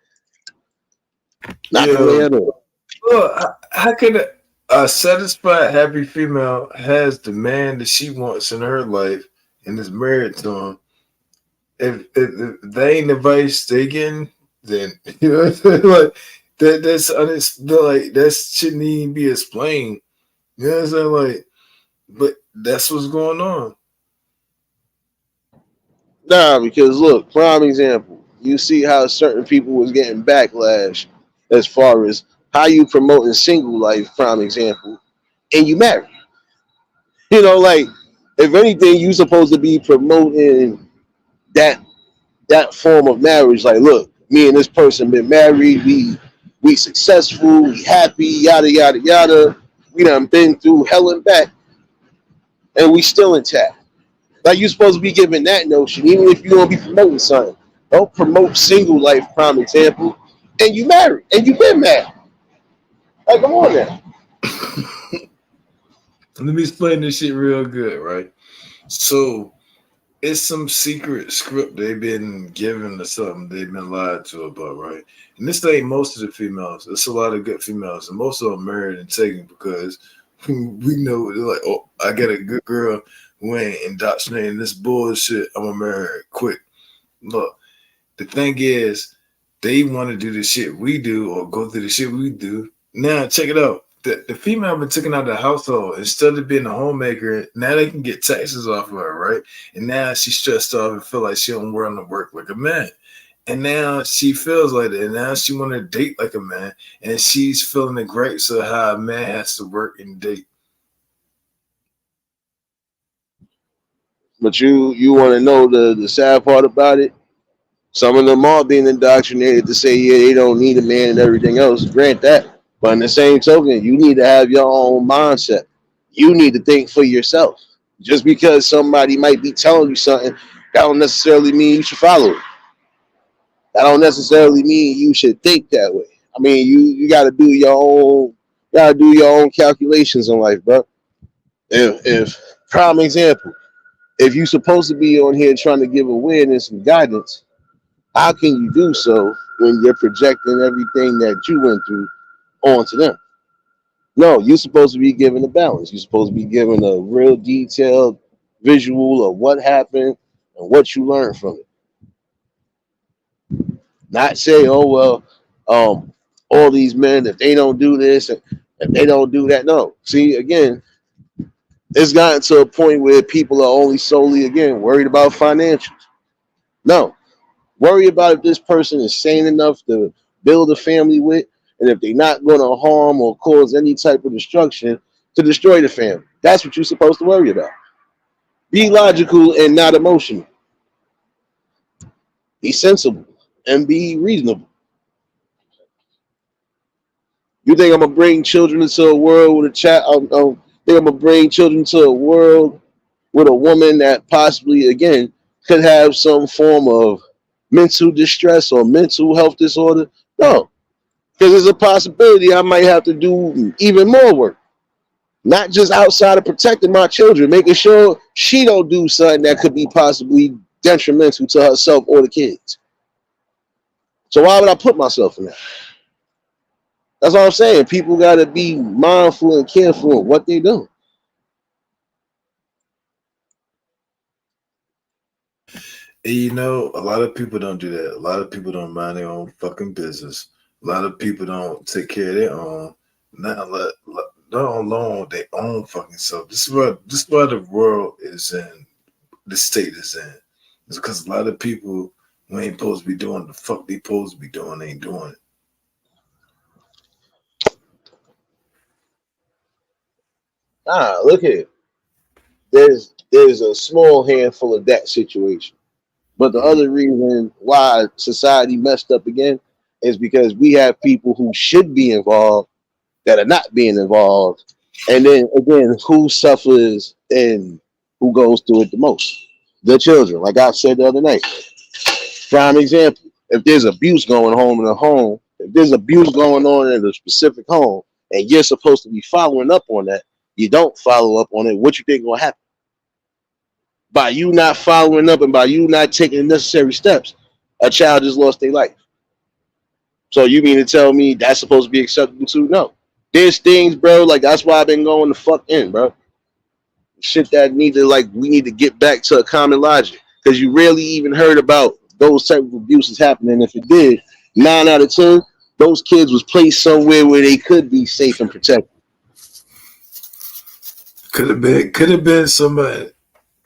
Not the Yeah. way at all. Well, how can it? A satisfied, happy female has the man that she wants in her life and is married to him. If they ain't the advice they getting, then you know what I'm saying? Like like that shouldn't even be explained. You know what I'm saying? Like, but that's what's going on. Nah, because look, prime example. You see how certain people was getting backlash as far as how you promoting single life, prime example, and you married. Like if anything, you supposed to be promoting that that form of marriage. Like, look, me and this person been married. We successful. We happy. Yada yada yada. We done been through hell and back, and we still intact. Like you supposed to be giving that notion, even if you don't be promoting something. Don't promote single life, prime example, and you married and you been married. Like, come on now. Let me explain this shit real good, right? So it's some secret script they've been given or something they've been lied to about, right? And this ain't most of the females. It's a lot of good females, and most of them married and taken because we know like, oh, I got a good girl who ain't indoctrinating this bullshit. I'm gonna marry her quick. Look, the thing is, they want to do the shit we do or go through the shit we do. Now, check it out. The female been taken out of the household instead of being a homemaker. Now they can get taxes off of her, right? And now she's stressed out and feel like she don't want to work like a man. And now she feels like that. And now she want to date like a man. And she's feeling the grapes of how a man has to work and date. But you want to know the sad part about it? Some of them are being indoctrinated to say, yeah, they don't need a man and everything else. Grant that. But in the same token, you need to have your own mindset. You need to think for yourself. Just because somebody might be telling you something, that don't necessarily mean you should follow it. That don't necessarily mean you should think that way. I mean, you gotta do your own calculations in life, bro. If prime example, if you're supposed to be on here trying to give awareness and guidance, how can you do so when you're projecting everything that you went through onto them? No, you're supposed to be given a balance. You're supposed to be given a real detailed visual of what happened and what you learned from it. Not say, oh well, all these men, if they don't do this and if they don't do that. No. See, again, it's gotten to a point where people are only solely again worried about financials. No. Worry about if this person is sane enough to build a family with, and if they're not going to harm or cause any type of destruction to destroy the family. That's what you're supposed to worry about. Be logical and not emotional. Be sensible and be reasonable. You think I'm gonna bring children into a world with a chat? Think I'm gonna bring children to a world with a woman that possibly, again, could have some form of mental distress or mental health disorder? No, because there's a possibility I might have to do even more work. Not just outside of protecting my children, making sure she don't do something that could be possibly detrimental to herself or the kids. So why would I put myself in that? That's all I'm saying. People got to be mindful and careful of what they do. And a lot of people don't do that. A lot of people don't mind their own fucking business. A lot of people don't take care of their own. Not alone their own fucking self. This is why the world is in the state is in. It's because a lot of people who ain't supposed to be doing the fuck they supposed to be doing ain't doing it. Look here. There's a small handful of that situation. But the Mhm. other reason why society messed up again is because we have people who should be involved that are not being involved. And then again, who suffers and who goes through it the most? The children. Like I said the other night. Prime example. If there's abuse going on in a home, if there's abuse going on in a specific home, and you're supposed to be following up on that, you don't follow up on it. What you think gonna happen? By you not following up and by you not taking the necessary steps, a child just lost their life. So you mean to tell me that's supposed to be acceptable too? No. There's things, bro. Like that's why I've been going the fuck in, bro. Shit that need to like we need to get back to a common logic because you rarely even heard about those type of abuses happening. If it did, 9 out of 10, those kids was placed somewhere where they could be safe and protected. Could have been somebody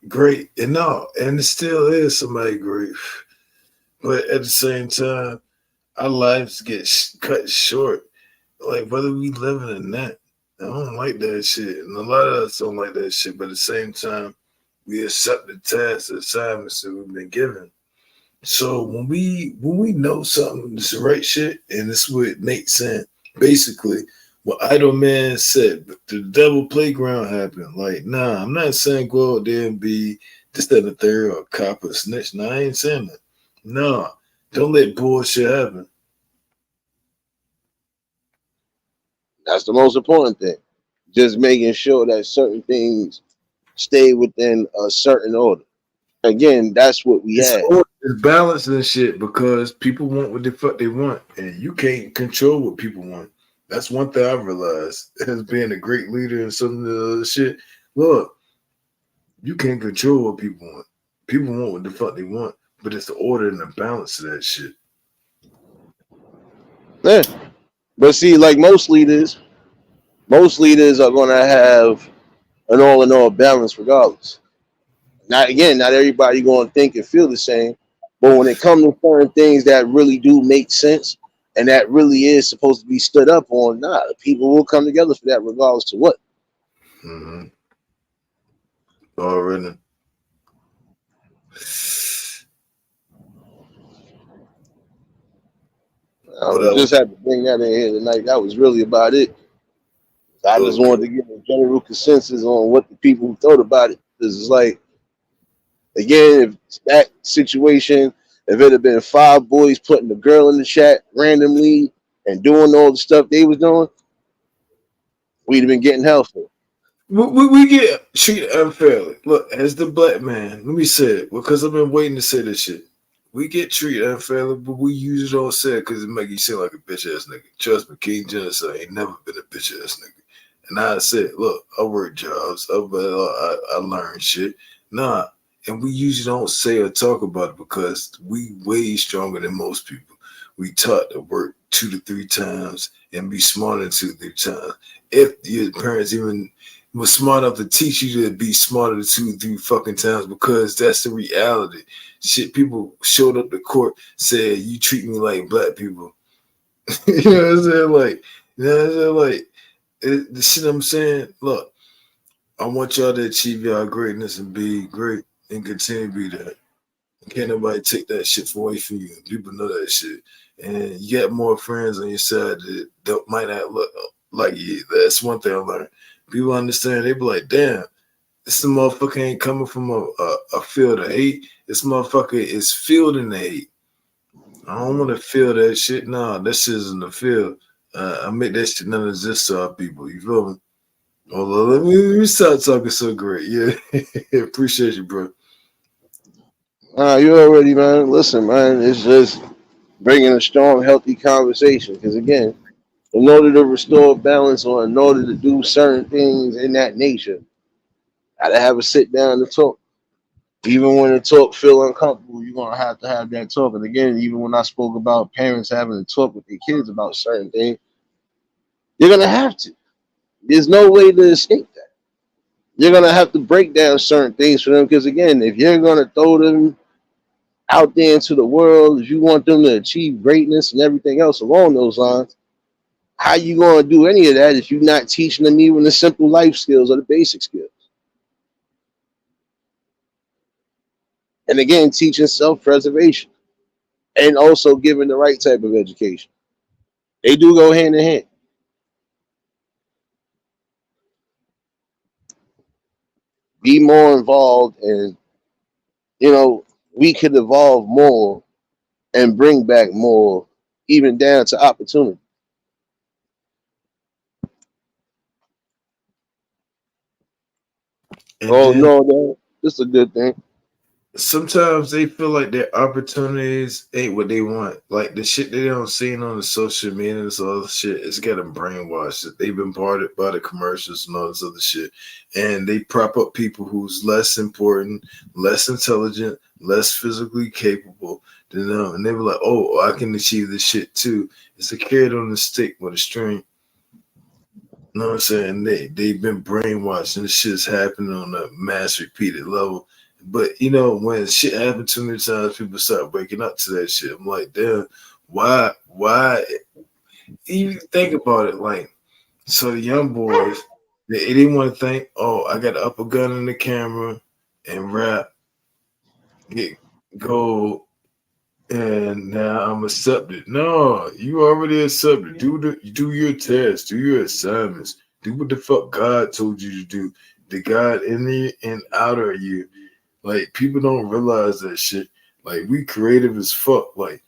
great, and no, and it still is somebody great. But at the same time, our lives get cut short. Like whether we living or not, I don't like that shit, and a lot of us don't like that shit. But at the same time, we accept the tasks, the assignments that we've been given. So when we know something is the right shit, and this is what Nate said, basically what Idle Man said, the devil playground happened. Like, nah, I'm not saying go out there and be this, that, and the third, or a cop or a snitch. Nah, I ain't saying that. Nah, don't let bullshit happen. That's the most important thing. Just making sure that certain things stay within a certain order. Again, that's what we It's had. all it's balance and shit because people want what the fuck they want, and you can't control what people want. That's one thing I realized as being a great leader and some of the other shit. Look, you can't control what people want. People want what the fuck they want, but it's the order and the balance of that shit. Yeah. But see, like most leaders are gonna have an all in all balance regardless. Not again, not everybody gonna think and feel the same. But when it comes to certain things that really do make sense and that really is supposed to be stood up on, nah, people will come together for that regardless to what. Mm-hmm. Already. What I else? just had to bring that in here tonight. That was really about it. I just Okay. wanted to get a general consensus on what the people thought about it. Because it's like, again, if that situation, if it had been five boys putting the girl in the chat randomly and doing all the stuff they was doing, we'd have been getting hell for it. We get treated unfairly. Look, as the black man, let me say it because I've been waiting to say this shit. We get treated unfairly, but we usually don't say it because it make you seem like a bitch ass nigga. Trust me, King Genocide ain't never been a bitch ass nigga. And I said, look, I work jobs, I learn shit. Nah, and we usually don't say or talk about it because we way stronger than most people. We taught to work 2 to 3 times and be smarter than 2 to 3 times. If your parents even was smart enough to teach you to be smarter than 2 to 3 fucking times because that's the reality. Shit, people showed up to court, said, you treat me like black people. You know what I'm saying? Like, you know what I'm saying? Like, the shit I'm saying, look, I want y'all to achieve y'all greatness and be great and continue to be that. Can't nobody take that shit away from you. People know that shit. And you got more friends on your side that might not look like you. That's one thing I learned. People understand, they be like, damn, this motherfucker ain't coming from a field of hate. This motherfucker is fielding the hate. I don't want to feel that shit. Nah, that shit is in the field. I make that shit non exist to our people. You feel me? Oh, let me start talking so great. Yeah. Appreciate you, bro. You already, man. Listen, man, it's just bringing a strong, healthy conversation. Because again, in order to restore balance or in order to do certain things in that nature, gotta have a sit down and talk. Even when the talk feel uncomfortable, you're gonna have to have that talk. And again, even when I spoke about parents having to talk with their kids about certain things, you're gonna have to. There's no way to escape that. You're gonna have to break down certain things for them because again, if you're gonna throw them out there into the world, if you want them to achieve greatness and everything else along those lines, how you gonna do any of that if you're not teaching them even the simple life skills or the basic skills? And again, teaching self-preservation and also giving the right type of education. They do go hand in hand. Be more involved and we could evolve more and bring back more, even down to opportunity. And Oh then no, no, this is a good thing. sometimes they feel like their opportunities ain't what they want. Like the shit they don't see on the social media and this other shit, it's getting brainwashed. They've been bombarded by the commercials and all this other shit. And they prop up people who's less important, less intelligent, less physically capable than them. And they were like, oh, I can achieve this shit too. It's a carrot on the stick with a string. You know what I'm saying? They've been brainwashed and this shit's happening on a mass repeated level. But you know, when shit happens too many times, people start waking up to that shit. I'm like, damn, why even think about it? Like, so the young boys, they didn't want to think, oh, I got to up a gun in the camera and rap, get gold, and now I'm accepted. No, you already accepted. Do your test, do your assignments, do what the fuck God told you to do. The God in the and out of you. Like people don't realize that shit. Like we creative as fuck. Like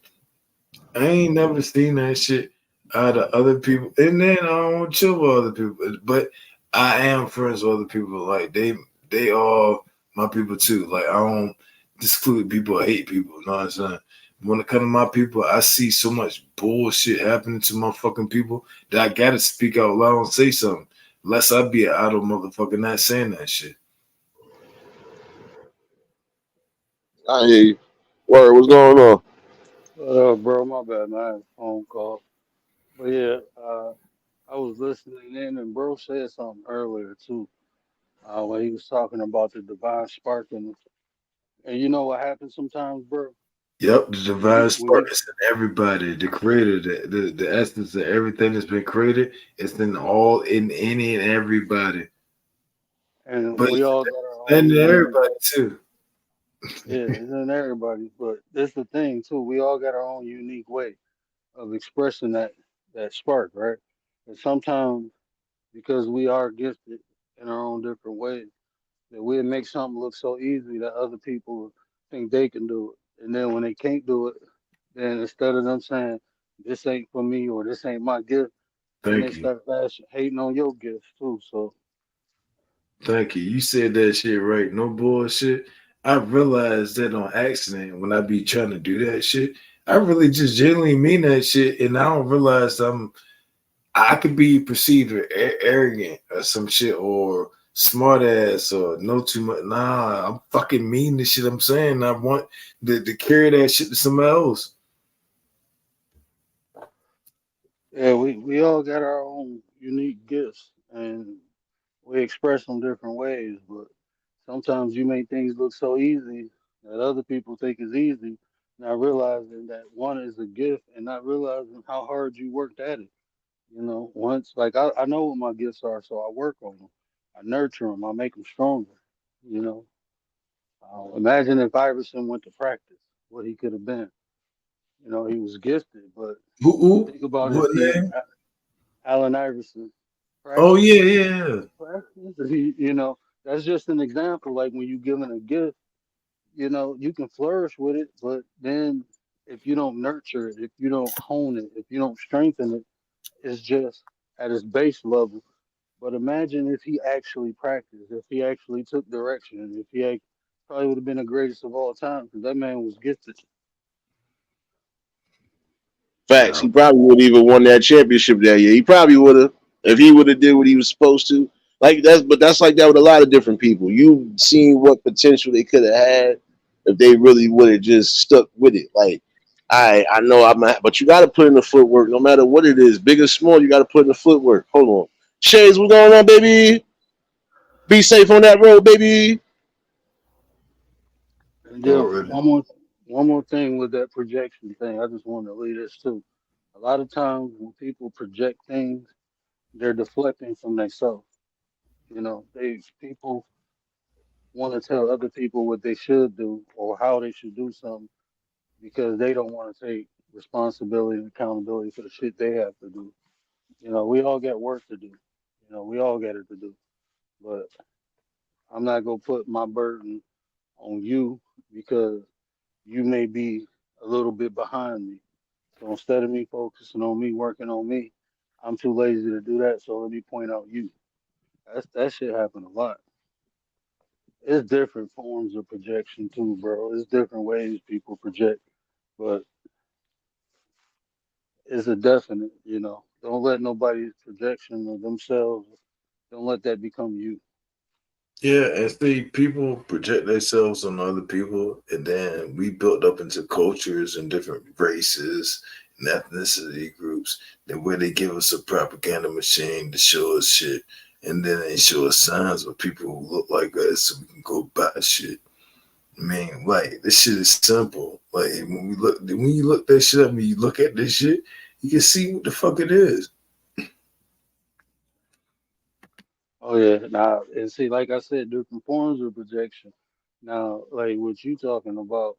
I ain't never seen that shit out of other people. And then I don't chill with other people. But I am friends with other people. Like they all my people too. Like I don't exclude people or hate people. You know what I'm saying? When it comes to my people, I see so much bullshit happening to my fucking people that I gotta speak out loud and say something. Lest I be an idle motherfucker not saying that shit. I hear you. Word, what's going on? Bro, my bad, man. I had a phone call. But yeah, I was listening in, and bro said something earlier too. When he was talking about the divine spark, and you know what happens sometimes, bro. Yep, the When you divine when spark you is in everybody. The creator, the essence of everything that's been created, it's in all in any and everybody. and But we it's all got our in own unique. everybody too. Yeah, it's in everybody. But that's the thing too. We all got our own unique way of expressing that spark, right? And sometimes because we are gifted in our own different ways, that we make something look so easy that other people think they can do it. And then when they can't do it, then instead of them saying this ain't for me or this ain't my gift, then they Thank you. start hating on your gifts too. So Thank you. You said that shit right. No bullshit. I realized that on accident when I be trying to do that shit. I really just genuinely mean that shit, and I don't realize I could be perceived as arrogant or some shit or smart ass or know too much. Nah, I'm fucking mean the shit I'm saying. I want to carry that shit to somebody else. yeah, we all got our own unique gifts and we express them different ways, but sometimes you make things look so easy that other people think is easy, not realizing that one is a gift and not realizing how hard you worked at it. You know, once like I know what my gifts are, so I work on them. I nurture them. I make them stronger. You know, imagine if Iverson went to practice, what he could have been. You know, he was gifted, but Who? think about if What he, name? Allen Iverson, Oh practice, yeah, yeah. practice. You know, that's just an example. Like when you given a gift, you know, you can flourish with it, but then if you don't nurture it, if you don't hone it, if you don't strengthen it, it's just at its base level. But imagine if he actually practiced, if he actually took direction, if he probably would have been the greatest of all time because that man was gifted. Facts. Yeah. He probably would even won that championship that year. He probably would have if he would have did what he was supposed to. Like that's but that's like that with a lot of different people. You've seen what potential they could have had if they really would have just stuck with it. Like I know I'm not, but you got to put in the footwork no matter what it is, big or small. You got to put in the footwork. Hold on, Shays, what's going on, baby? Be safe on that road, baby. And then Already. one more thing with that projection thing, I just want to lead this too. A lot of times when people project things, they're deflecting from themselves. You know, they people want to tell other people what they should do or how they should do something because they don't want to take responsibility and accountability for the shit they have to do. You know, we all got work to do. You know, we all got it to do. But I'm not gonna put my burden on you because you may be a little bit behind me. So instead of me focusing on me, working on me, I'm too lazy to do that. So let me point out you. That shit happen a lot. it's different forms of projection too, bro. It's different ways people project, but it's a definite, you know. Don't let nobody's projection of themselves, don't let that become you. Yeah, and see, people project themselves on other people, and then we built up into cultures and different races and ethnicity groups, then where they give us a propaganda machine to show us shit, and then they show us signs of people who look like us so we can go buy shit. I mean, like this shit is simple. Like when you look that shit up, when you look at this shit, you can see what the fuck it is. Oh yeah, now and see, like I said, different forms of projection. Now, like what you talking about,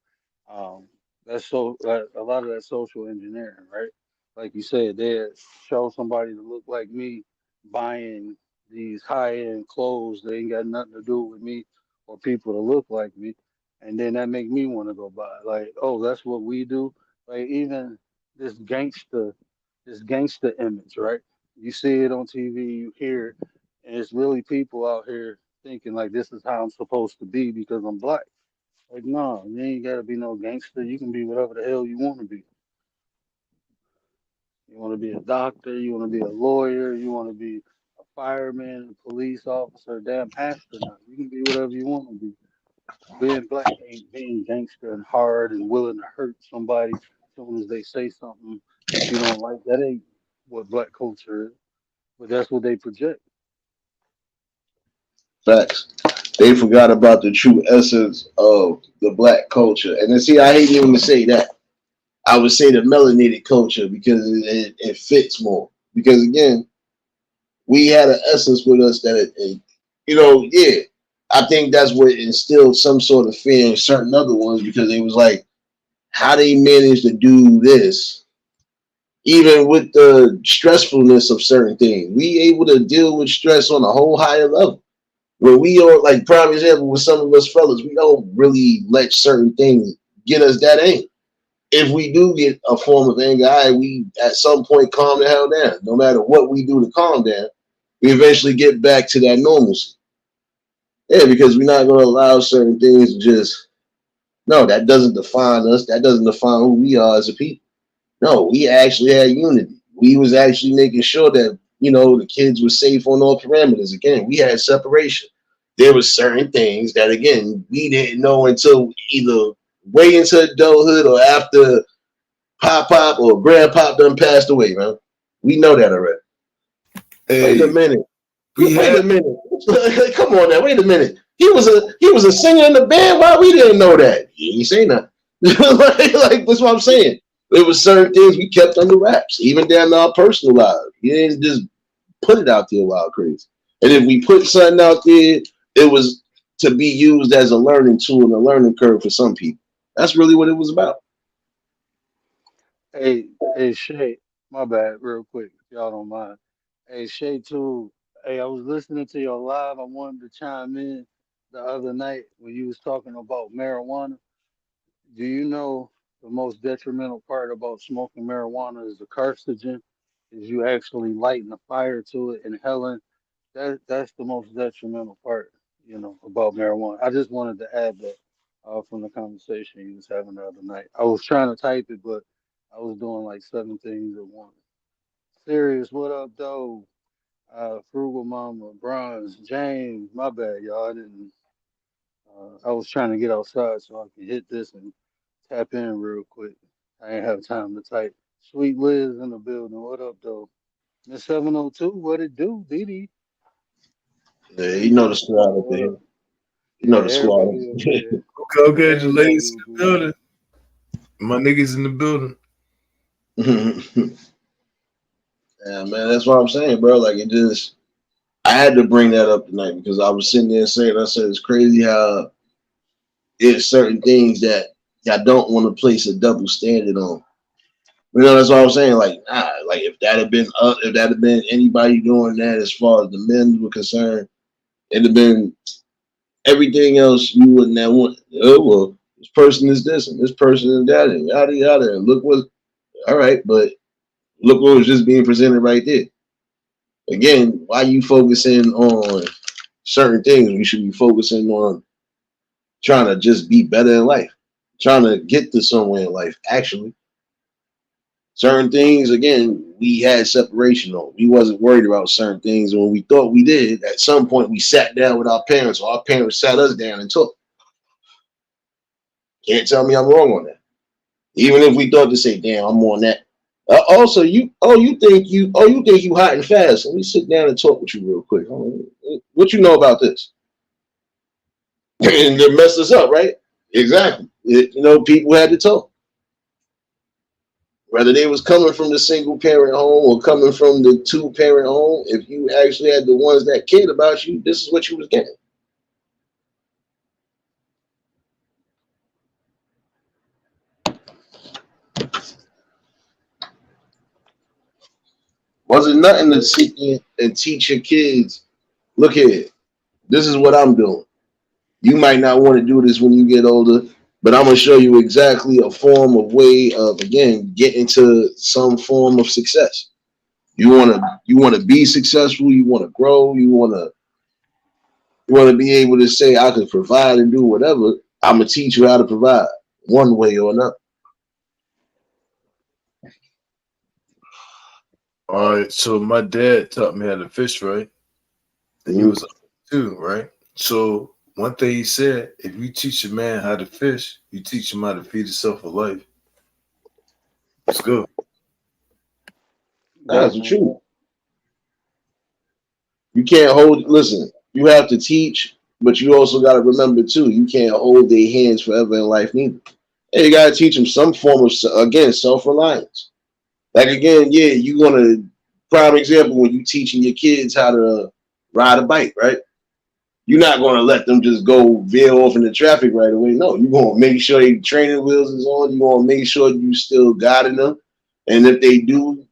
um, that's so like, a lot of that social engineering, right? Like you said, they show somebody to look like me buying these high-end clothes. They ain't got nothing to do with me or people to look like me, and then that make me want to go buy. Like, oh, that's what we do. Like even this gangster, this gangster image, right? You see it on TV, you hear it, and it's really people out here thinking like this is how I'm supposed to be because I'm black. Like, no, you ain't gotta be no gangster. You can be whatever the hell you want to be. You want to be a doctor, you want to be a lawyer, you want to be a fireman, a police officer, a damn astronaut. You can be whatever you want to be. Being black ain't being gangster and hard and willing to hurt somebody as soon as they say something that you don't like. That ain't what black culture is. But that's what they project. Facts. They forgot about the true essence of the black culture. And then see, I hate even to say that. I would say the melanated culture because it fits more. Because again, we had an essence with us that yeah. I think that's what instilled some sort of fear in certain other ones because it was like how they managed to do this, even with the stressfulness of certain things. We able to deal with stress on a whole higher level. Where we are, like prime example with some of us fellas, we don't really let certain things get us that angry. If we do get a form of anger, we at some point calm the hell down. No matter what we do to calm down, we eventually get back to that normalcy. Yeah, because we're not going to allow certain things to just, no, that doesn't define us. That doesn't define who we are as a people. No, we actually had unity. We was actually making sure that, the kids were safe on all parameters. Again, we had separation. There were certain things that, again, we didn't know until either way into adulthood or after Pop or Grandpop done passed away, man. We know that already. Wait a Hey, minute. we Wait had a minute. Come on now. Wait a minute. He was a singer in the band. Why we didn't know that? He ain't say nothing. like that's what I'm saying. There was certain things we kept under wraps, even down to our personal lives. You didn't just put it out there wild crazy. And if we put something out there, it was to be used as a learning tool and a learning curve for some people. That's really what it was about. Hey, Shay, my bad, real quick, if y'all don't mind. Hey, Shay, too. Hey, I was listening to your live. I wanted to chime in the other night when you was talking about marijuana. Do you know the most detrimental part about smoking marijuana is the carcinogen? Is you actually lighting a fire to it, inhaling. That's the most detrimental part, about marijuana. I just wanted to add that from the conversation you was having the other night. I was trying to type it, but I was doing like seven things at once. Serious, what up, though? Frugal Mama, Bronze, James. My bad, y'all. I didn't. I was trying to get outside so I could hit this and tap in real quick. I ain't have time to type. Sweet Liz in the building. What up, though? Miss 702, what it do, Didi? Yeah, you know DJ the Smoke, squad up what there. up? You Yeah, know the squad. everybody up here. Everybody congratulations was in the in building. My niggas in the building. Yeah, man, that's what I'm saying, bro. Like it just, I had to bring that up tonight because I was sitting there saying, I said it's crazy how there's certain things that I don't want to place a double standard on. That's what I'm saying. Like, nah, like if that had been anybody doing that as far as the men were concerned, it'd have been everything else you wouldn't have want. Oh well, this person is this and this person is that and yada yada. And look what, all right, but look what was just being presented right there. Again, why you focusing on certain things? We should be focusing on trying to just be better in life, trying to get to somewhere in life. Actually, certain things, again, we had separation on. We wasn't worried about certain things. And when we thought we did, at some point we sat down with our parents, or our parents sat us down and talked. Can't tell me I'm wrong on that. Even if we thought to say, damn, I'm on that. Also, you think you hot and fast. Let me sit down and talk with you real quick. What you know about this? And they messed us up, right? Exactly. People had to talk. Whether they was coming from the single parent home or coming from the two parent home, if you actually had the ones that cared about you, this is what you was getting. Wasn't nothing to sit there and teach your kids, look here, this is what I'm doing. You might not want to do this when you get older, but I'm gonna show you exactly a form of way of, again, getting to some form of success. You wanna be successful, you wanna grow, you wanna be able to say, I can provide and do whatever. I'm gonna teach you how to provide one way or another. All right, so my dad taught me how to fish, right? And he Mhm. was too, right? So one thing he said, if you teach a man how to fish, you teach him how to feed himself for life. Let's go. That's the Definitely. truth. You can't hold. Listen, you have to teach, but you also got to remember too. You can't hold their hands forever in life neither. Hey, you got to teach them some form of, again, self reliance. Like, again, yeah, you want to, prime example, when you teaching your kids how to ride a bike, right? You're not going to let them just go veer off in the traffic right away. No, you're going to make sure your training wheels is on. You're going to make sure you still guiding them. And if they do,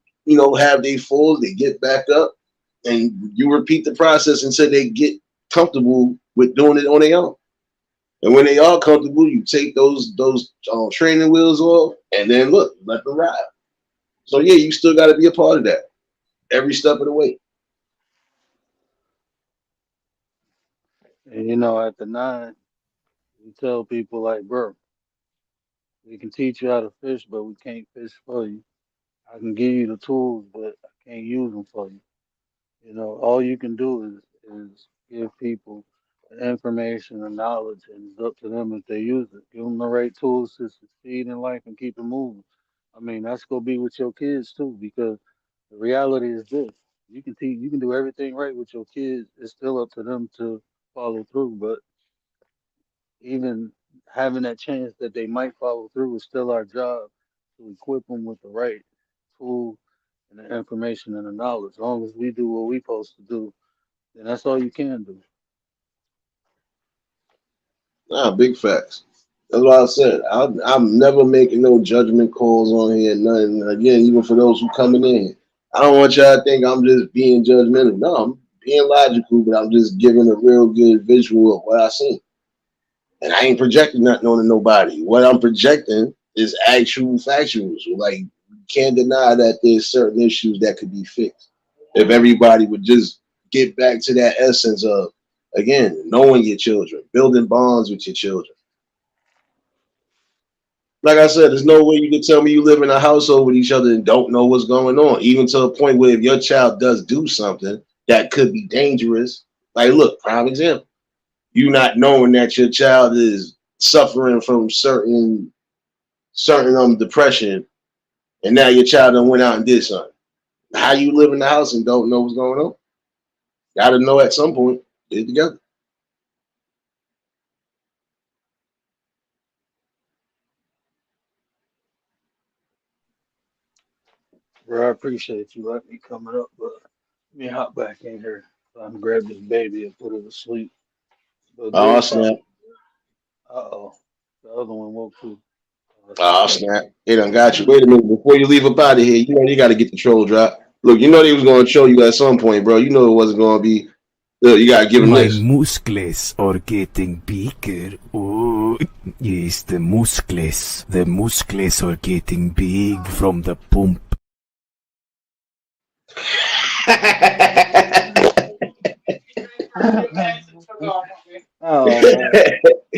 have their falls, they get back up, and you repeat the process until they get comfortable with doing it on their own. And when they are comfortable, you take those training wheels off, and then look, let them ride. So yeah, you still got to be a part of that every step of the way. And at the 9, we tell people like, bro, we can teach you how to fish, but we can't fish for you. I can give you the tools, but I can't use them for you. All you can do is give people the information and knowledge, and it's up to them if they use it. Give them the right tools to succeed in life and keep it moving. I mean, that's gonna be with your kids too, because the reality is this: you can do everything right with your kids. It's still up to them to follow through. But even having that chance that they might follow through is still our job to equip them with the right tool and the information and the knowledge. As long as we do what we supposed to do, then that's all you can do. Nah, big facts. That's what I said. I'm never making no judgment calls on here. Nothing. Again, even for those who coming in, I don't want y'all to think I'm just being judgmental. No, I'm being logical, but I'm just giving a real good visual of what I seen. And I ain't projecting nothing onto nobody. What I'm projecting is actual factuals. Like, you can't deny that there's certain issues that could be fixed if everybody would just get back to that essence of, again, knowing your children, building bonds with your children. Like I said, there's no way you can tell me you live in a household with each other and don't know what's going on, even to a point where if your child does do something that could be dangerous, like, look, prime example, you not knowing that your child is suffering from certain depression, and now your child done went out and did something. How you live in the house and don't know what's going on? Got to know at some point. Get it together. Bro, I appreciate you letting me coming up, but let me hop back in here so I can grab this baby and put her to sleep. But Oh great talk. snap! Uh-oh. The other one woke too. Oh snap! They done got you. Wait a minute. Before you leave up out of here, you know they got to get the troll drop. Look, you know they was going to show you at some point, bro. You know it wasn't going to be. Look, you got to give them My this. muscles are getting bigger. Oh, yes, the muscles. The muscles are getting big from the pump. Oh man.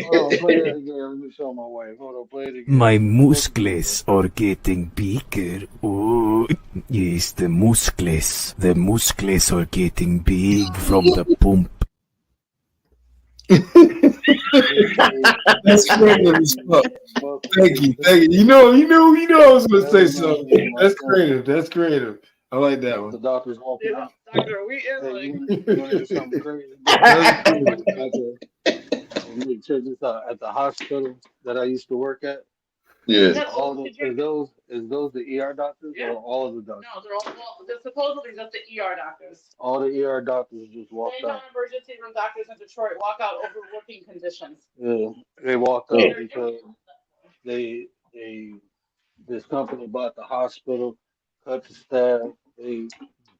Hold on, play that again. Let me show my wife. Hold on, play it again. My Both of you. muscles are getting bigger. Oh, yes, the muscles. The muscles are getting big from the pump. That's creative as fuck. Thank you, Muscles. thank you. You know. I was gonna That say reminds me something. of my That's son. creative. That's creative. I like that The one. doctor's walking in. Doctor, we in hey, you wanna hear something crazy, bro? That's creative. At the, check this out. At the hospital that I used to work at, Yeah. all the is those the ER doctors or all of the doctors? No, they're all they're supposedly just the ER doctors. All the ER doctors just walked out. Emergency room doctors in Detroit walk out over working conditions. Yeah, they walked out because they this company bought the hospital, cut the staff. They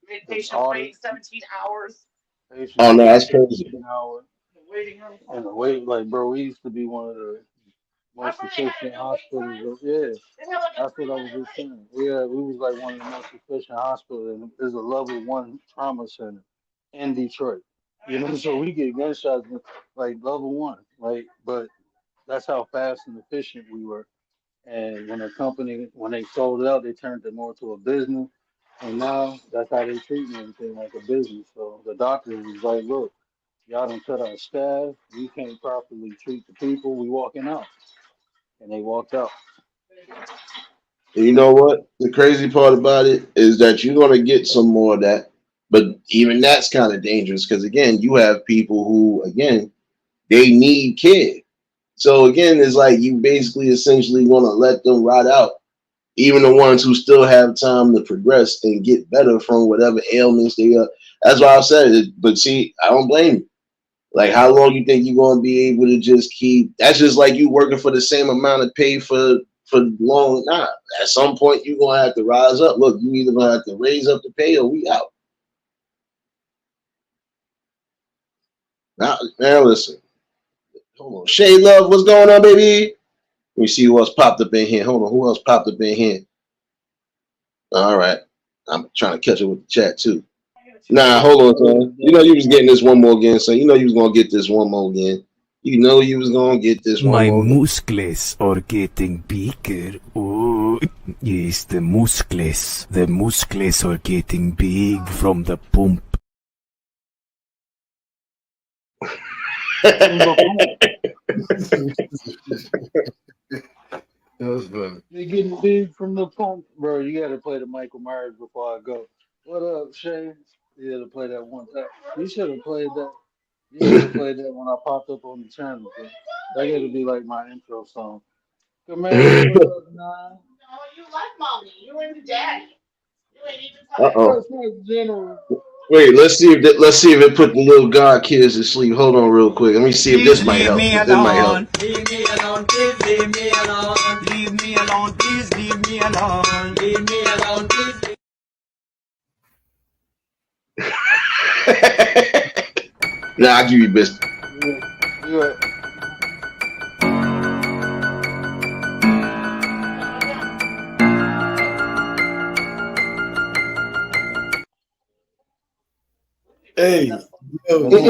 made patients wait 17 hours. Oh Patients no, wait that's crazy. 17 hours. The waiting room. And the wait, like, bro, we used to be one of the most efficient hospitals. Yeah, that's what I was just saying. Yeah, we was like one of the most efficient hospitals, and there's a level 1 trauma center in Detroit. You know, so we get gunshots like level 1, like, but that's how fast and efficient we were. And when a company, when they sold it out, they turned it more to a business. And now that's how they treat everything like a business. So the doctors is like, look, y'all done cut our staff. We can't properly treat the people. We walking out. And they walked out. And you know what? The crazy part about it is that you're gonna get some more of that, but even that's kind of dangerous because again, you have people who again they need care. So again, it's like you basically essentially want to let them rot out. Even the ones who still have time to progress and get better from whatever ailments they are. That's why I said it. But see, I don't blame you. Like, how long you think you're gonna be able to just keep? That's just like you working for the same amount of pay for long. Nah, at some point you're gonna have to rise up. Look, you either gonna have to raise up the pay or we out. Now listen. Hold on, Shay Love, what's going on, baby? Let me see who else popped up in here. Hold on, who else popped up in here? All right, I'm trying to catch up with the chat too. Nah, hold on, son. You know you was getting this one more again, so you know you was gonna get this one more again. You know you was gonna get this one My more again. muscles are getting bigger. Oh, yes, the muscles. The muscles are getting big from the pump. That was funny. They getting big from the pump. Bro, you got to play the Michael Myers before I go. What up, Shay? You got to play that one time. You should have played that. You should have played that when I popped up on the channel. Bro. That got to be like my intro song. Commander, what up, nah? No, you like mommy. You ain't the daddy. You ain't even Uh-oh. That's not general. Wait, let's see if it put the little god kids to sleep. Hold on real quick. Let me see if Please this might leave help. me This might help. alone. Leave me alone. Please leave me alone. Leave me alone. Please leave me alone. Leave me alone. Please. Nah, I'll give you best. Yeah. Hey, yo, Man, your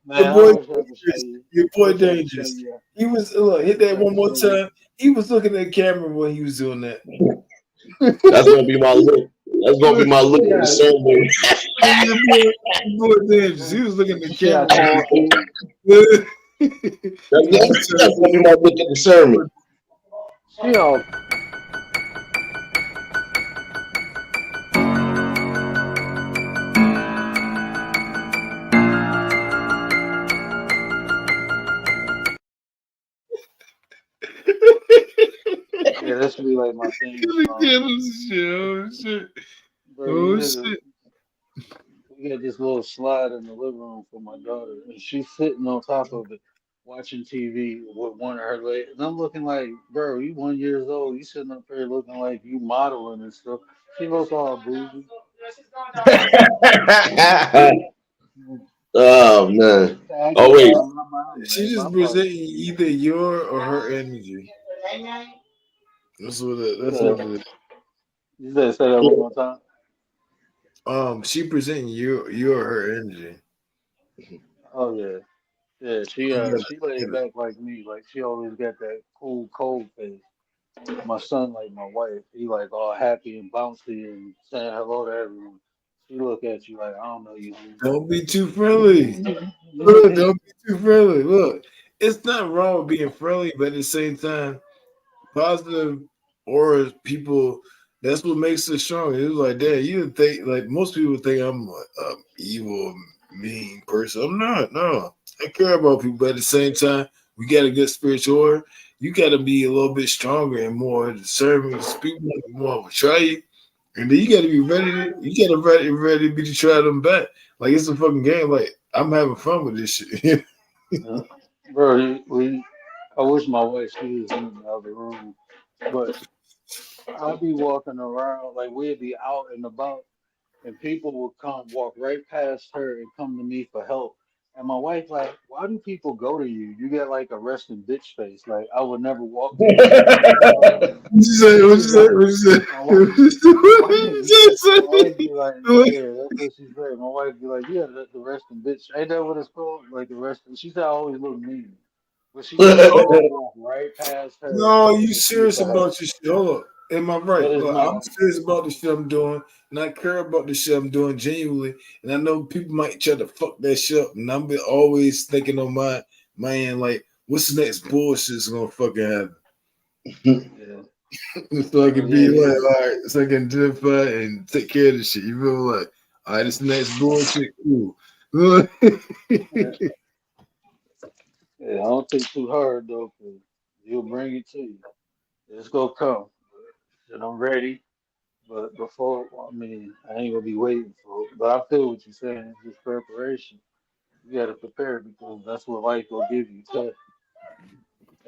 man, I boy wish I could show Dangerous. you. Your I boy wish I could show Dangerous. you. He was look, hit I wish that I one could more show you. time. He was looking at the camera when he was doing that. That's gonna be my look. That's gonna be my look in the Yeah, sermon. Your boy Dangerous. He was looking at the you see how camera tall she is? when That's, he was that's gonna be my look in the sermon. She all yeah, that should be like my theme song. oh shit. Bro, you Oh niggas, shit. we got this little slide in the living room for my daughter, and she's sitting on top of it, watching TV with one of her legs. And I'm looking like, bro, you 1 years old, you sitting up here looking like you modeling and stuff. She looks all bougie. Oh man. Oh Acting like wait. my mama, She man. My just fault. presenting either your or her energy. That's what it is. You said say that one more time. She presenting you or her energy. Oh yeah. Yeah, You gotta she laid get it. back like me. Like she always got that cool cold face. My son, like my wife, he like all happy and bouncy and saying hello to everyone. She look at you like I don't know you. Don't be too friendly. Look, don't be too friendly. Look, it's not wrong with being friendly, but at the same time, positive auras, people, that's what makes us strong. It was like, damn, you would think, like, most people think I'm a evil, mean person. I'm not, no. I care about people, but at the same time, we got a good spiritual aura. You got to be a little bit stronger and more discerning. People more will try you. And then you got to be ready to, you got to ready to be to try them back. Like, it's a fucking game. Like, I'm having fun with this shit. Yeah. Bro, I wish my wife she was in the other room, but I'll be walking around like we'd be out and about, and people would come walk right past her and come to me for help. And my wife like, why do people go to you? You get like a resting bitch face. Like I would never walk to you. What you say? What you She's say? like, What you say? my wife, What you my wife, my wife say? be like, What you yeah, that's what she said. My wife be like, yeah, the resting bitch. Ain't that what it's called? Like the resting. She said I always look mean, but she said people say? would walk right past her No, you to me serious for help. about your shit? Hold up. Am I That right? is Look, I'm not. serious about the shit I'm doing, and I care about the shit I'm doing genuinely. And I know people might try to fuck that shit up, and I'm be always thinking on my end, like, what's the next bullshit's gonna fucking happen? Yeah, So I bro. can be Yeah, like, all right, so I can identify and take care of the shit. You feel like, all right, this next bullshit, cool. yeah. Yeah, I don't think too hard though, 'cause he'll bring it to you. It's gonna come, and I'm ready. But before, I mean, I ain't gonna be waiting for it. But I feel what you're saying. It's just preparation. You gotta prepare because that's what life will give you. Test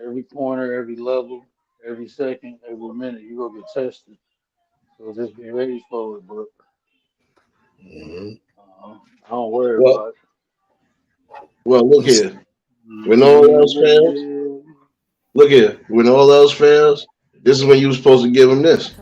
every corner, every level, every second, every minute. You gonna get tested. So just be ready for it. But Mhm. I don't worry well, about it. well, look here. When all else fails, Yeah. look here. When all else fails, this is when you were supposed to give him this.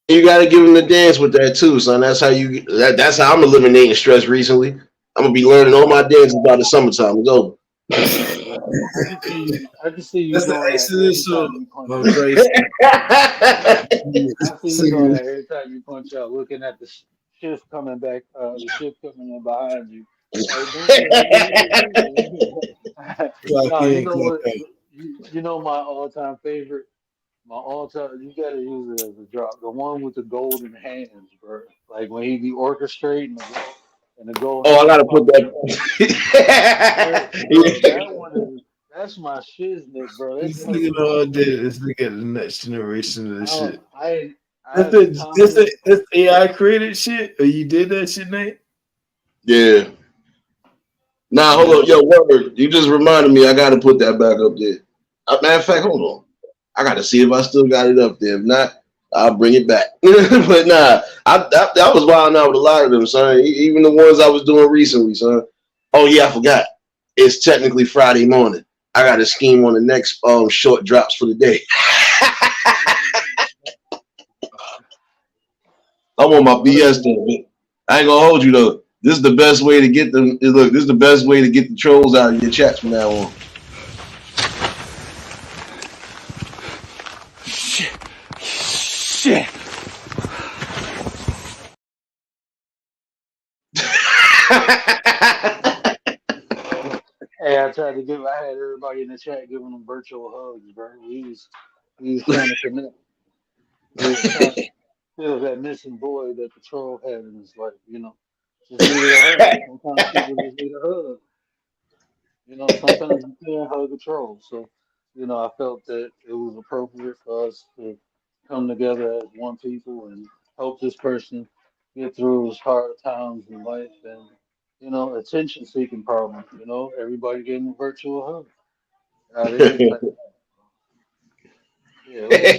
You got to give him the dance with that too, son. That's how you. That's how I'm eliminating stress recently. I'm gonna be learning all my dances by the summertime. It's over. Yeah. I can see you That's the doing that every Exodus of time you punch out. Christ. I see you doing that every time you punch out, looking at the shift coming back, the shift coming in behind you. Like, Clock no, you in, know clock what? out. You know my all-time favorite. My all-time. You gotta use it as a drop. The one with the golden hands, bro. Like when he be orchestrating the gold, and the golden Oh, I hands gotta put pop up. Bro, that. that one is that's my shiznit, bro. That's This like nigga know I did it. Let's look at the next generation of I this don't shit. I haven't commented. That's AI created shit, or you did that shit, Nate? Yeah. Nah, hold Yeah, on. Yo, Word, you just reminded me I gotta put that back up there. Matter of fact, hold on. I gotta see if I still got it up there. If not, I'll bring it back. But nah, I was wilding out with a lot of them, son. Even the ones I was doing recently, son. Oh yeah, I forgot. It's technically Friday morning. I got a scheme on the next short drops for the day. I'm on my BS though, but I ain't gonna hold you though. This is the best way to get them. Look, this is the best way to get the trolls out of your chats from now on. Shit. hey, I tried to give. I had everybody in the chat giving them virtual hugs, bro. We was trying to connect. We was trying to feel that missing boy that the troll had in his life. Just needed a hug. Sometimes people just need a hug. Sometimes you can't hug a troll. So, I felt that it was appropriate for us to come together as one people and help this person get through his hard times in life and, attention seeking problems. Everybody getting a virtual hug. Out of here type. Yeah, it was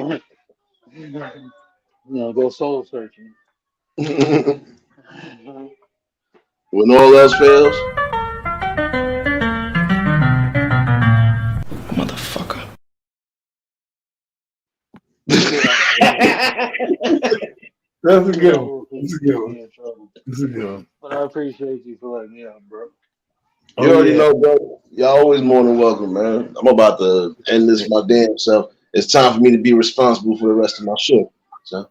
fun. Go soul searching. When all else fails. Motherfucker. That's a You good one. know, That's you a good get one. me in trouble. That's a good one. But I appreciate you for letting me out, bro. You Oh already yeah. know, bro. Y'all always more than welcome, man. I'm about to end this my damn self. It's time for me to be responsible for the rest of my shift. So.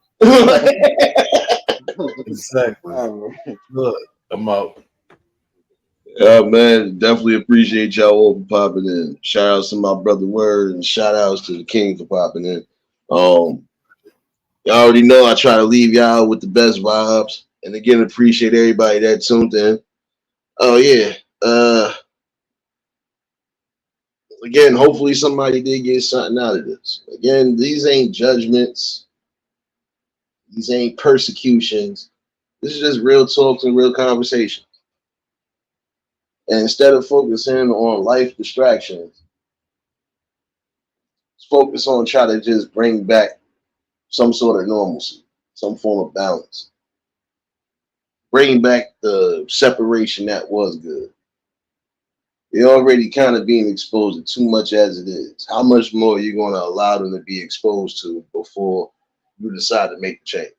Exactly. All right. Look, I'm out. Yeah, man, definitely appreciate y'all all for popping in. Shout outs to my brother Word and shout outs to the King for popping in. Y'all already know I try to leave y'all with the best vibes. And again, appreciate everybody that tuned in. Oh yeah. Again, hopefully somebody did get something out of this. Again, these ain't judgments, these ain't persecutions. This is just real talks and real conversations. And instead of focusing on life distractions, focus on try to just bring back some sort of normalcy, some form of balance. Bring back the separation that was good. They're already kind of being exposed to too much as it is. How much more are you going to allow them to be exposed to before you decide to make the change?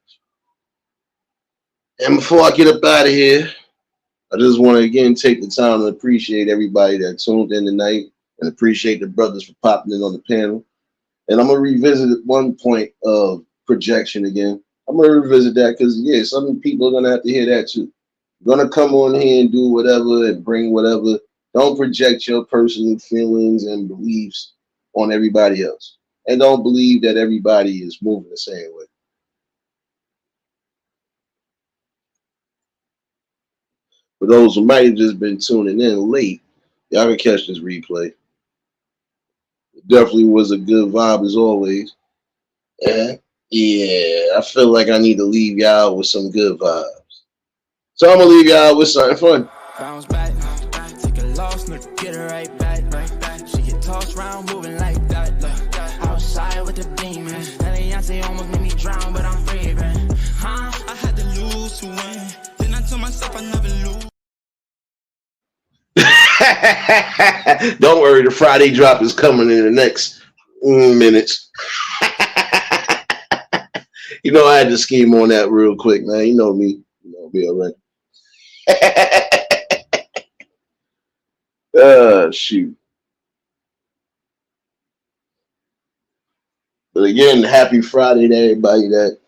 And before I get up out of here, I just want to again take the time to appreciate everybody that tuned in tonight and appreciate the brothers for popping in on the panel. And I'm gonna revisit one point of projection again. I'm gonna revisit that because yeah, some people are gonna have to hear that too. You're gonna come on here and do whatever and bring whatever. Don't project your personal feelings and beliefs on everybody else. And don't believe that everybody is moving the same way. For those who might have just been tuning in late, y'all can catch this replay. It definitely was a good vibe as always. And yeah, I feel like I need to leave y'all with some good vibes. So I'm gonna leave y'all with something fun. Bounce back, take a loss, no get her right back. She get tossed round, moving like that. Look, outside with the demons. Beyonce almost made me drown, but I'm breathing. I had to lose to win. Then I told myself I never lose. Don't worry, the Friday drop is coming in the next minutes. You know, I had to scheme on that real quick, man. You know me. You know me already. Shoot. But again, happy Friday to everybody that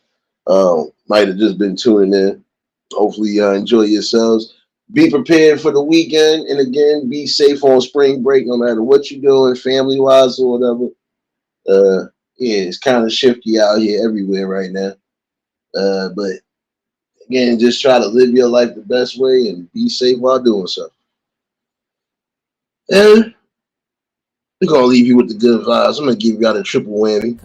might have just been tuning in. Hopefully, y'all enjoy yourselves. Be prepared for the weekend. And again, be safe on spring break no matter what you're doing, family wise or whatever. Yeah, it's kind of shifty out here everywhere right now. But again, just try to live your life the best way and be safe while doing so. And we're gonna leave you with the good vibes. I'm gonna give y'all the triple whammy.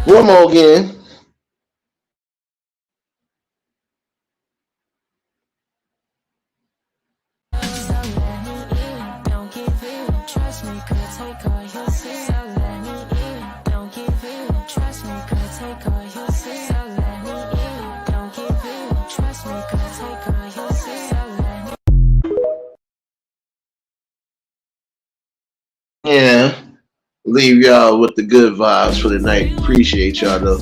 One more again. Yeah. Leave y'all with the good vibes for the night. Appreciate y'all though.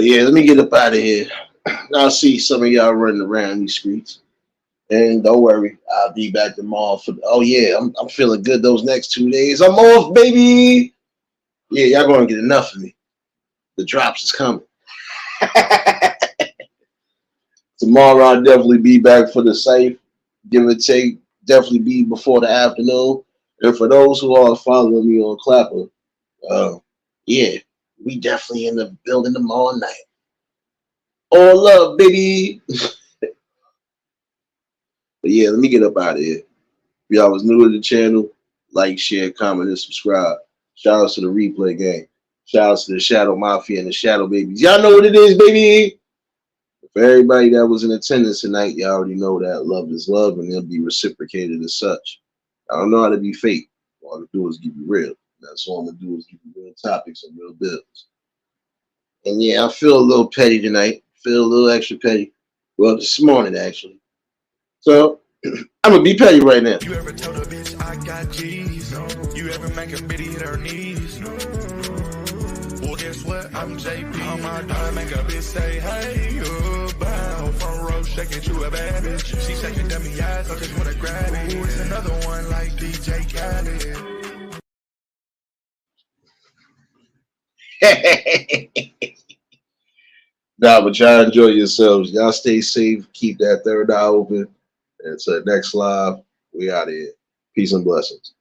But yeah, let me get up out of here. I'll see some of y'all running around these streets. And don't worry, I'll be back tomorrow for. Oh yeah, I'm feeling good those next 2 days. I'm off, baby. Yeah, y'all gonna get enough of me. The drops is coming. Tomorrow I'll definitely be back for the safe. Give or take, definitely be before the afternoon. And for those who are following me on Clapper, yeah, we definitely in the building tomorrow night. All love, baby. But yeah, let me get up out of here. If y'all was new to the channel, like, share, comment, and subscribe. Shout out to the replay gang. Shout out to the Shadow Mafia and the Shadow Babies. Y'all know what it is, baby. For everybody that was in attendance tonight, y'all already know that love is love and it'll be reciprocated as such. I don't know how to be fake. All I can do is give you real. That's all I'm gonna do is give you real topics and real bills. And yeah, I feel a little petty tonight. Feel a little extra petty. Well, this morning actually. So I'm gonna be petty right now. You ever told a bitch I got G's? No. You ever make a bitty hit her knees? No. Well, guess what? I'm JP. On my dime, make a bitch say, hey, you bow. Front row, shaking you a bad bitch. She shaking dummy eyes, I just wanna grab it. Ooh, it's another one like DJ Khaled. Nah, but y'all enjoy yourselves. Y'all stay safe. Keep that third eye open. Until next live, we out of here. Peace and blessings.